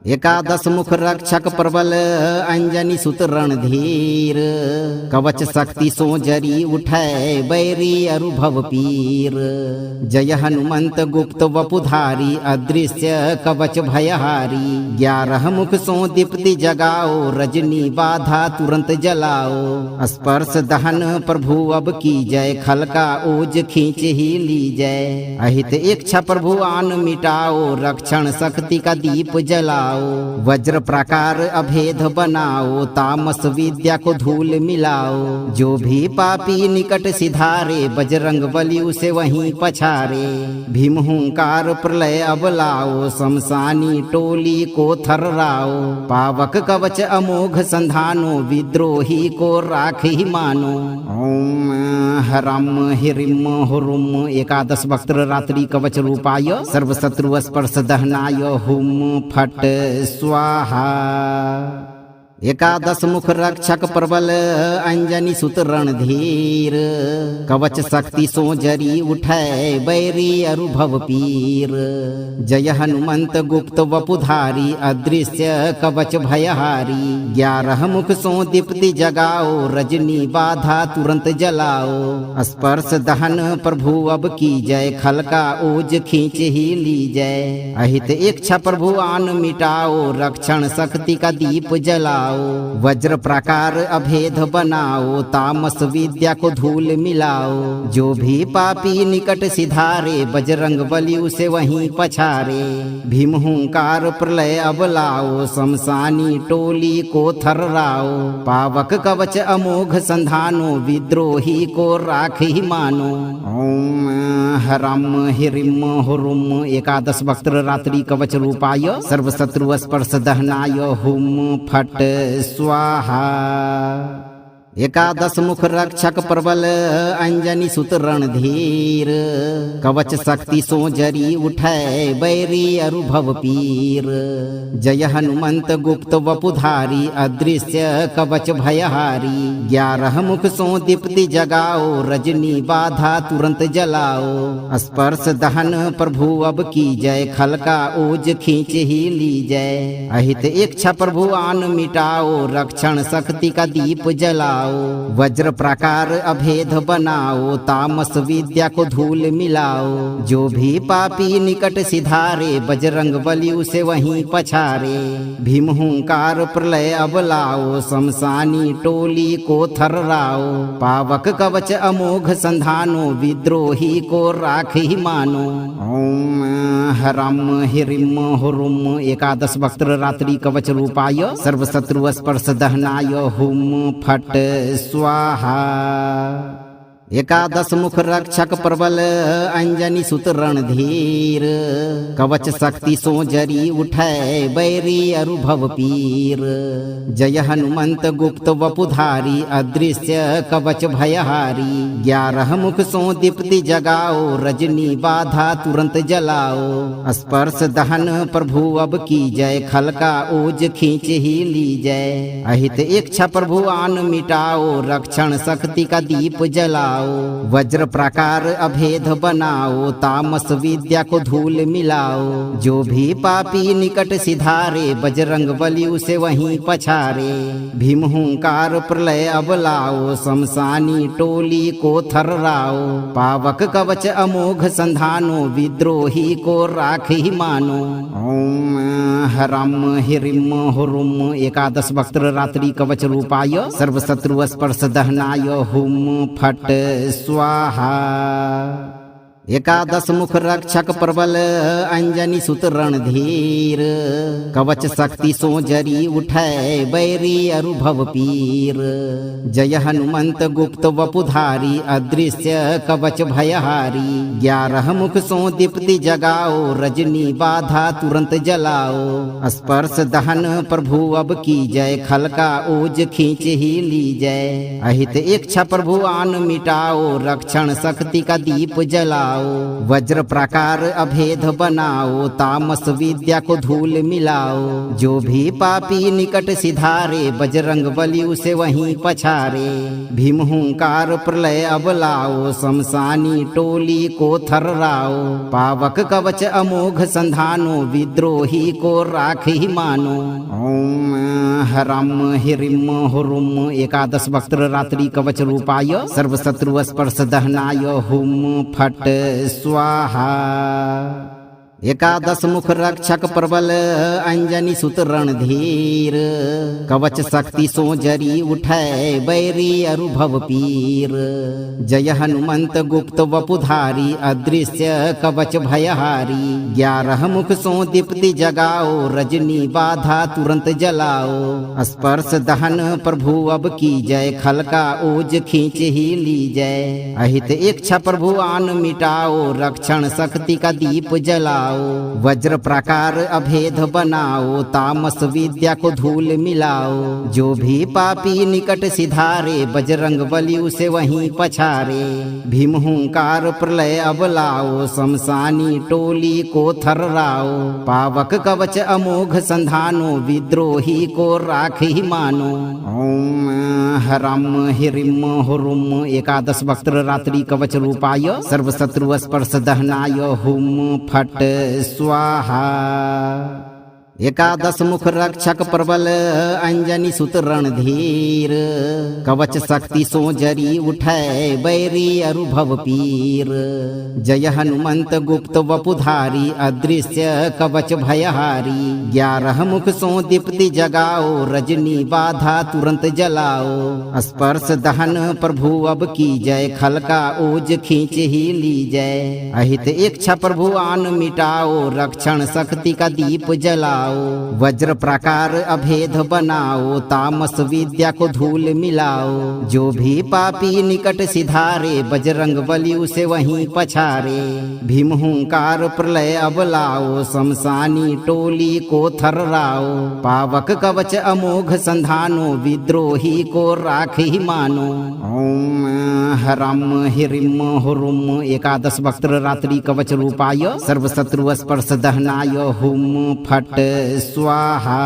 एकादश मुख रक्षक प्रबल अंजनी सुत रणधीर कवच शक्ति सो जरी उठै बैरी अरु भव पीर जय हनुमंत गुप्त वपुधारी अदृश्य कवच भयहारी 11 मुख सो दीप्ति जगाओ रजनी बाधा तुरंत जलाओ स्पर्श दहन प्रभु अब की जय खलका ओज खींच ही ली जय अहित इच्छा प्रभु आन मिटाओ रक्षण शक्ति का दीप जलाओ वज्र प्रकार अभेद बनाओ तामस विद्या को धूल मिलाओ जो भी पापी निकट सिधारे बजरंग बली उसे वहीं पछारे भीम हुंकार प्रलय अब लाओ शमशानी टोली को थर्राओ पावक कवच अमोघ संधानो विद्रोही को राख ही मानो ओम हरम हिरिम हुरुम एकादश वक्त्र रात्रि कवच रूपाय सर्वशत्रु स्पर्श दहनाय हुम फट स्वाहा एकादश मुख रक्षक प्रबल अंजनी सुत रणधीर कवच शक्ति सो जरी उठै बैरी अरु भव पीर जय हनुमंत गुप्त वपुधारी अदृश्य कवच भयहारी 11 मुख सो दीप्ति जगाओ रजनी बाधा तुरंत जलाओ स्पर्श दहन प्रभु अब की जय खलका ओज खींच ही ली जय अहित इच्छा प्रभु आन मिटाओ रक्षण शक्ति का दीप जलाओ वज्र प्रकार अभेद बनाओ तामस विद्या को धूल मिलाओ जो भी पापी निकट सिधारे बजरंग बली उसे वहीं पछारे भीम हुंकार प्रलय अब लाओ शमशानी टोली को थर्राओ पावक कवच अमोघ संधानो विद्रोही को राख ही मानो ओम हरम हिरिम हुरुम एकादश वक्त्र रात्रि कवच रूपाय सर्वशत्रु स्पर्श दहनाय हुम फट स्वाहा एकादश मुख रक्षक प्रबल अंजनी सुत रणधीर कवच शक्ति सो जरी उठै बैरी अरु भव पीर जय हनुमंत गुप्त वपुधारी अदृश्य कवच भयहारी 11 मुख सो दीप्ति जगाओ रजनी बाधा तुरंत जलाओ स्पर्श दहन प्रभु अब की जय खलका ओज खींच ही ली जय अहित इच्छा प्रभु आन मिटाओ रक्षण शक्ति का दीप जलाओ जलाओ, वज्र प्रकार अभेद बनाओ, तामस विद्या को धूल मिलाओ। जो भी पापी निकट सिधारे, बजरंग बली उसे वहीं पछारे। भीम हुंकार प्रलय अब लाओ, शमशानी टोली को थर्राओ। पावक कवच अमोघ संधानो, विद्रोही को राख ही मानो। ओम ह्रम ह्रीम हुरुम एकादश वक्त्र रात्रि कवच रूपाय, सर्वशत्रु स्पर्श दहनाय, हुम फट स्वाहा। एकादश मुख रक्षक प्रबल, अंजनी सुत रणधीर। कवच शक्ति सो जरी उठै, बैरी अरुभव पीर। जय हनुमंत गुप्त वपुधारी, अदृश्य कवच भयहारी। 11 मुख सो दीप्ति जगाओ, रजनी बाधा तुरंत जलाओ। स्पर्श दहन प्रभु अब की जय, खल का ओज खींच ही ली जय। अहित इच्छा प्रभु आन मिटाओ, रक्षण शक्ति का दीप जलाओ। वज्र प्रकार अभेद बनाओ, तामस विद्या को धूल मिलाओ। जो भी पापी निकट सिधारे, बजरंग बली उसे वहीं पछारे। भीम हुंकार प्रलय अब लाओ, शमशानी टोली को थर्राओ। पावक कवच अमोघ संधानो, विद्रोही को राख ही मानो। ओम ह्रम ह्रीम हुरुम एकादश वक्त्र रात्रि कवच रूपाय, सर्वशत्रु स्पर्श दहनाय, हुम फट स्वाहा। एकादश मुख रक्षक प्रबल, अंजनी सुत रणधीर। कवच शक्ति सो जरी उठै, बैरी अरुभव पीर। जय हनुमंत गुप्त वपुधारी, अदृश्य कवच भयहारी। 11 मुख सो दीप्ति जगाओ, रजनी बाधा तुरंत जलाओ। स्पर्श दहन प्रभु अब की जय, खल का ओज खींच ही ली जय। अहित इच्छा प्रभु आन मिटाओ, रक्षण शक्ति का दीप जलाओ। वज्र प्रकार अभेद बनाओ, तामस विद्या को धूल मिलाओ। जो भी पापी निकट सिधारे, बजरंग बली उसे वहीं पछारे। भीम हुंकार प्रलय अब लाओ, शमशानी टोली को थर्राओ। पावक कवच अमोघ संधानो, विद्रोही को राख ही मानो। ओम ह्रम ह्रीम हुरुम एकादश वक्त्र रात्रि कवच रूपाय, सर्वशत्रु स्पर्श दहनाय, हुम फट स्वाहा। एकादश मुख रक्षक प्रबल, अंजनी सुत रणधीर। कवच शक्ति सो जरी उठै, बैरी अरुभव पीर। जय हनुमंत गुप्त वपुधारी, अदृश्य कवच भयहारी। 11 मुख सो दीप्ति जगाओ, रजनी बाधा तुरंत जलाओ। स्पर्श दहन प्रभु अब की जय, खल का ओज खींच ही ली जय। अहित इच्छा प्रभु आन मिटाओ, रक्षण शक्ति का दीप जलाओ। वज्र प्रकार अभेद बनाओ, तामस विद्या को धूल मिलाओ। जो भी पापी निकट सिधारे, बजरंग बली उसे वहीं पछारे। भीम हुंकार प्रलय अब लाओ, शमशानी टोली को थर्राओ। पावक कवच अमोघ संधानो, विद्रोही को राख ही मानो। ओम ह्रम ह्रीम हुरुम एकादश वक्त्र रात्रि कवच रूपाय, सर्वशत्रु स्पर्श दहनाय, हुम फट स्वाहा। एकादश मुख रक्षक प्रबल, अंजनी सुत रणधीर। कवच शक्ति सो जरी उठै, बैरी अरुभव पीर। जय हनुमंत गुप्त वपुधारी, अदृश्य कवच भयहारी। 11 मुख सो दीप्ति जगाओ, रजनी बाधा तुरंत जलाओ। स्पर्श दहन प्रभु अब की जय, खल का ओज खींच ही ली जय। अहित इच्छा प्रभु आन मिटाओ, रक्षण शक्ति का दीप जलाओ। वज्र प्रकार अभेद बनाओ, तामस विद्या को धूल मिलाओ। जो भी पापी निकट सिधारे, बजरंग बली उसे वहीं पछारे। भीम हुंकार प्रलय अब लाओ, शमशानी टोली को थर्राओ। पावक कवच अमोघ संधानो, विद्रोही को राख ही मानो। ओम ह्रम ह्रीम हुरुम एकादश वक्त्र रात्रि कवच रूपाय, सर्वशत्रु स्पर्श दहनाय, हुम फट स्वाहा।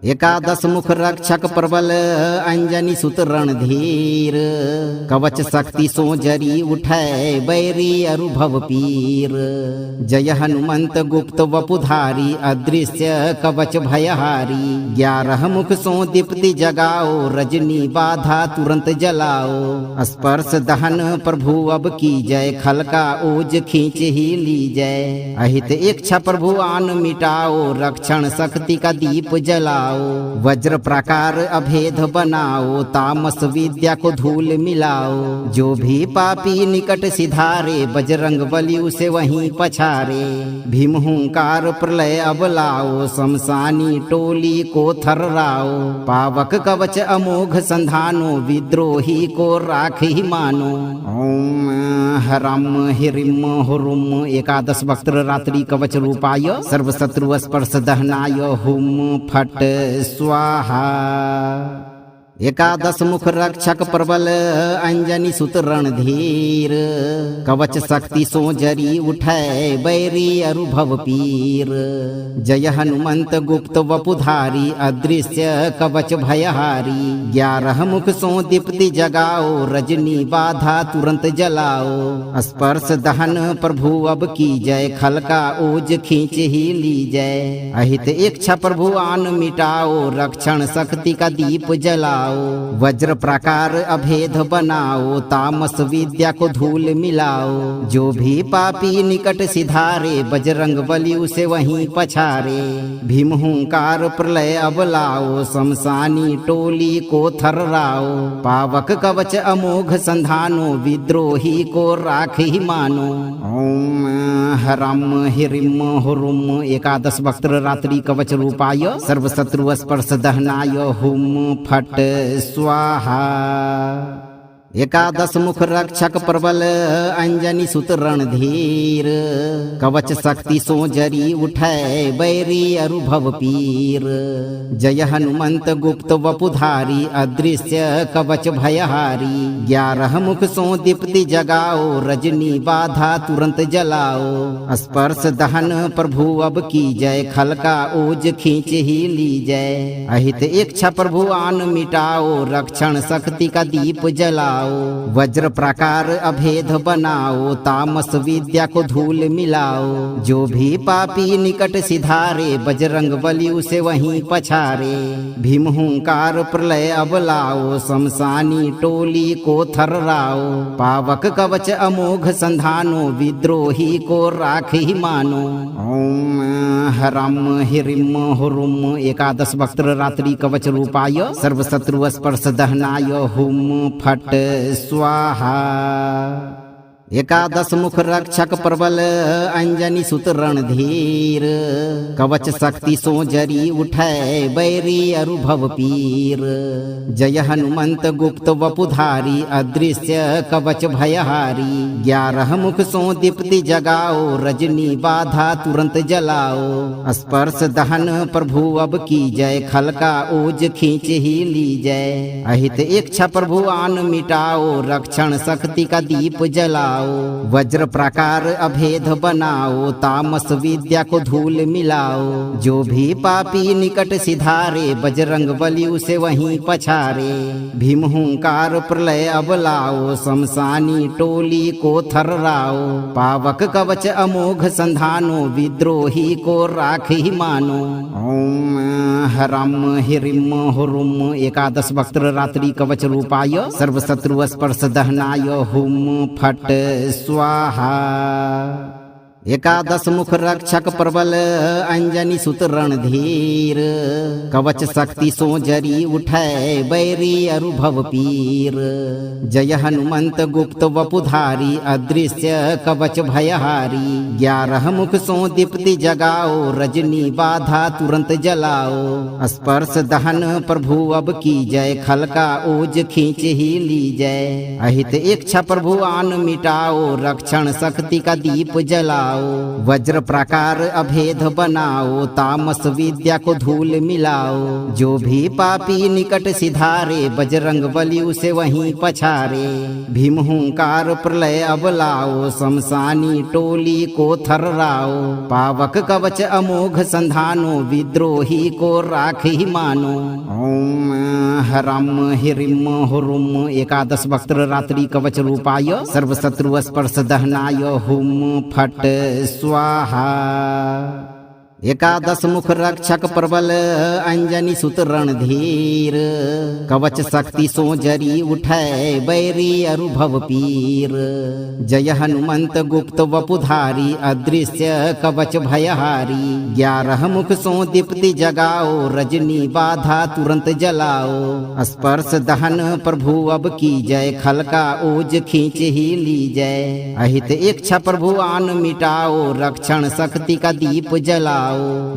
एकादश मुख रक्षक प्रबल अंजनी सुत रणधीर कवच शक्ति सो जरी उठै बैरी अरु भव पीर जय हनुमंत गुप्त वपुधारी अदृश्य कवच भयहारी 11 मुख सो दीप्ति जगाओ रजनी बाधा तुरंत जलाओ स्पर्श दहन प्रभु अब की जय खलका ओज खींच ही ली जय अहित इच्छा प्रभु आन मिटाओ रक्षण शक्ति का दीप जलाओ वज्र प्रकार अभेद बनाओ तामस विद्या को धूल मिलाओ जो भी पापी निकट सिधारे बजरंग बली उसे वहीं पछारे भीम हुंकार प्रलय अब लाओ शमशानी टोली को थर्राओ पावक कवच अमोघ संधानो विद्रोही को राख ही मानो ओम हरम हिरिम हुरुम एकादश वक्त्र रात्रि कवच रूपाय सर्वशत्रु स्पर्श दहनाय हुम फट स्वाहा एकादश मुख रक्षक प्रबल अंजनी सुत रणधीर कवच शक्ति सो जरी उठै बैरी अरु भव पीर जय हनुमंत गुप्त वपुधारी अदृश्य कवच भयहारी 11 मुख सो दीप्ति जगाओ रजनी बाधा तुरंत जलाओ स्पर्श दहन प्रभु अब की जय खलका ओज खींच ही ली जय अहित इच्छा प्रभु आन मिटाओ रक्षण शक्ति का दीप जलाओ वज्र प्रकार अभेद बनाओ तामस विद्या को धूल मिलाओ जो भी पापी निकट सिधारे बजरंग बली उसे वहीं पछारे भीम हुंकार प्रलय अब लाओ शमशानी टोली को थर्राओ पावक कवच अमोघ संधानो विद्रोही को राख ही मानो ओम हरम हिरिम हुरुम एकादश वक्त्र रात्रि कवच रूपाय सर्वशत्रु स्पर्श दहनाय हुम फट स्वाहा एकादश मुख रक्षक प्रबल अंजनी सुत रणधीर कवच शक्ति सो जरी उठै बैरी अरु भव पीर जय हनुमंत गुप्त वपुधारी अदृश्य कवच भयहारी 11 मुख सो दीप्ति जगाओ रजनी बाधा तुरंत जलाओ स्पर्श दहन प्रभु अब की जय खलका ओज खींच ही ली जय अहित इच्छा प्रभु आन मिटाओ रक्षण शक्ति का दीप जलाओ वज्र प्रकार अभेद बनाओ तामस विद्या को धूल मिलाओ जो भी पापी निकट सिधारे बजरंग बली उसे वहीं पछारे भीम हुंकार प्रलय अब लाओ शमशानी टोली को थर्राओ पावक कवच अमोघ संधानो विद्रोही को राख ही मानो ओम हरम हिरिम हुरुम एकादश वक्त्र रात्रि कवच रूपाय सर्वशत्रु स्पर्श दहनाय हुम फट स्वाहा एकादश मुख रक्षक प्रबल अंजनी सुत रणधीर कवच शक्ति सो जरी उठै बैरी अरु भव पीर जय हनुमंत गुप्त वपुधारी अदृश्य कवच भयहारी 11 मुख सो दीप्ति जगाओ रजनी बाधा तुरंत जलाओ स्पर्श दहन प्रभु अब की जय खलका ओज खींच ही ली जय अहित इच्छा प्रभु आन मिटाओ रक्षण शक्ति का दीप जलाओ वज्र प्रकार अभेद बनाओ तामस विद्या को धूल मिलाओ जो भी पापी निकट सिधारे बजरंग बली उसे वहीं पछारे भीम हुंकार प्रलय अब लाओ शमशानी टोली को थर्राओ पावक कवच अमोघ संधानो विद्रोही को राख ही मानो ओम हरम हिरिम हुरुम एकादश वक्त्र रात्रि कवच रूपाय सर्वशत्रु स्पर्श दहनाय हुम फट स्वाहा एकादश मुख रक्षक प्रबल अंजनी सुत रणधीर कवच शक्ति सो जरी उठै बैरी अरु भव पीर जय हनुमंत गुप्त वपुधारी अदृश्य कवच भयहारी 11 मुख सो दीप्ति जगाओ रजनी बाधा तुरंत जलाओ स्पर्श दहन प्रभु अब की जय खलका ओज खींच ही ली जय अहित इच्छा प्रभु आन मिटाओ रक्षण शक्ति का दीप जलाओ मिलाओ, वज्र प्रकार अभेद बनाओ, तामस विद्या को धूल मिलाओ। जो भी पापी निकट सिधारे, बजरंग बली उसे वहीं पछारे। भीम हुंकार प्रलय अब लाओ, शमशानी टोली को थर्राओ। पावक कवच अमोघ संधानो, विद्रोही को राख ही मानो। ओम हरम हिरिम हुरुम एकादश वक्त्र रात्रि कवच रूपाय, सर्वशत्रु स्पर्श दहनाय, हुम फट स्वाहा। एकादश मुख रक्षक प्रबल, अंजनी सुत रणधीर। कवच शक्ति सो जरी उठै, बैरी अरुभव पीर। जय हनुमंत गुप्त वपुधारी, अदृश्य कवच भयहारी। 11 मुख सो दीप्ति जगाओ, रजनी बाधा तुरंत जलाओ। स्पर्श दहन प्रभु अब की जय, खल का ओज खींच ही ली जय। अहित इच्छा प्रभु आन मिटाओ, रक्षण शक्ति का दीप जलाओ।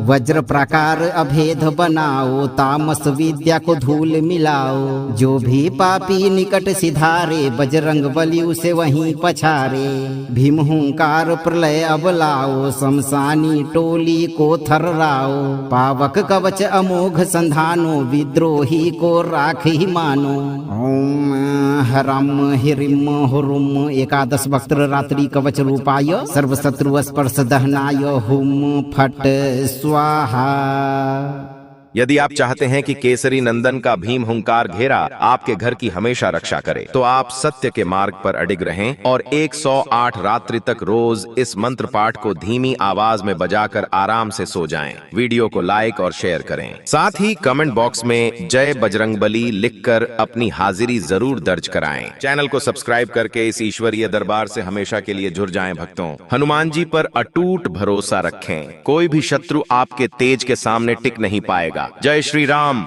वज्र प्रकार अभेद बनाओ, तामस विद्या को धूल मिलाओ। जो भी पापी निकट सिधारे, बजरंग बली उसे वहीं पछारे। भीम हुंकार प्रलय अब लाओ, शमशानी टोली को थर्राओ। पावक कवच अमोघ संधानो, विद्रोही को राख ही मानो। ओम हरम हिरिम हुरुम एकादश वक्त्र रात्रि कवच रूपाय, सर्वशत्रु स्पर्श दहनाय, हुम फट स्वाहा। यदि आप चाहते हैं कि केसरी नंदन का भीम हुंकार घेरा आपके घर की हमेशा रक्षा करे, तो आप सत्य के मार्ग पर अडिग रहें और 108 रात्रि तक रोज इस मंत्र पाठ को धीमी आवाज में बजाकर आराम से सो जाएं। वीडियो को लाइक और शेयर करें। साथ ही कमेंट बॉक्स में जय बजरंगबली लिखकर अपनी हाजिरी जरूर दर्ज कराएं। चैनल को सब्सक्राइब करके इस ईश्वरीय दरबार से हमेशा के लिए जुड़ जाएं। भक्तों, हनुमान जी पर अटूट भरोसा रखें। कोई भी शत्रु आपके तेज के सामने टिक नहीं पाएगा। जय श्री राम।